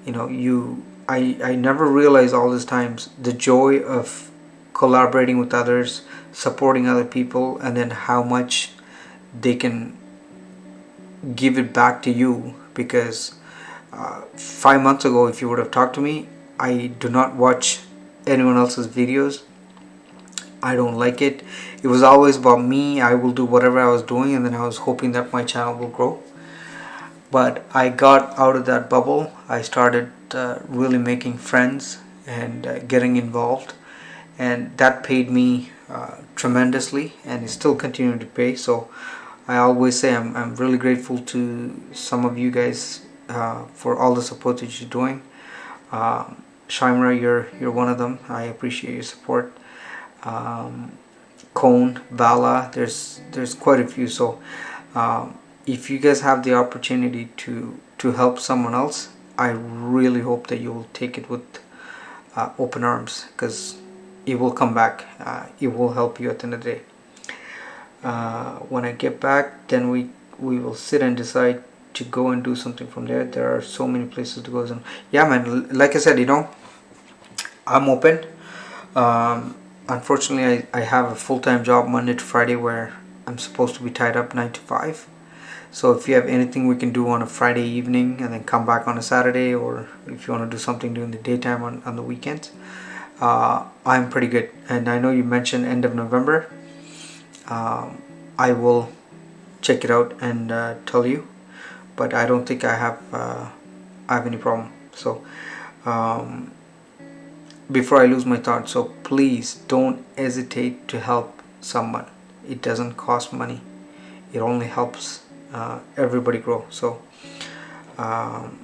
[SPEAKER 1] I never realized all these times the joy of collaborating with others, supporting other people, and then how much they can give it back to you. Because 5 months ago, if you would have talked to me, I do not watch anyone else's videos. I don't like it. It was always about me. I will do whatever I was doing, and then I was hoping that my channel will grow. But I got out of that bubble. I started really making friends and getting involved, and that paid me tremendously, and it's still continuing to pay. So I always say I'm really grateful to some of you guys for all the support that you're doing. Shaimra, you're one of them. I appreciate your support. Cone, Bala, there's quite a few. So if you guys have the opportunity to help someone else, I really hope that you will take it with open arms, because it will come back. It will help you at the end of the day. When I get back, then we will sit and decide to go and do something from there. There are so many places to go. And yeah, man, like I said, I'm open. Unfortunately, I have a full-time job Monday to Friday where I'm supposed to be tied up 9 to 5. So if you have anything we can do on a Friday evening and then come back on a Saturday, or if you want to do something during the daytime on the weekends, I'm pretty good. And I know you mentioned end of November. I will check it out and tell you, but I don't think I have any problem. So before I lose my thought, so please don't hesitate to help someone. It doesn't cost money. It only helps everybody grow. So I'm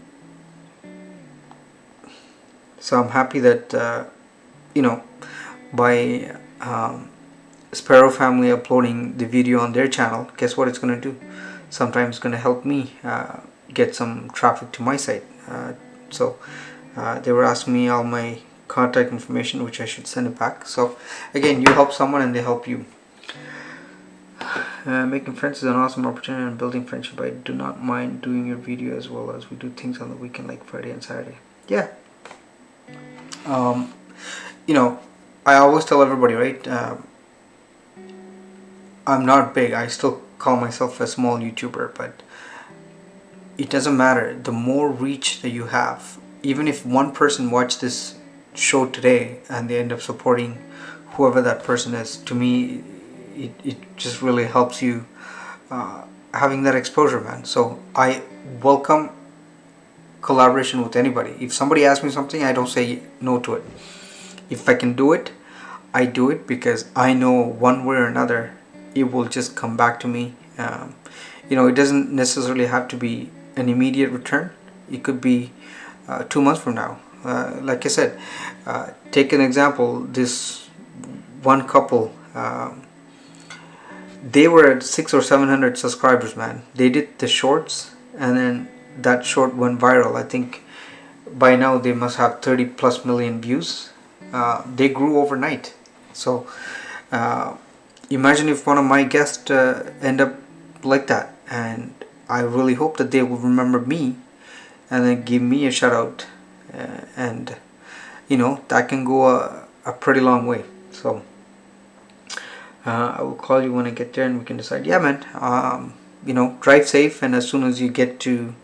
[SPEAKER 1] happy that by Sparrow family uploading the video on their channel, guess what it's going to do? Sometimes it's going to help me get some traffic to my site. So they were asking me all my contact information, which I should send it back. So again, you help someone and they help you. Making friends is an awesome opportunity, and building friendship. I do not mind doing your video as well as we do things on the weekend like Friday and Saturday. Yeah. I always tell everybody, right? I'm not big. I still call myself a small YouTuber, but it doesn't matter. The more reach that you have, even if one person watched this show today and they end up supporting whoever that person is, to me, it just really helps you having that exposure, man. So I welcome collaboration with anybody. If somebody asks me something, I don't say no to it. If I can do it, I do it, because I know one way or another it will just come back to me. It doesn't necessarily have to be an immediate return. It could be 2 months from now. Like I said, take an example. This one couple, they were at 600 or 700 subscribers, man. They did the shorts, and then that short went viral. I think by now they must have 30 plus million views. They grew overnight. So imagine if one of my guests end up like that, and I really hope that they will remember me and then give me a shout out, and that can go a pretty long way. So I will call you when I get there and we can decide. Yeah, man. Drive safe, and as soon as you get to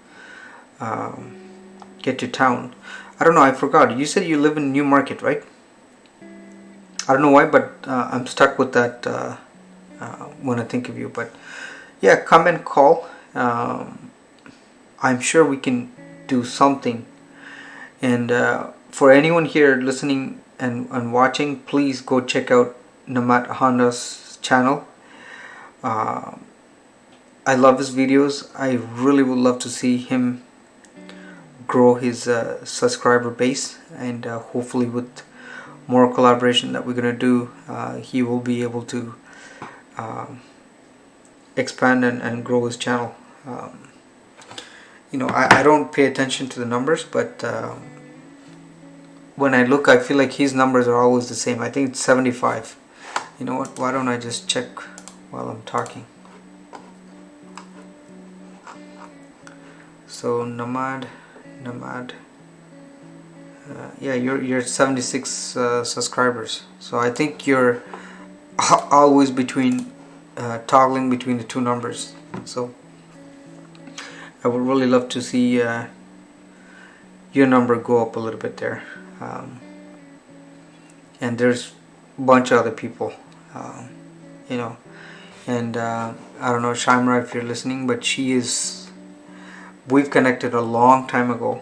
[SPEAKER 1] town, I don't know, I forgot, you said you live in New Market, right? I don't know why, but I'm stuck with that when I think of you. But yeah, come and call. I'm sure we can do something. And for anyone here listening and watching, please go check out Nomad Honda's channel. I love his videos. I really would love to see him grow his subscriber base, and hopefully with more collaboration that we're gonna do, he will be able to expand and grow his channel. I don't pay attention to the numbers, but when I look, I feel like his numbers are always the same. I think it's 75. You know what, why don't I just check while I'm talking. So Nomad, yeah, you're 76 subscribers. So I think you're always between toggling between the two numbers. So I would really love to see your number go up a little bit there. And there's a bunch of other people, and I don't know, Shamra, if you're listening, but we've connected a long time ago,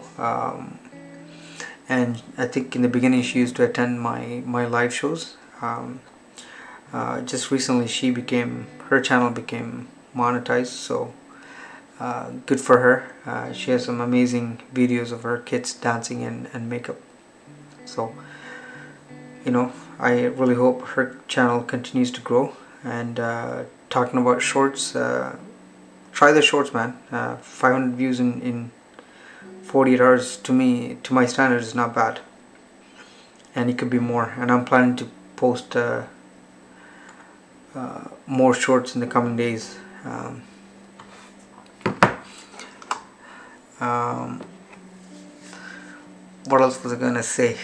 [SPEAKER 1] and I think in the beginning she used to attend my live shows. Just recently her channel became monetized, so good for her. She has some amazing videos of her kids dancing and makeup. So I really hope her channel continues to grow. And talking about shorts, try the shorts, man. 500 views in 48 hours, to my standards, is not bad, and it could be more. And I'm planning to post more shorts in the coming days. What else was I gonna say?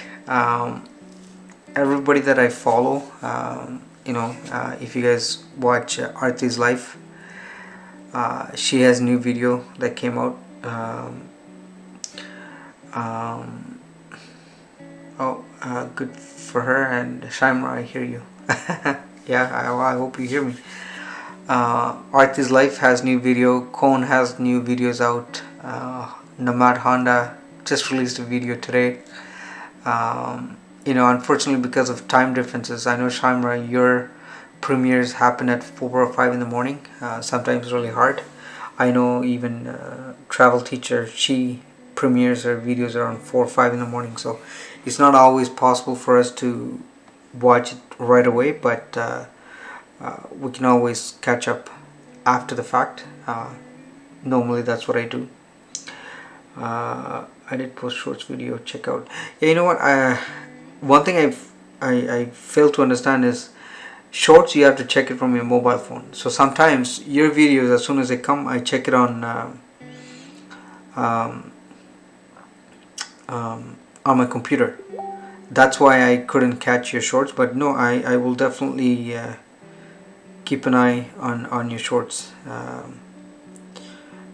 [SPEAKER 1] Everybody that I follow, if you guys watch Arti's life, she has new video that came out. Good for her. And Shaimra, I hear you. Yeah, I hope you hear me. Arti's life has new video. Cone has new videos out. Nomad Honda just released a video today. Unfortunately, because of time differences, I know, Shaimra, your premieres happen at 4 or 5 in the morning. Sometimes really hard. I know even Travel Teacher, she premieres her videos around 4 or 5 in the morning. So it's not always possible for us to watch it right away, but we can always catch up after the fact. Normally that's what I do. I did post shorts video, check out. Yeah, you know what, one thing I fail to understand is shorts, you have to check it from your mobile phone. So sometimes your videos, as soon as they come, I check it on my computer. That's why I couldn't catch your shorts. But no, I will definitely keep an eye on your shorts,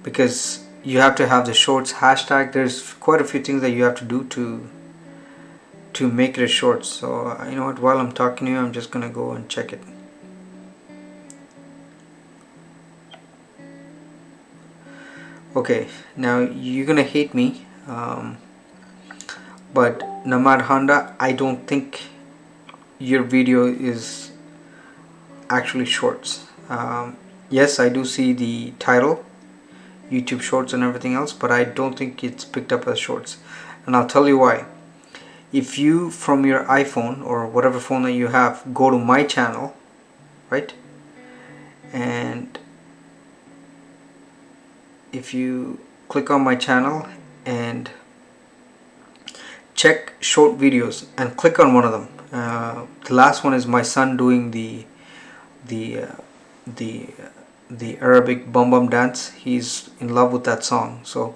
[SPEAKER 1] because you have to have the shorts hashtag. There's quite a few things that you have to do to make it a shorts. So you know what, while I'm talking to you, I'm just gonna go and check it. Okay, now you're gonna hate me, but Nomad Honda, I don't think your video is actually shorts. Yes, I do see the title, YouTube Shorts and everything else, but I don't think it's picked up as shorts, and I'll tell you why. If you, from your iPhone or whatever phone that you have, go to my channel, right, and if you click on my channel and check short videos and click on one of them, the last one is my son doing the Arabic bum bum dance. He's in love with that song. So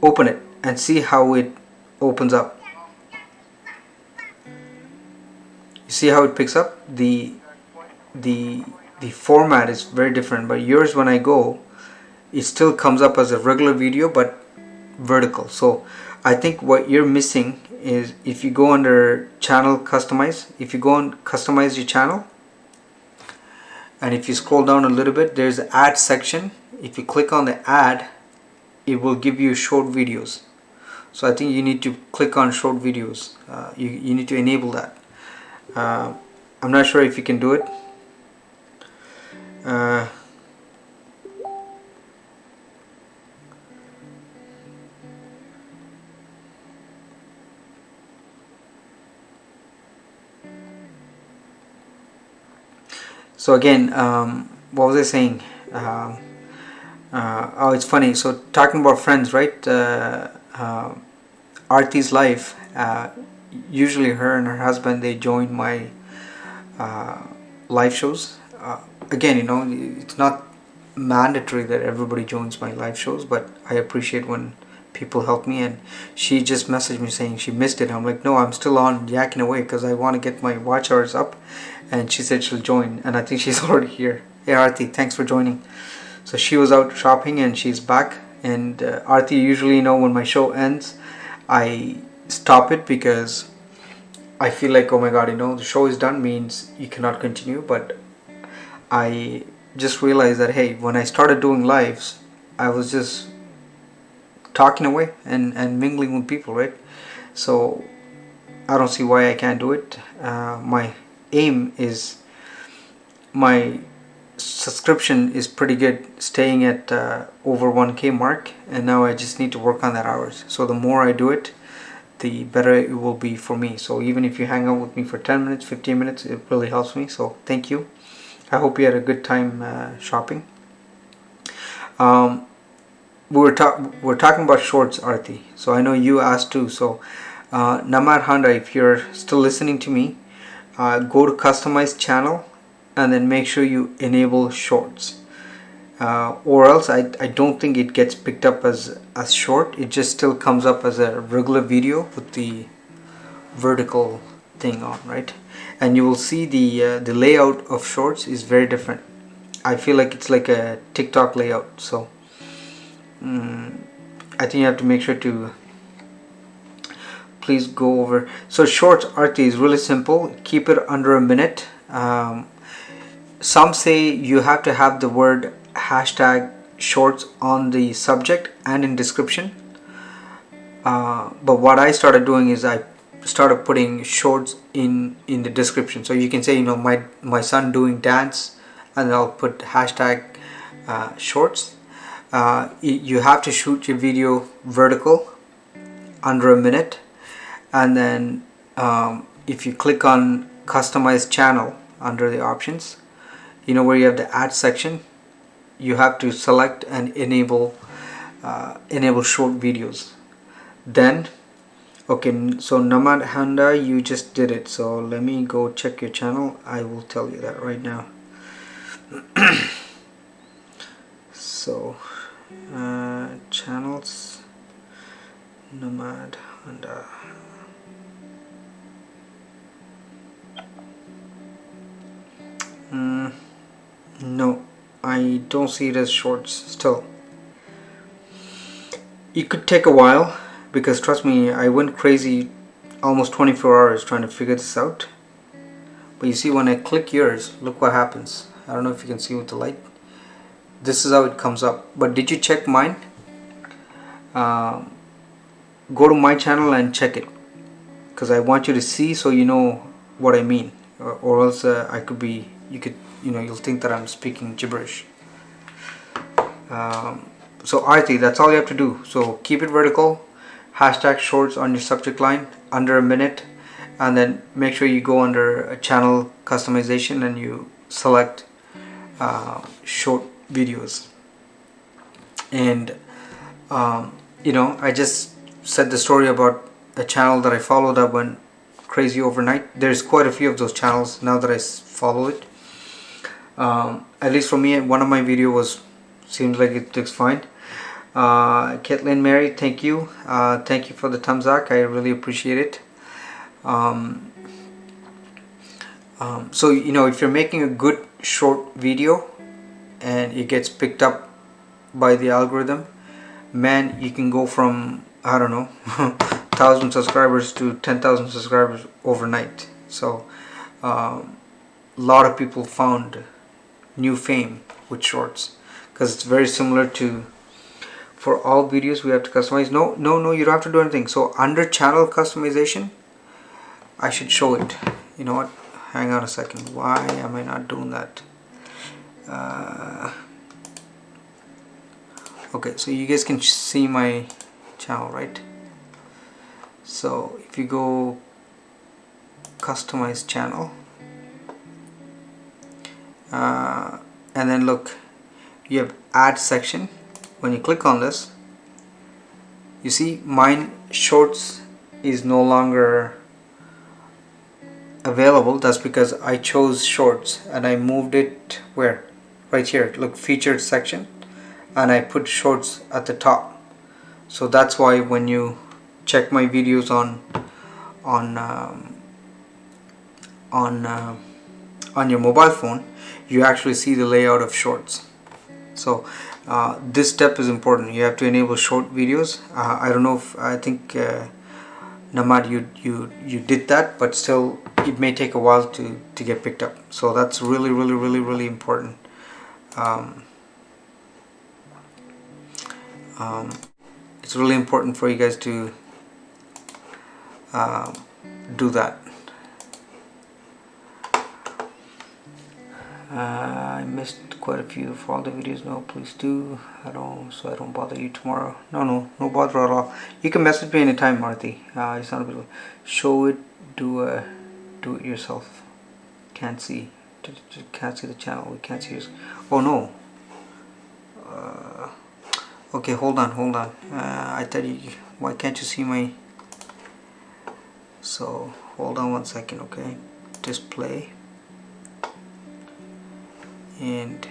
[SPEAKER 1] open it and see how it opens up. You see how it picks up? The format is very different, but yours, when I go, it still comes up as a regular video but vertical. So I think what you're missing is, if you go under channel customize, if you go and customize your channel, and if you scroll down a little bit, there's the ad section. If you click on the ad, it will give you short videos. So I think you need to click on short videos. You need to enable that. I'm not sure if you can do it. So again, what was I saying? Oh, it's funny. So talking about friends, right? Artie's life. Usually, her and her husband, they join my live shows. Again, it's not mandatory that everybody joins my live shows, but I appreciate when people help me. And she just messaged me saying she missed it. I'm like, no, I'm still on yakking away because I want to get my watch hours up. And she said she'll join, and I think she's already here. Hey Artie, thanks for joining. So she was out shopping and she's back. And Artie, usually, when my show ends, I stop it because I feel like, oh my god, the show is done means you cannot continue. But I just realized that, hey, when I started doing lives, I was just talking away and mingling with people, right? So I don't see why I can't do it. My aim is, my subscription is pretty good, staying at over 1k mark, and now I just need to work on that hours. So the more I do it, the better it will be for me. So even if you hang out with me for 10 minutes, 15 minutes, it really helps me. So thank you. I hope you had a good time shopping. We're talking about shorts, Arti. So I know you asked too. So Namar Handa, if you're still listening to me, go to customize channel and then make sure you enable shorts, or else I don't think it gets picked up as short. It just still comes up as a regular video with the vertical thing on, right? And you will see the layout of shorts is very different. I feel like it's like a TikTok layout. So I think you have to make sure to please go over. So shorts, Arti, is really simple. Keep it under a minute. Some say you have to have the word hashtag shorts on the subject and in description. But what I started doing is I started putting shorts in the description. So you can say, my son doing dance, and I'll put hashtag shorts. You have to shoot your video vertical under a minute, and then if you click on customize channel under the options, where you have the ad section, you have to select and enable short videos. Then okay, so Namad Handa, you just did it. So let me go check your channel. I will tell you that right now. So channels, Namad Handa. No, I don't see it as shorts still. It could take a while, because trust me, I went crazy almost 24 hours trying to figure this out. But you see, when I click yours, look what happens. I don't know if you can see with the light. This is how it comes up. But did you check mine? Go to my channel and check it, because I want you to see, so you know what I mean, or else you'll think that I'm speaking gibberish. So Arti, that's all you have to do. So keep it vertical, hashtag shorts on your subject line under a minute, and then make sure you go under a channel customization and you select short videos. And I just said the story about a channel that I followed that went crazy overnight. There's quite a few of those channels now that I follow it. At least for me, one of my videos seems like it looks fine. Caitlin Mary, thank you. Thank you for the thumbs up. I really appreciate it. So if you're making a good short video and it gets picked up by the algorithm, man, you can go from, I don't know, 1,000 subscribers to 10,000 subscribers overnight. So a lot of people found new fame with shorts, because it's very similar to, for all videos we have to customize. No, you don't have to do anything. So under channel customization, I should show it. You know what, hang on a second, why am I not doing that? Okay, so you guys can see my channel, right? So if you go customize channel, and then look, you have add section. When you click on this, you see mine shorts is no longer available. That's because I chose shorts and I moved it where? Right here, look, featured section, and I put shorts at the top. So that's why when you check my videos on your mobile phone, you actually see the layout of shorts. So this step is important. You have to enable short videos. I don't know if, I think Namad, you did that, but still it may take a while to get picked up. So that's really important. It's really important for you guys to do that. I missed quite a few. For all the videos, no, please do. I don't bother you tomorrow. No bother at all. You can message me anytime, Marty. It's not a bit. Show it. Do it yourself. Can't see. Can't see the channel. We can't see yours. Oh no. Okay, hold on. I tell you, why can't you see my? So hold on 1 second, okay? Display. And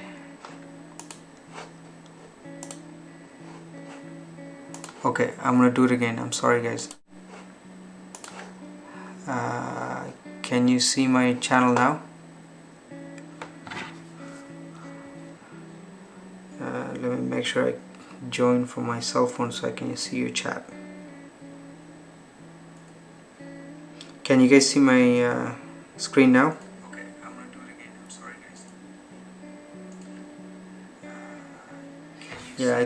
[SPEAKER 1] okay, I'm gonna do it again. I'm sorry, guys. Can you see my channel now? Let me make sure I join from my cell phone so I can see your chat. Can you guys see my screen now? Okay, I'm gonna do it again. I'm sorry, guys. Yeah,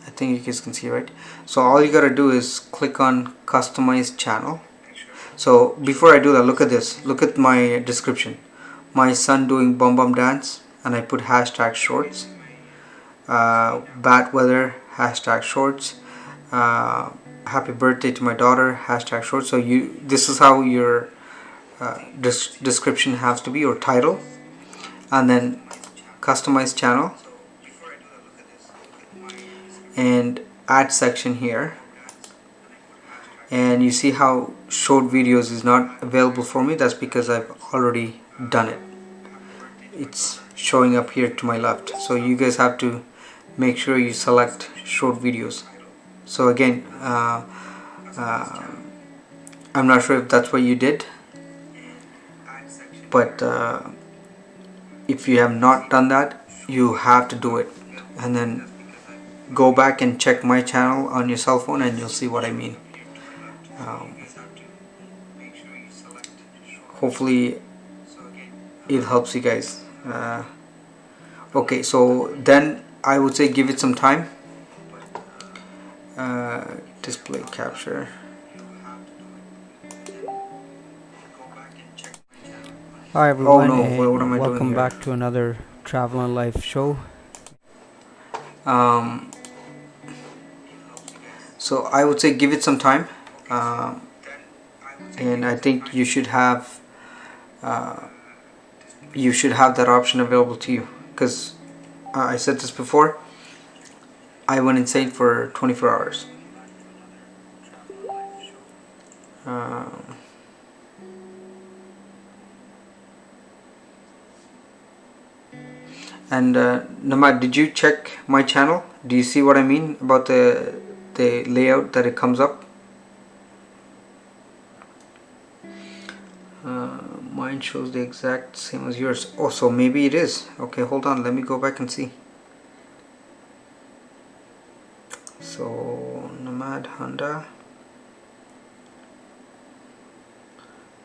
[SPEAKER 1] I think you guys can see, right? So all you gotta do is click on customize channel. So before I do that, look at this. Look at my description. My son doing bum dance, and I put hashtag shorts. Bad weather, hashtag shorts. Happy birthday to my daughter, hashtag shorts. So this is how your description has to be, or title, and then customize channel, and add section here. And you see how short videos is not available for me. That's because I've already done it. It's showing up here to my left. So you guys have to make sure you select short videos. So again, I'm not sure if that's what you did, but if you have not done that, you have to do it. And then go back and check my channel on your cell phone, and you'll see what I mean. Hopefully it helps you guys. Okay, so then I would say give it some time. Display capture.
[SPEAKER 2] Hi everyone,
[SPEAKER 1] no,
[SPEAKER 2] and
[SPEAKER 1] what am I doing
[SPEAKER 2] welcome
[SPEAKER 1] here?
[SPEAKER 2] back to another Travel and Life show.
[SPEAKER 1] So I would say give it some time, and I think you should have that option available to you, because I said this before, I went insane for 24 hours. And Namad, did you check my channel? Do you see what I mean about the layout that it comes up? Mine shows the exact same as yours. Oh, so maybe it is. Okay, hold on, let me go back and see. So Nomad Honda.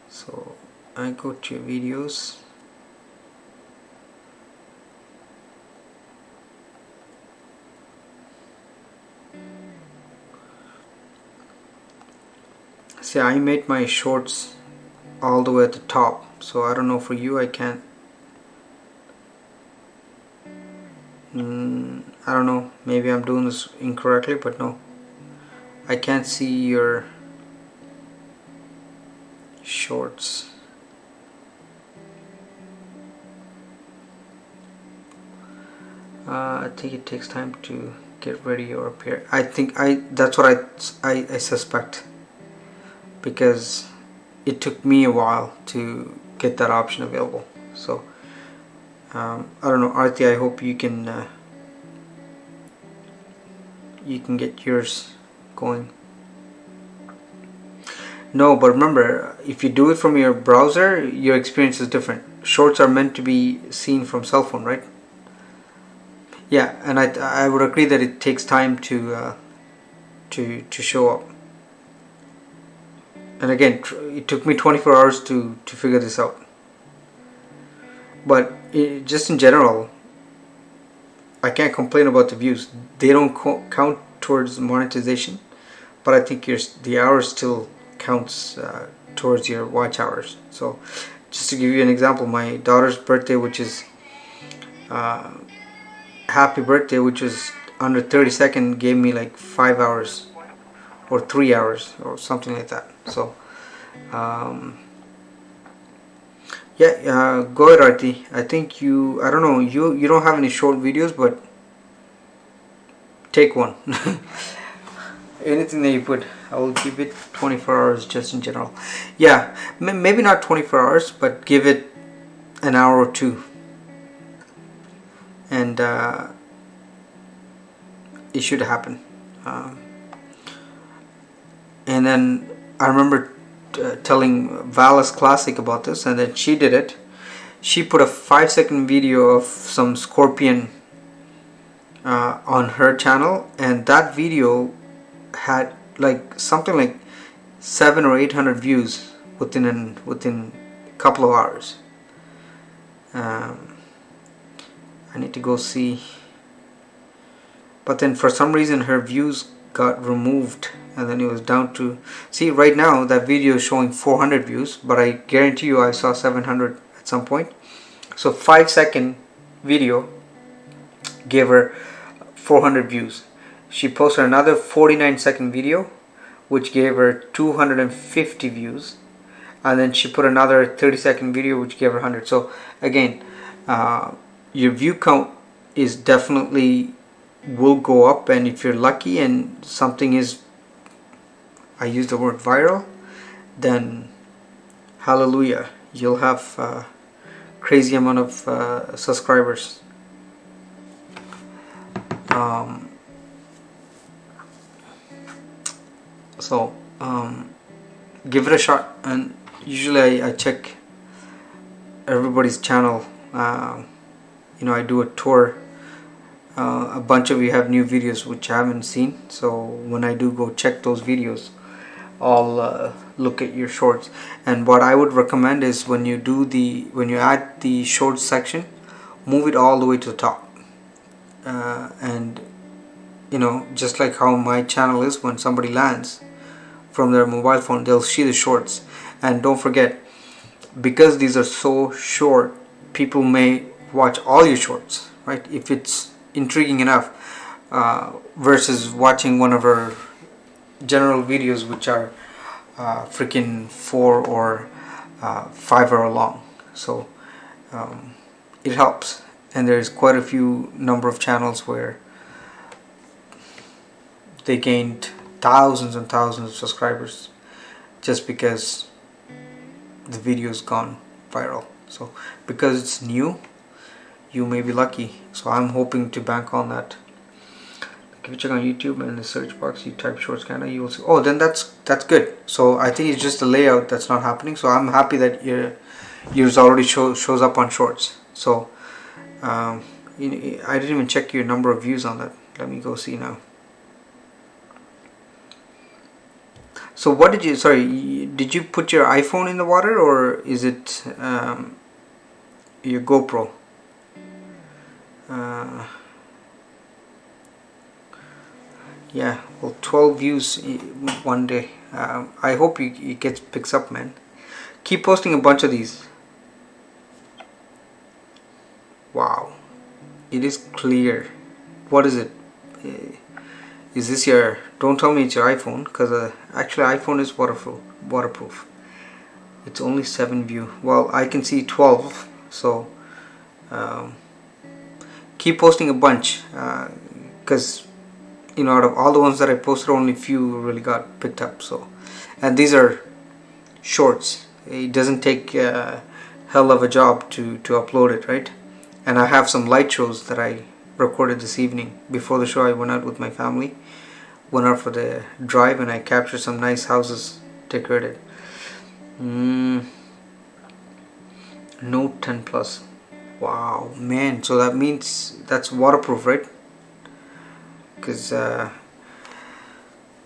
[SPEAKER 1] So I go to your videos. See, I made my shorts all the way at the top. So I don't know, for you I can't, I don't know, maybe I'm doing this incorrectly, but no, I can't see your shorts. I think it takes time to get ready or appear. I think that's what I suspect, because it took me a while to get that option available. So I don't know, Arti, I hope you can get yours going. No, but remember, if you do it from your browser, your experience is different. Shorts are meant to be seen from cell phone, right? Yeah, and I would agree that it takes time to show up. And again, it took me 24 hours to figure this out. But just in general, I can't complain about the views. They don't count towards monetization, but I think the hours still counts towards your watch hours. So just to give you an example, my daughter's birthday, which is happy birthday, which was under 30 seconds, gave me like 5 hours or 3 hours or something like that. So yeah, go ahead, Arti. I think I don't know, you don't have any short videos, but take one. Anything that you put, I will give it 24 hours just in general. Yeah, maybe not 24 hours, but give it an hour or two, and it should happen. And then I remember telling Valis Classic about this, and then she did it. She put a 5-second video of some scorpion on her channel, and that video had like something like 700 or 800 views within a couple of hours. I need to go see, but then for some reason her views got removed, and then it was down to, see, right now that video is showing 400 views, but I guarantee you I saw 700 at some point. So 5-second video gave her 400 views. She posted another 49-second video which gave her 250 views, and then she put another 30-second video which gave her 100. So again, your view count is definitely will go up, and if you're lucky and something is, I use the word viral, then hallelujah, you'll have crazy amount of subscribers. So give it a shot, and usually I check everybody's channel. I do a tour. A bunch of you have new videos which I haven't seen, so when I do go check those videos, I'll look at your shorts. And what I would recommend is when you add the shorts section, move it all the way to the top, and just like how my channel is, when somebody lands from their mobile phone, they'll see the shorts. And don't forget, because these are so short, people may watch all your shorts, right, if it's intriguing enough, versus watching one of our general videos which are freaking 4 or 5 hour long. So it helps, and there's quite a few number of channels where they gained thousands and thousands of subscribers just because the video's gone viral. So because it's new, you may be lucky. So I'm hoping to bank on that. If you check on YouTube and in the search box you type Shorts Canada, you will see, oh, then that's good. So I think it's just the layout that's not happening. So I'm happy that yours already shows up on Shorts. So I didn't even check your number of views on that. Let me go see now. So what did you put your iPhone in the water, or is it your GoPro? Yeah, well, 12 views one day. I hope it picks up, man, Keep posting a bunch of these. Wow, it is clear. What is it? Is this your, don't tell me it's your iPhone, because actually iPhone is waterproof. It's only 7 view. Well, I can see 12, so keep posting a bunch, because out of all the ones that I posted, only few really got picked up. So, and these are shorts. It doesn't take hell of a job to upload it, right? And I have some light shows that I recorded this evening. Before the show, I went out with my family, went out for the drive, and I captured some nice houses decorated. Note 10 Plus. Wow, man, so that means that's waterproof, right? Because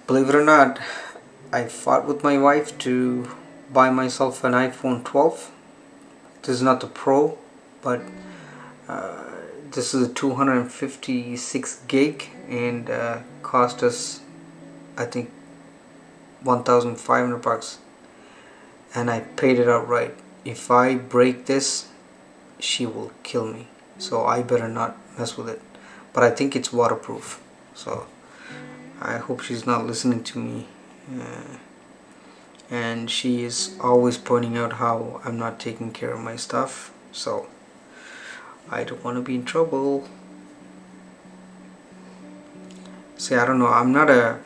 [SPEAKER 1] believe it or not, I fought with my wife to buy myself an iPhone 12. This is not the Pro, but this is a 256 gig, and cost us, I think, 1,500 bucks, and I paid it outright. If I break this, she will kill me, so I better not mess with it. But I think it's waterproof, so I hope she's not listening to me. And she is always pointing out how I'm not taking care of my stuff, so I don't want to be in trouble. See, I don't know, I'm not a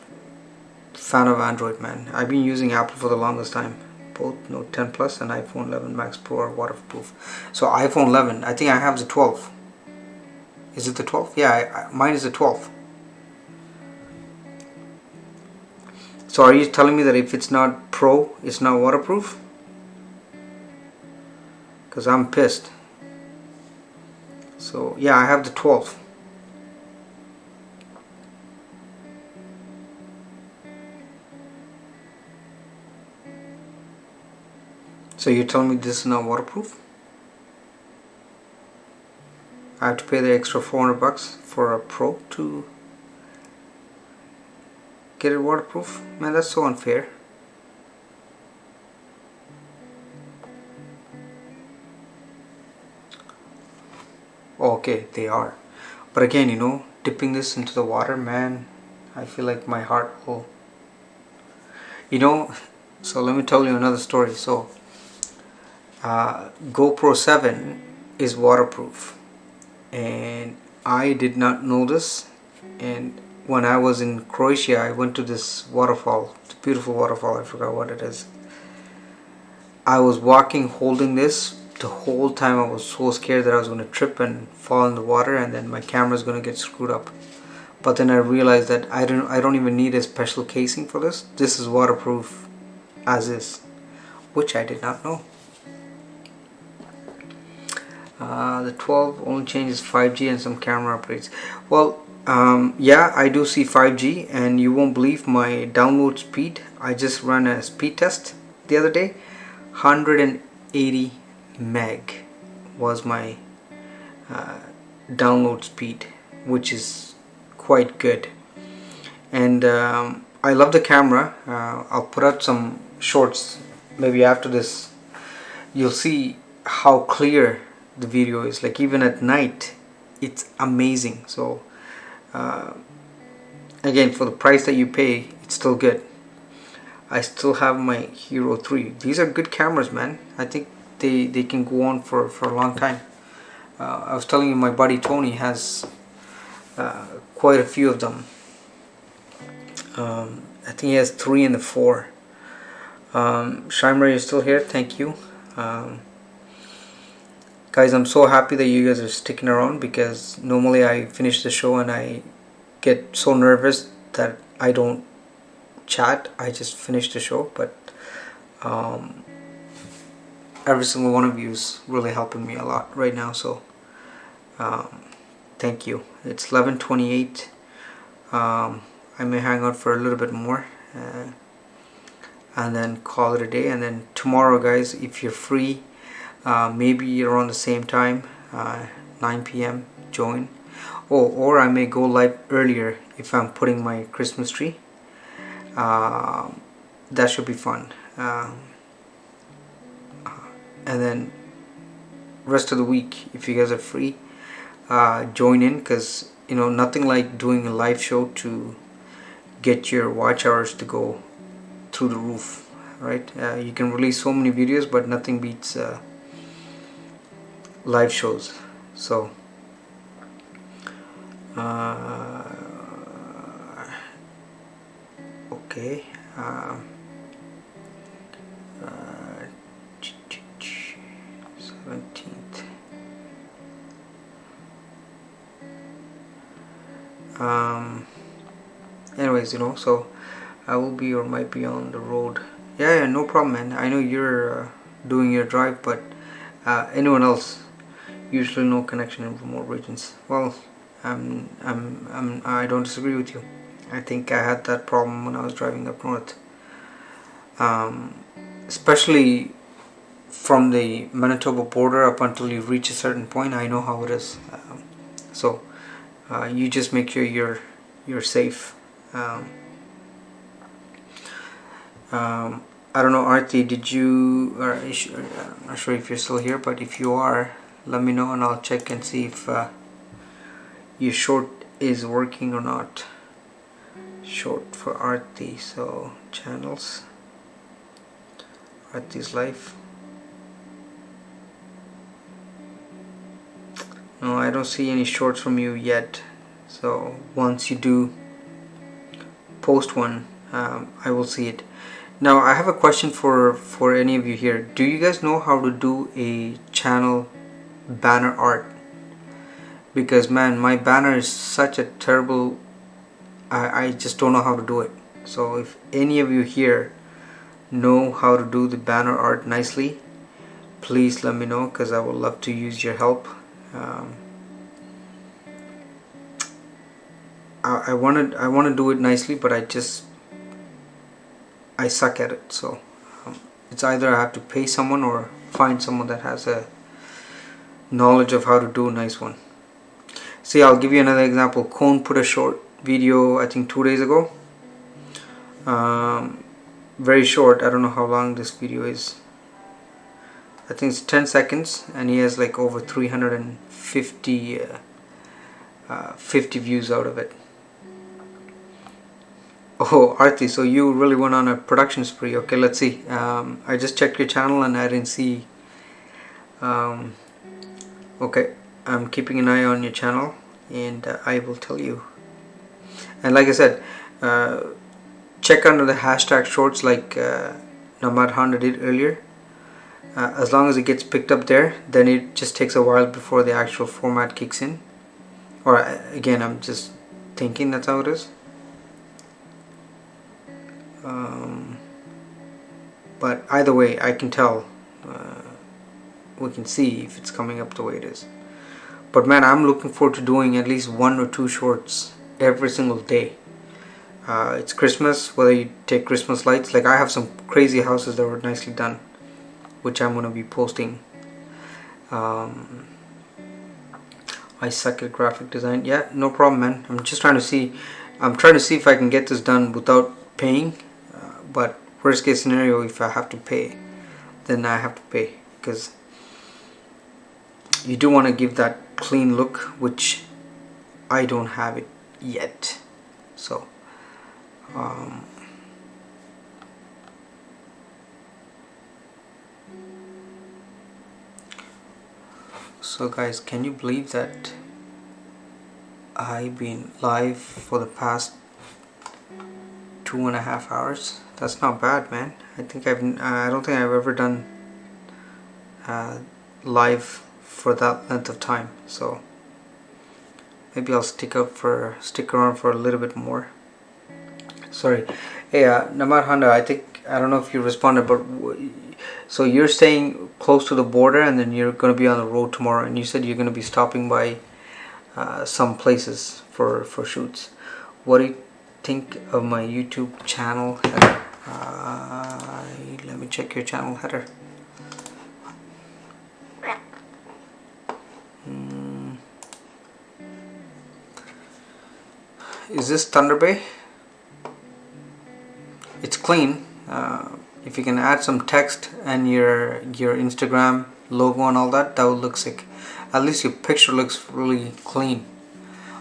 [SPEAKER 1] fan of Android, man. I've been using Apple for the longest time. Both Note 10 Plus and iPhone 11 Max Pro are waterproof. So iPhone 11, I think I have the 12. Is it the 12? Yeah, mine is the 12. So are you telling me that if it's not Pro, it's not waterproof? Because I'm pissed. So yeah, I have the 12. So you're telling me this is not waterproof? I have to pay the extra 400 bucks for a Pro to get it waterproof? Man, that's so unfair. Okay, they are. But again, dipping this into the water, man, I feel like my heart will... So let me tell you another story. So GoPro 7 is waterproof, and I did not know this. And when I was in Croatia, I went to this waterfall. It's a beautiful waterfall. I forgot what it is. I was walking holding this the whole time. I was so scared that I was going to trip and fall in the water, and then my camera is going to get screwed up. But then I realized that I don't even need a special casing for this. This is waterproof as is, which I did not know. The 12 only changes 5G and some camera upgrades. Well, yeah, I do see 5G, and you won't believe my download speed. I just ran a speed test the other day. 180 meg was my download speed, which is quite good. And I love the camera. I'll put out some shorts maybe after this. You'll see how clear the video is. Like, even at night, it's amazing. So again, for the price that you pay, it's still good. I still have my Hero 3. These are good cameras, man. I think they can go on for a long time. I was telling you, my buddy Tony has quite a few of them. I think he has 3 in the 4. Shaman, you're still here. Thank you. Guys, I'm so happy that you guys are sticking around, because normally I finish the show and I get so nervous that I don't chat. I just finish the show. But every single one of you is really helping me a lot right now. So thank you. It's 11:28. I may hang out for a little bit more and then call it a day. And then tomorrow, guys, if you're free, maybe around the same time, 9 p.m. join. Or I may go live earlier if I'm putting my Christmas tree. That should be fun. and then rest of the week, if you guys are free, join in, because nothing like doing a live show to get your watch hours to go through the roof, right? You can release so many videos, but nothing beats live shows. So okay, 17th. Anyways, so I will be or might be on the road. Yeah, no problem, man. I know you're doing your drive, but anyone else, usually no connection in remote regions. Well, I don't disagree with you. I think I had that problem when I was driving up north, especially from the Manitoba border up until you reach a certain point. I know how it is. So you just make sure you're safe. I don't know, Arti, did you, I'm not sure if you're still here, but if you are, let me know and I'll check and see if your short is working or not. Short for Arti, so channels, Arti's life. No, I don't see any shorts from you yet. So once you do post one, I will see it. Now I have a question for any of you here. Do you guys know how to do a channel banner art? Because man, my banner is such a terrible, I just don't know how to do it. So if any of you here know how to do the banner art nicely, please let me know, because I would love to use your help. I want to do it nicely, but I suck at it. So it's either I have to pay someone or find someone that has a knowledge of how to do a nice one. See, I'll give you another example. Cone put a short video, I think 2 days ago. Very short. I don't know how long this video is. I think it's 10 seconds, and he has like over 350 50 views out of it. Oh, Arti, so you really went on a production spree. Okay, let's see. I just checked your channel and I didn't see. Okay, I'm keeping an eye on your channel, and I will tell you. And like I said, check under the hashtag shorts like Namad Honda did earlier. As long as it gets picked up there, then it just takes a while before the actual format kicks in. Or again, I'm just thinking that's how it is. But either way, I can tell. We can see if it's coming up the way it is. But man, I'm looking forward to doing at least 1 or 2 shorts every single day. It's Christmas, whether you take Christmas lights. Like I have some crazy houses that were nicely done, which I'm going to be posting. I suck at graphic design. Yeah, no problem, man. I'm trying to see if I can get this done without paying. But worst case scenario, if I have to pay, then I have to pay, because you do want to give that clean look, which I don't have it yet. So so guys, can you believe that I've been live for the past 2.5 hours? That's not bad, man. I don't think I've ever done live for that length of time. So maybe I'll stick around for a little bit more. Sorry. Hey, Namar Honda, I don't know if you responded, but so you're staying close to the border, and then you're going to be on the road tomorrow, and you said you're going to be stopping by some places for shoots. What do you think of my YouTube channel header? Let me check your channel header. Is this Thunder Bay? It's clean. If if you can add some text and your Instagram logo and all that, that would look sick. At least your picture looks really clean.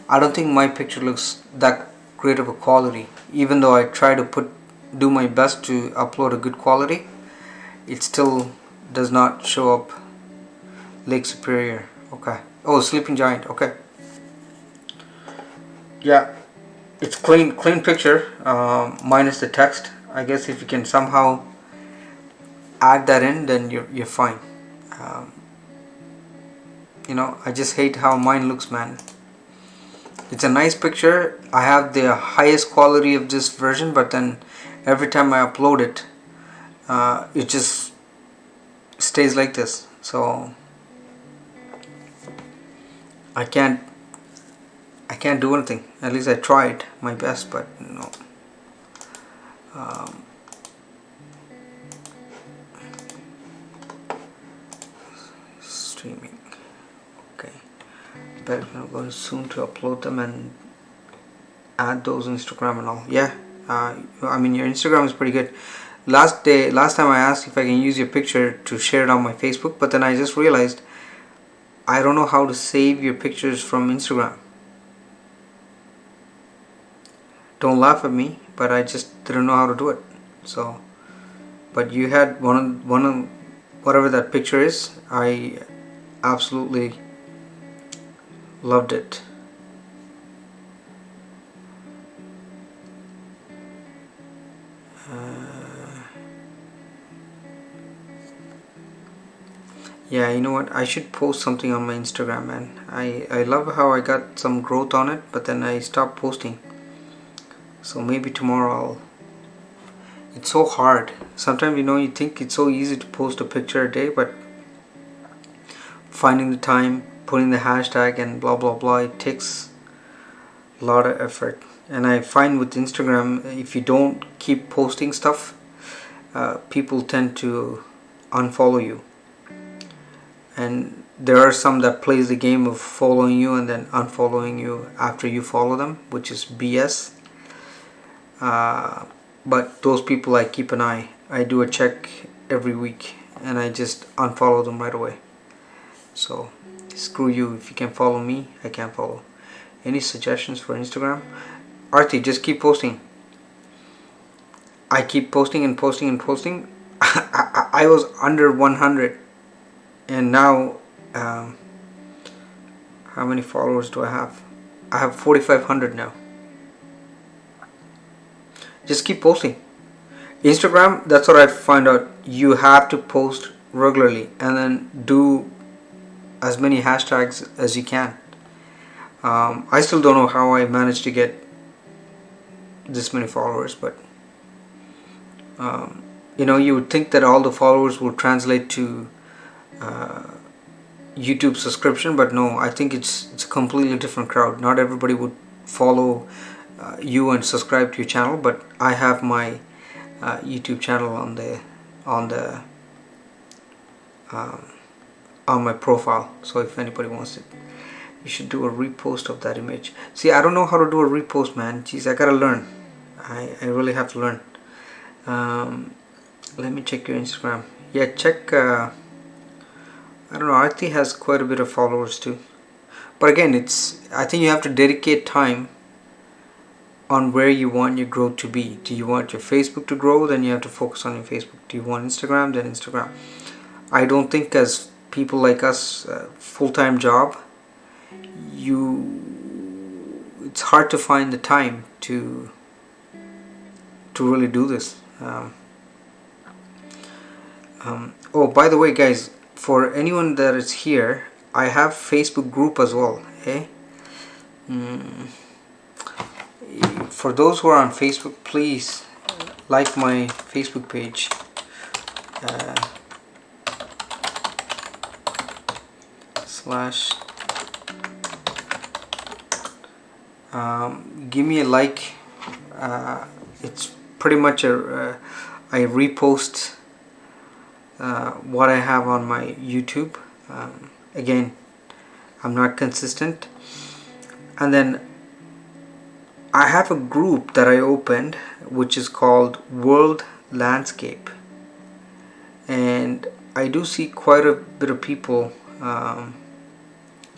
[SPEAKER 1] I don't think my picture looks that great of a quality, even though I try to do my best to upload a good quality. It still does not show up. Lake Superior, okay. Oh, Sleeping Giant, okay. Yeah, it's clean picture, minus the text. I guess if you can somehow add that in, then you're fine. You know, I just hate how mine looks, man. It's a nice picture. I have the highest quality of this version, but then every time I upload it, it just stays like this. So I can't do anything. At least I tried my best, but no. Streaming. Okay. But I'm going soon to upload them and add those Instagram and all. Yeah. I mean, your Instagram is pretty good. Last time I asked if I can use your picture to share it on my Facebook, but then I just realized I don't know how to save your pictures from Instagram. Don't laugh at me, but I just didn't know how to do it. So, but you had one of whatever that picture is. I absolutely loved it. Yeah, you know what? I should post something on my Instagram, man. I love how I got some growth on it, but then I stopped posting. So maybe tomorrow it's so hard. Sometimes, you know, you think it's so easy to post a picture a day, but finding the time, putting the hashtag and blah blah blah, it takes a lot of effort. And I find with Instagram, if you don't keep posting stuff, people tend to unfollow you. And there are some that plays the game of following you and then unfollowing you after you follow them, which is BS. But those people, I keep an eye. I do a check every week and I just unfollow them right away. So screw you. If you can follow me, I can't follow. Any suggestions for Instagram? Arti, just keep posting. I keep posting and posting and posting. I was under 100 and now how many followers do I have? I have 4,500 now. Just keep posting. Instagram, that's what I find out. You have to post regularly and then do as many hashtags as you can. I still don't know how I managed to get this many followers, but you know, you would think that all the followers will translate to YouTube subscription, but no, I think it's a completely different crowd. Not everybody would follow you and subscribe to your channel, but I have my YouTube channel on my profile, so if anybody wants it, you should do a repost of that image. See, I don't know how to do a repost, man. Jeez, I gotta learn. I really have to learn. Let me check your Instagram. Yeah, check I don't know, Arti has quite a bit of followers too, but again, I think you have to dedicate time on where you want your growth to be. Do you want your Facebook to grow? Then you have to focus on your Facebook. Do you want Instagram? Then Instagram. I don't think as people like us, full-time job, it's hard to find the time to really do this. Oh, by the way, guys, for anyone that is here, I have Facebook group as well. Okay. For those who are on Facebook, please like my Facebook page. Give me a like. It's pretty much I repost what I have on my YouTube. Again, I'm not consistent. And then I have a group that I opened which is called World Landscape. and I do see quite a bit of people. I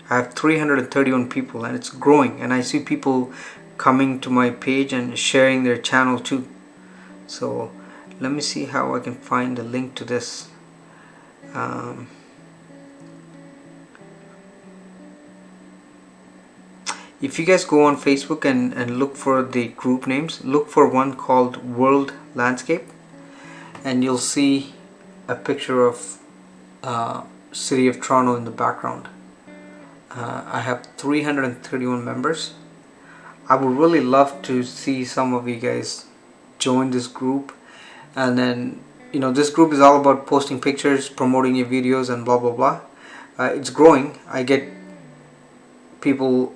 [SPEAKER 1] have 331 people, and it's growing, and I see people coming to my page and sharing their channel too. So let me see how I can find the link to this. If you guys go on Facebook and look for the group names, look for one called World Landscape, and you'll see a picture of city of Toronto in the background. I have 331 members. I would really love to see some of you guys join this group, and then this group is all about posting pictures, promoting your videos, and blah blah blah. It's growing. I get people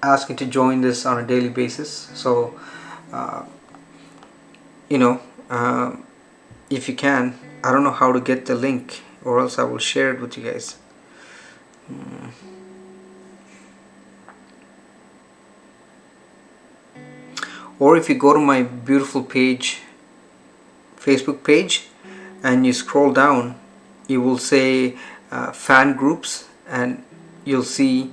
[SPEAKER 1] asking to join this on a daily basis, so if you can, I don't know how to get the link, or else I will share it with you guys. Or if you go to my beautiful page, Facebook page, and you scroll down, you will say fan groups, and you'll see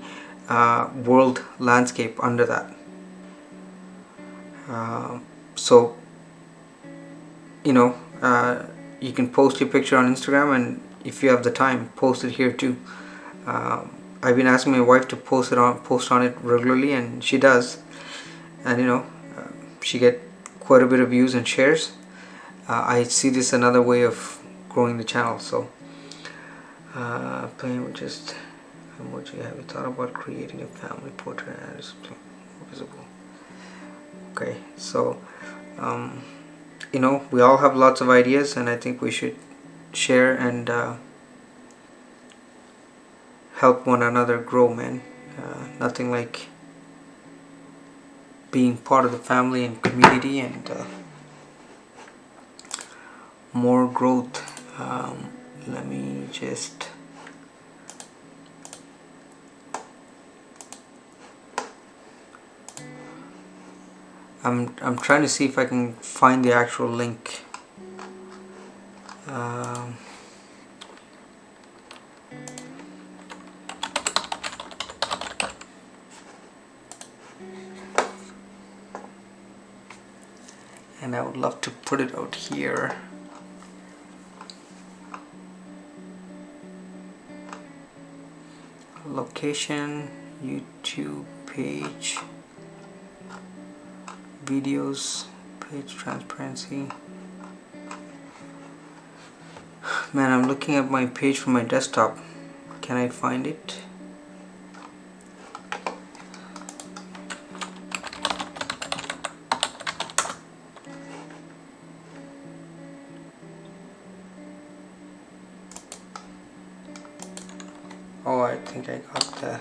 [SPEAKER 1] World Landscape under that. So you can post your picture on Instagram, and if you have the time, post it here too. I've been asking my wife to post on it regularly, and she does, and she get quite a bit of views and shares. I see this another way of growing the channel. So playing with just emoji. Have you thought about creating a family portrait and it's visible? Okay, so we all have lots of ideas, and I think we should share and help one another grow, man. Nothing like being part of the family and community, and more growth. Let me just I'm trying to see if I can find the actual link. And I would love to put it out here. Location, YouTube page, videos, page transparency. Man, I'm looking at my page from my desktop. Can I find it? Oh, I think I got the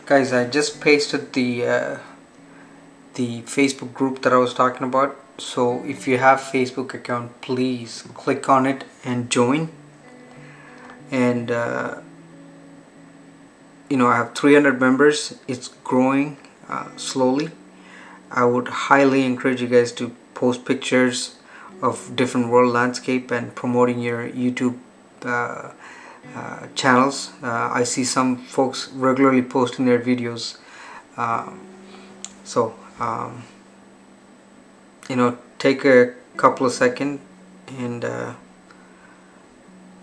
[SPEAKER 1] guys. I just pasted the Facebook group that I was talking about. So if you have Facebook account, please click on it and join. And I have 300 members. It's growing slowly. I would highly encourage you guys to post pictures of different world landscape and promoting your YouTube channels. I see some folks regularly posting their videos. So take a couple of seconds and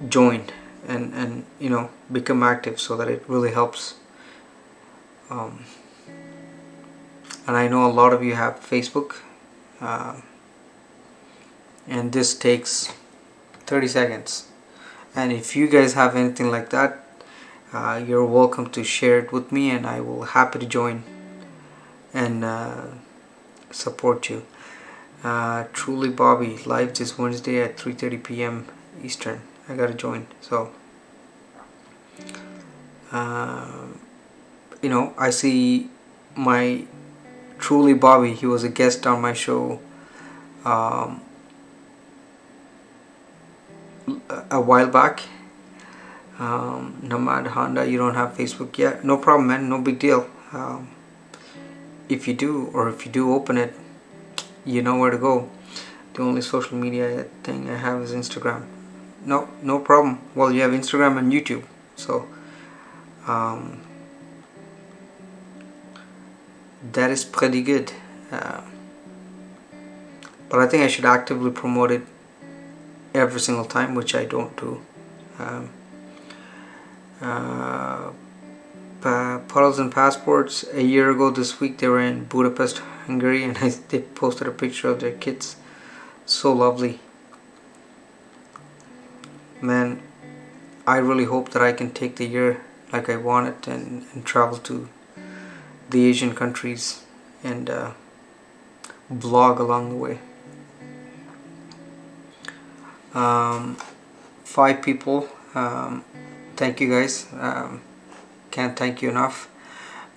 [SPEAKER 1] join and become active, so that it really helps. And I know a lot of you have Facebook, and this takes 30 seconds. And if you guys have anything like that, you're welcome to share it with me, and I will happy to join and support you. Truly Bobby, live this Wednesday at 3:30 p.m. Eastern. I gotta join. So I see my Truly Bobby, he was a guest on my show a while back. Nomad Honda, you don't have Facebook yet? No problem, man, no big deal. if you do, or if you do open it, you know where to go. The only social media thing I have is Instagram. No problem. Well, you have Instagram and YouTube, so that is pretty good. But I think I should actively promote it every single time, which I don't do. Puddles and Passports, a year ago this week they were in Budapest, Hungary, and they posted a picture of their kids. So lovely. Man, I really hope that I can take the year like I want it and travel to the Asian countries and vlog along the way. 5 people. Thank you guys. Can't thank you enough.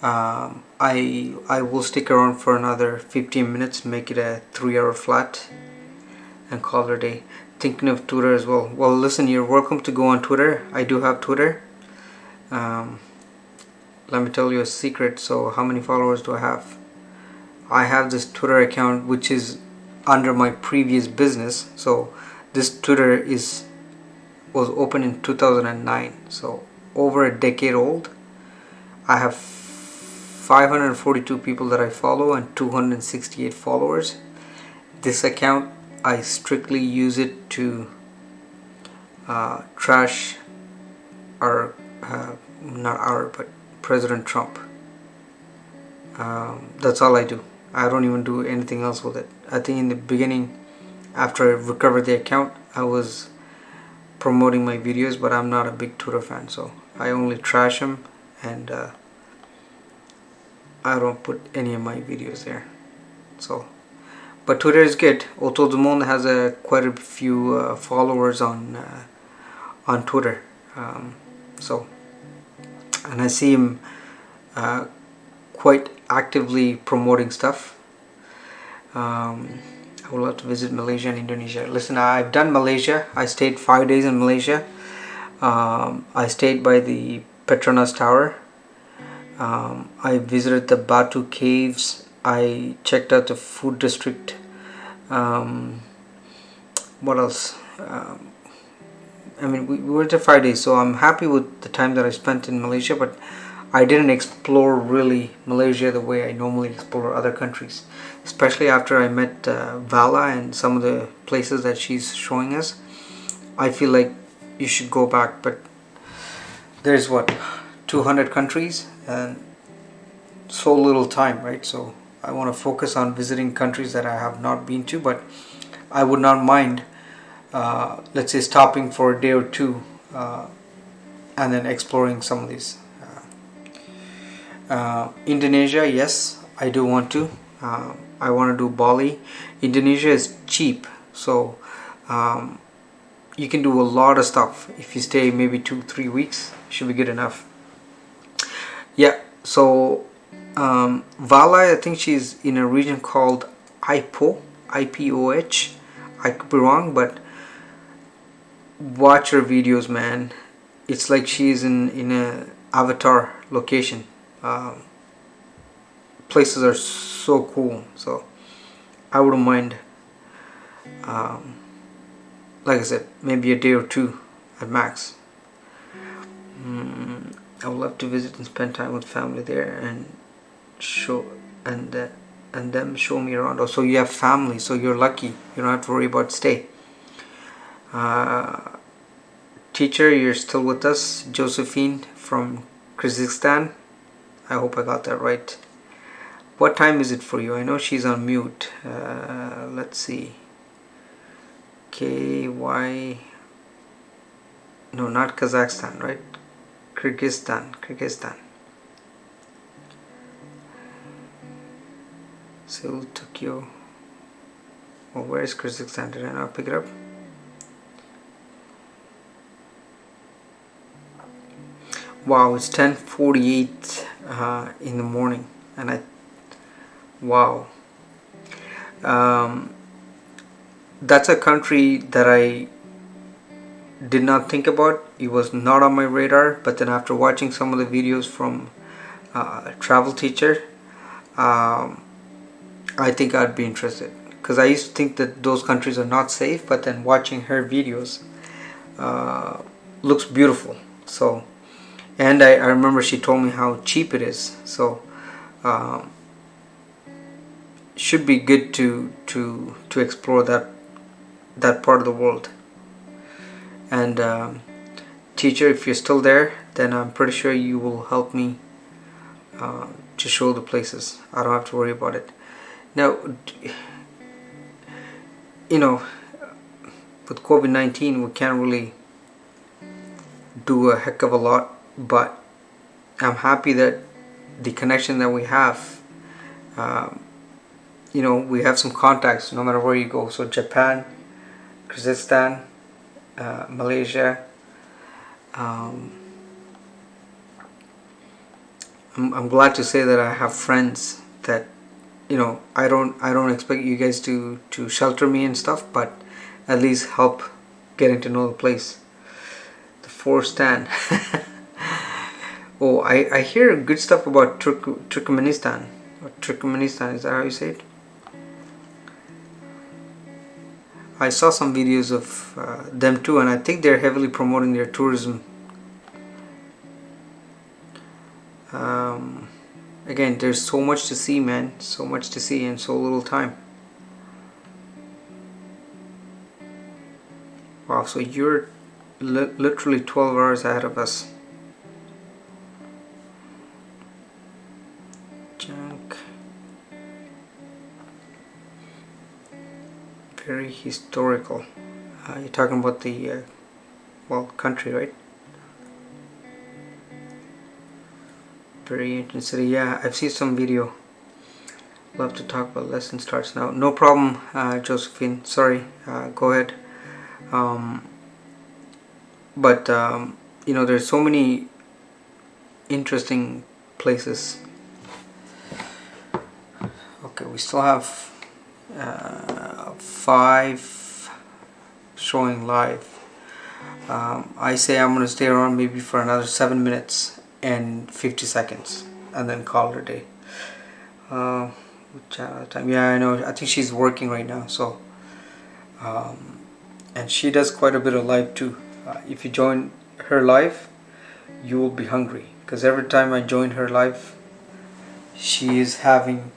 [SPEAKER 1] I will stick around for another 15 minutes, make it a 3-hour flat, and call it a day. Thinking of Twitter as well. Well, listen, you're welcome to go on Twitter. I do have Twitter. Let me tell you a secret. So how many followers do I have? I have this Twitter account which is under my previous business. So this Twitter was opened in 2009, so over a decade old. I have 542 people that I follow and 268 followers. This account, I strictly use it to trash our but President Trump. That's all I do. I don't even do anything else with it. I think in the beginning, after I recovered the account, I was promoting my videos, but I'm not a big Twitter fan, so I only trash them, and I don't put any of my videos there. So, but Twitter is good. Otto Dumont has quite a few followers on Twitter. So, and I see him quite actively promoting stuff. I would love to visit Malaysia and Indonesia. Listen, I've done Malaysia. I stayed 5 days in Malaysia. I stayed by the Petronas Tower. I visited the Batu Caves. I checked out the food district. What else? I mean, we were there 5 days, so I'm happy with the time that I spent in Malaysia, but I didn't explore really Malaysia the way I normally explore other countries, especially after I met Vala and some of the places that she's showing us. I feel like you should go back, but there's 200 countries and so little time, right? So I want to focus on visiting countries that I have not been to, but I would not mind let's say stopping for a day or two and then exploring some of these. Indonesia, yes, I do want to. I want to do Bali. Indonesia is cheap, so you can do a lot of stuff. If you stay maybe 2-3 weeks, should be good enough. Yeah, so Vala, I think she's in a region called Ipoh, I-P-O-H. I could be wrong, but watch her videos, man. It's like she's in a Avatar location. Places are so cool, so I wouldn't mind. Like I said, maybe a day or two at max. I would love to visit and spend time with family there and show and them show me around. Also, you have family, so you're lucky. You don't have to worry about stay. Teacher, you're still with us. Josephine from Kazakhstan. I hope I got that right. What time is it for you? I know she's on mute. Let's see. KY. No, not Kazakhstan, right? Kyrgyzstan. Seoul, Tokyo. Oh, where is Kyrgyzstan? Did I not pick it up? Wow, it's 10:48 in the morning, and wow. That's a country that I did not think about. It was not on my radar, but then after watching some of the videos from Travel Teacher, I think I'd be interested, because I used to think that those countries are not safe, but then watching her videos looks beautiful. So, and I remember she told me how cheap it is. So should be good to explore that part of the world. And teacher, if you're still there, then I'm pretty sure you will help me to show the places. I don't have to worry about it. Now, with COVID-19, we can't really do a heck of a lot, but I'm happy that the connection that we have, we have some contacts no matter where you go. So Japan, Kyrgyzstan, Malaysia. I'm glad to say that I have friends that, I don't expect you guys to shelter me and stuff, but at least help getting to know the place. The forest stand. Oh, I hear good stuff about Turkmenistan. Or Turkmenistan, is that how you say it? I saw some videos of them too, and I think they're heavily promoting their tourism. Again, there's so much to see, man. So much to see in so little time. Wow, so you're literally 12 hours ahead of us. Junk. Very historical. You're talking about the country, right? Very ancient city. Yeah, I've seen some video. Love to talk about lesson starts now. No problem, Josephine. Sorry. Go ahead. But there's so many interesting places. Okay, we still have 5 showing live. I say I'm gonna stay around maybe for another 7 minutes and 50 seconds and then call it a day. Time. Yeah, I know. I think she's working right now, so and she does quite a bit of live too. If you join her live, you will be hungry, because every time I join her live, she is having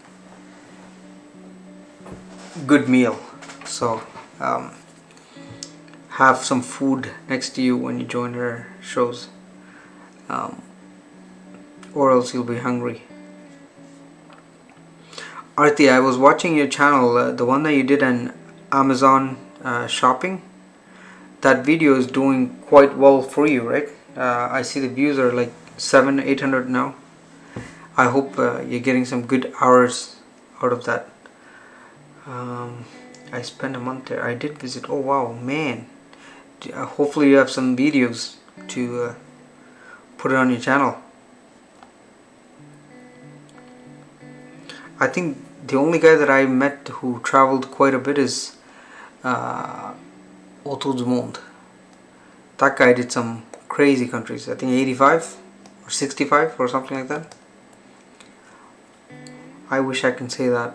[SPEAKER 1] good meal. So have some food next to you when you join her shows, or else you'll be hungry. Arti, I was watching your channel, the one that you did on Amazon shopping. That video is doing quite well for you, right? I see the views are like 700-800 now. I hope you're getting some good hours out of that. I spent a month there. I did visit. Oh wow, man. Hopefully you have some videos to put it on your channel. I think the only guy that I met who traveled quite a bit is Otto du Monde. That guy did some crazy countries. I think 85 or 65 or something like that. I wish I can say that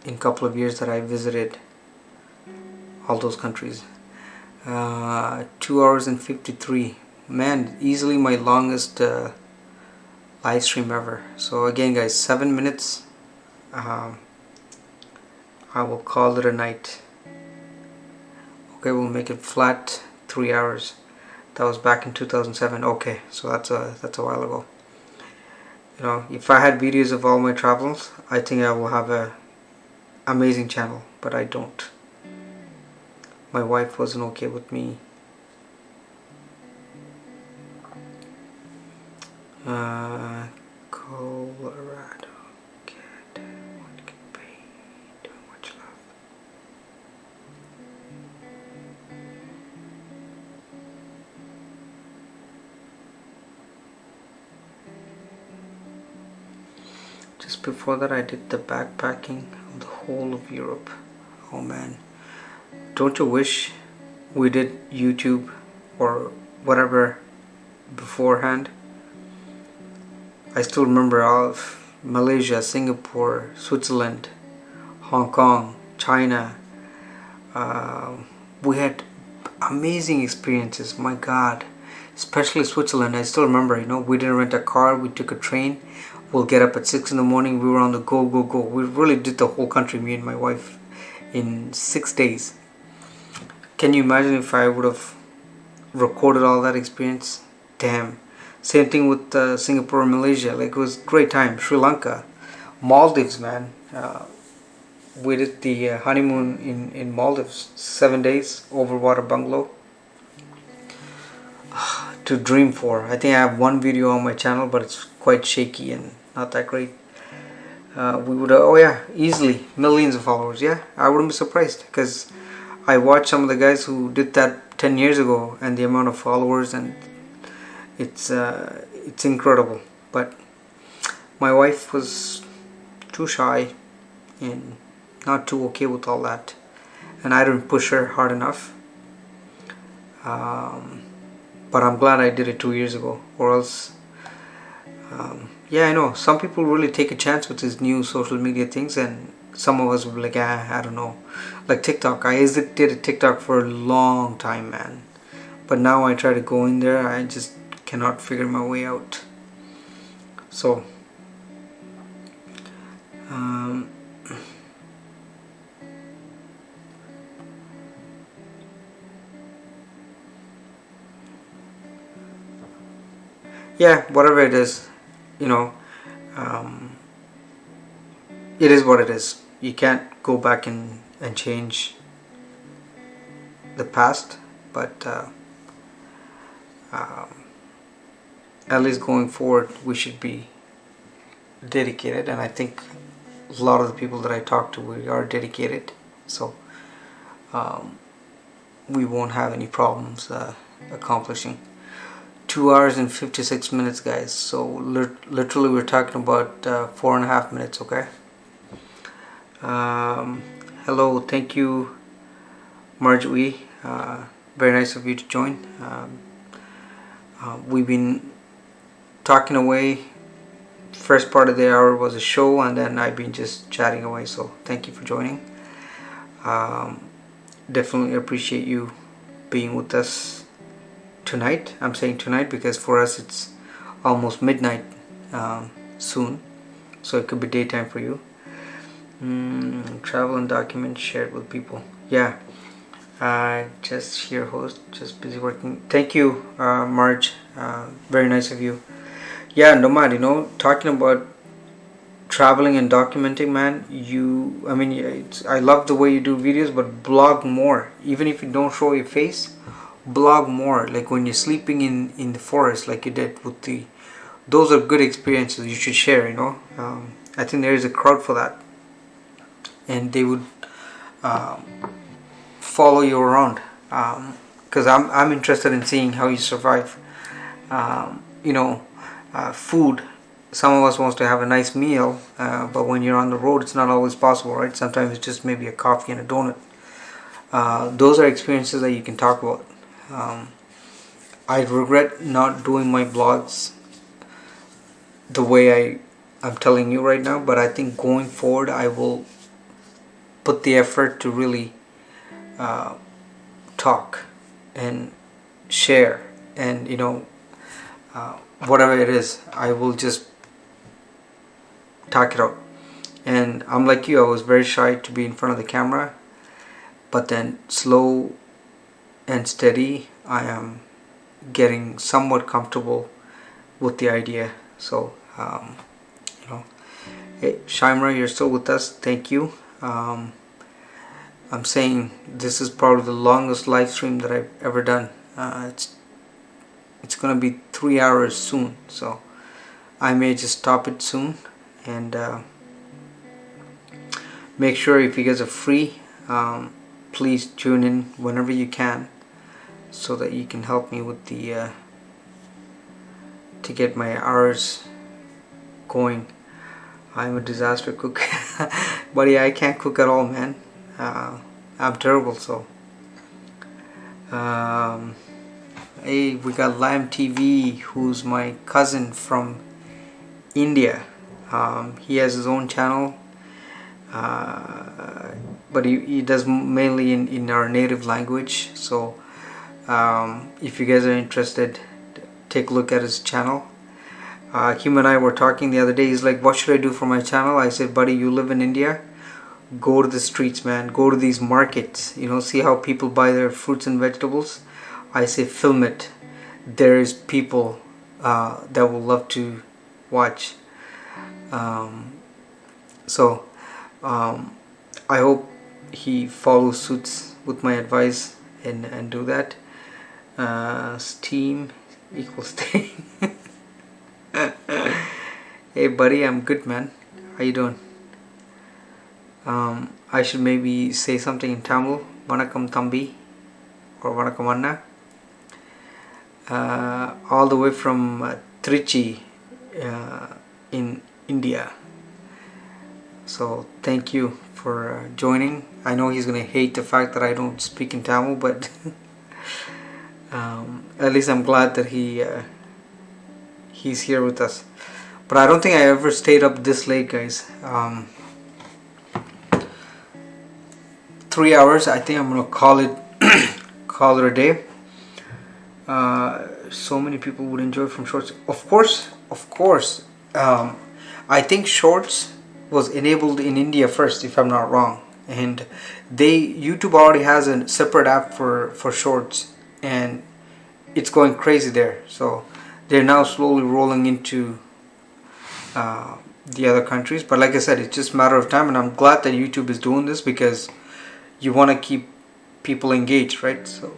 [SPEAKER 1] in a couple of years that I visited all those countries. 2 hours and 53. Man, easily my longest live stream ever. So again guys, 7 minutes. I will call it a night. Okay, we'll make it flat 3 hours. That was back in 2007. Okay, so that's a while ago. If I had videos of all my travels, I think I will have a amazing channel, but I don't. My wife wasn't okay with me Colorado kid, what can be too much love. Just before that I did the backpacking of the whole of Europe. Oh man, don't you wish we did YouTube or whatever beforehand? I still remember Malaysia, Singapore, Switzerland, Hong Kong, China. We had amazing experiences, my god, especially Switzerland. I still remember, we didn't rent a car, we took a train. We'll get up at 6 in the morning, we were on the go. We really did the whole country, me and my wife, in 6 days. Can you imagine if I would have recorded all that experience? Damn. Same thing with Singapore and Malaysia. Like, it was a great time. Sri Lanka, Maldives, man. We did the honeymoon in Maldives, 7 days, overwater bungalow. To dream for. I think I have one video on my channel, but it's quite shaky and not that great. We would, easily millions of followers. Yeah, I wouldn't be surprised, because I watched some of the guys who did that 10 years ago, and the amount of followers, and it's incredible. But my wife was too shy and not too okay with all that, and I didn't push her hard enough. But I'm glad I did it 2 years ago, or else I know some people really take a chance with these new social media things, and some of us will be like, I don't know. Like TikTok, I did TikTok for a long time, man, but now I try to go in there, I just cannot figure my way out. So whatever it is, it is what it is. You can't go back and change the past, but at least going forward, we should be dedicated, and I think a lot of the people that I talk to, we are dedicated, so we won't have any problems accomplishing. 2 hours and 56 minutes, guys. So literally we're talking about 4.5 minutes. Okay. Hello, thank you, Marjorie. Very nice of you to join. We've been talking away. First part of the hour was a show, and then I've been just chatting away. So thank you for joining. Definitely appreciate you being with us tonight. I'm saying tonight because for us it's almost midnight soon, so it could be daytime for you. Travel and document shared with people. Just here host, just busy working. Thank you, Marge. Very nice of you. Nomad, talking about traveling and documenting, man, I love the way you do videos, but blog more. Even if you don't show your face, blog more. Like when you're sleeping in the forest, like you did with those are good experiences you should share. I think there is a crowd for that, and they would follow you around, because I'm interested in seeing how you survive. Food, some of us wants to have a nice meal, but when you're on the road, it's not always possible, right? Sometimes it's just maybe a coffee and a donut. Those are experiences that you can talk about. I regret not doing my blogs the way I'm telling you right now, but I think going forward I will put the effort to really talk and share, and whatever it is, I will just talk it out. And I'm like you, I was very shy to be in front of the camera, but then slow and steady I am getting somewhat comfortable with the idea. So hey Shimra, you're still with us, thank you. I'm saying this is probably the longest live stream that I've ever done. It's gonna be 3 hours soon, so I may just stop it soon. And make sure if you guys are free, please tune in whenever you can, so that you can help me with the to get my hours going. I'm a disaster cook. Buddy, I can't cook at all, man. I'm terrible. So hey, we got Lamb TV, who's my cousin from India. He has his own channel, but he does mainly in our native language. So if you guys are interested, take a look at his channel. Him and I were talking the other day. He's like, what should I do for my channel? I said, buddy, you live in India, go to the streets, man. Go to these markets, see how people buy their fruits and vegetables. I say, film it. There's people that will love to watch. So I hope he follows suits with my advice and do that. Steam equals staying. Hey buddy, I'm good, man. How you doing? I should maybe say something in Tamil. Vanakkam Thambi or Vanakkam Anna. All the way from Trichy in India. So thank you for joining. I know he's gonna hate the fact that I don't speak in Tamil, but at least I'm glad that he's here with us. But I don't think I ever stayed up this late, guys. 3 hours. I think I'm gonna call it a day. So many people would enjoy from shorts. Of course. I think shorts was enabled in India first, if I'm not wrong, and YouTube already has a separate app for shorts, and it's going crazy there. So they're now slowly rolling into the other countries. But like I said, it's just a matter of time, and I'm glad that YouTube is doing this because you want to keep people engaged, right? So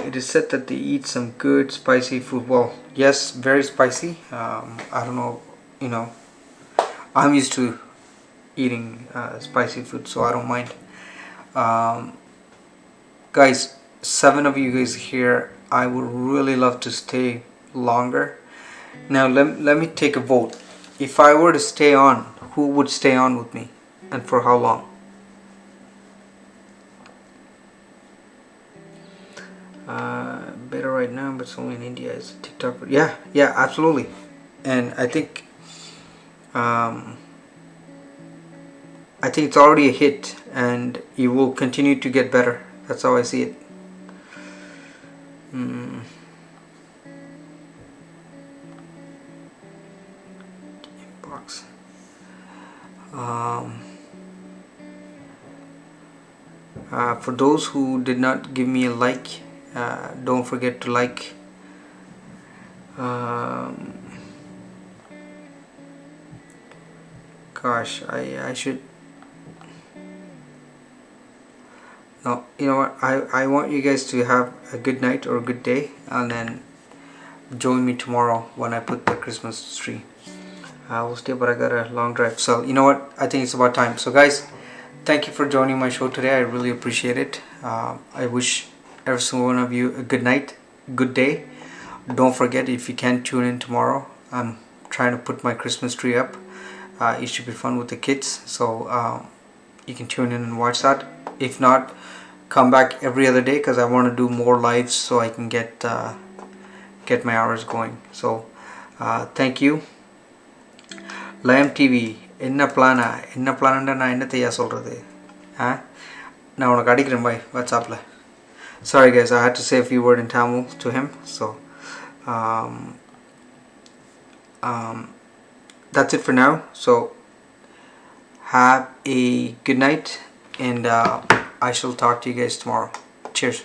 [SPEAKER 1] it is said that they eat some good spicy food. Well, yes, very spicy. I don't know, I'm used to eating spicy food, so I don't mind. Guys, 7 of you guys here. I would really love to stay longer. Now let me take a vote. If I were to stay on, who would stay on with me, and for how long? Better right now, but it's only in India. Is TikTok? Yeah, absolutely. And I think it's already a hit, and it will continue to get better. That's how I see it. Inbox. For those who did not give me a like, don't forget to like. Gosh, I should. No, you know what? I want you guys to have a good night or a good day, and then join me tomorrow when I put the Christmas tree. I will stay, but I got a long drive. So you know what? I think it's about time. So guys, thank you for joining my show today. I really appreciate it. I wish every single one of you a good night, good day. Don't forget, if you can, tune in tomorrow. I'm trying to put my Christmas tree up. It should be fun with the kids. So you can tune in and watch that. If not, come back every other day because I want to do more lives so I can get my hours going. So thank you. Lam TV என்ன பிளான்டா நான் என்னத்தையா சொல்கிறது நான் உனக்கு அடிக்கிறேன் பாய் வாட்ஸ்அப்பில். Sorry guys, I had to say a few words in Tamil to him. So that's it for now. So have a good night, and I shall talk to you guys tomorrow. Cheers.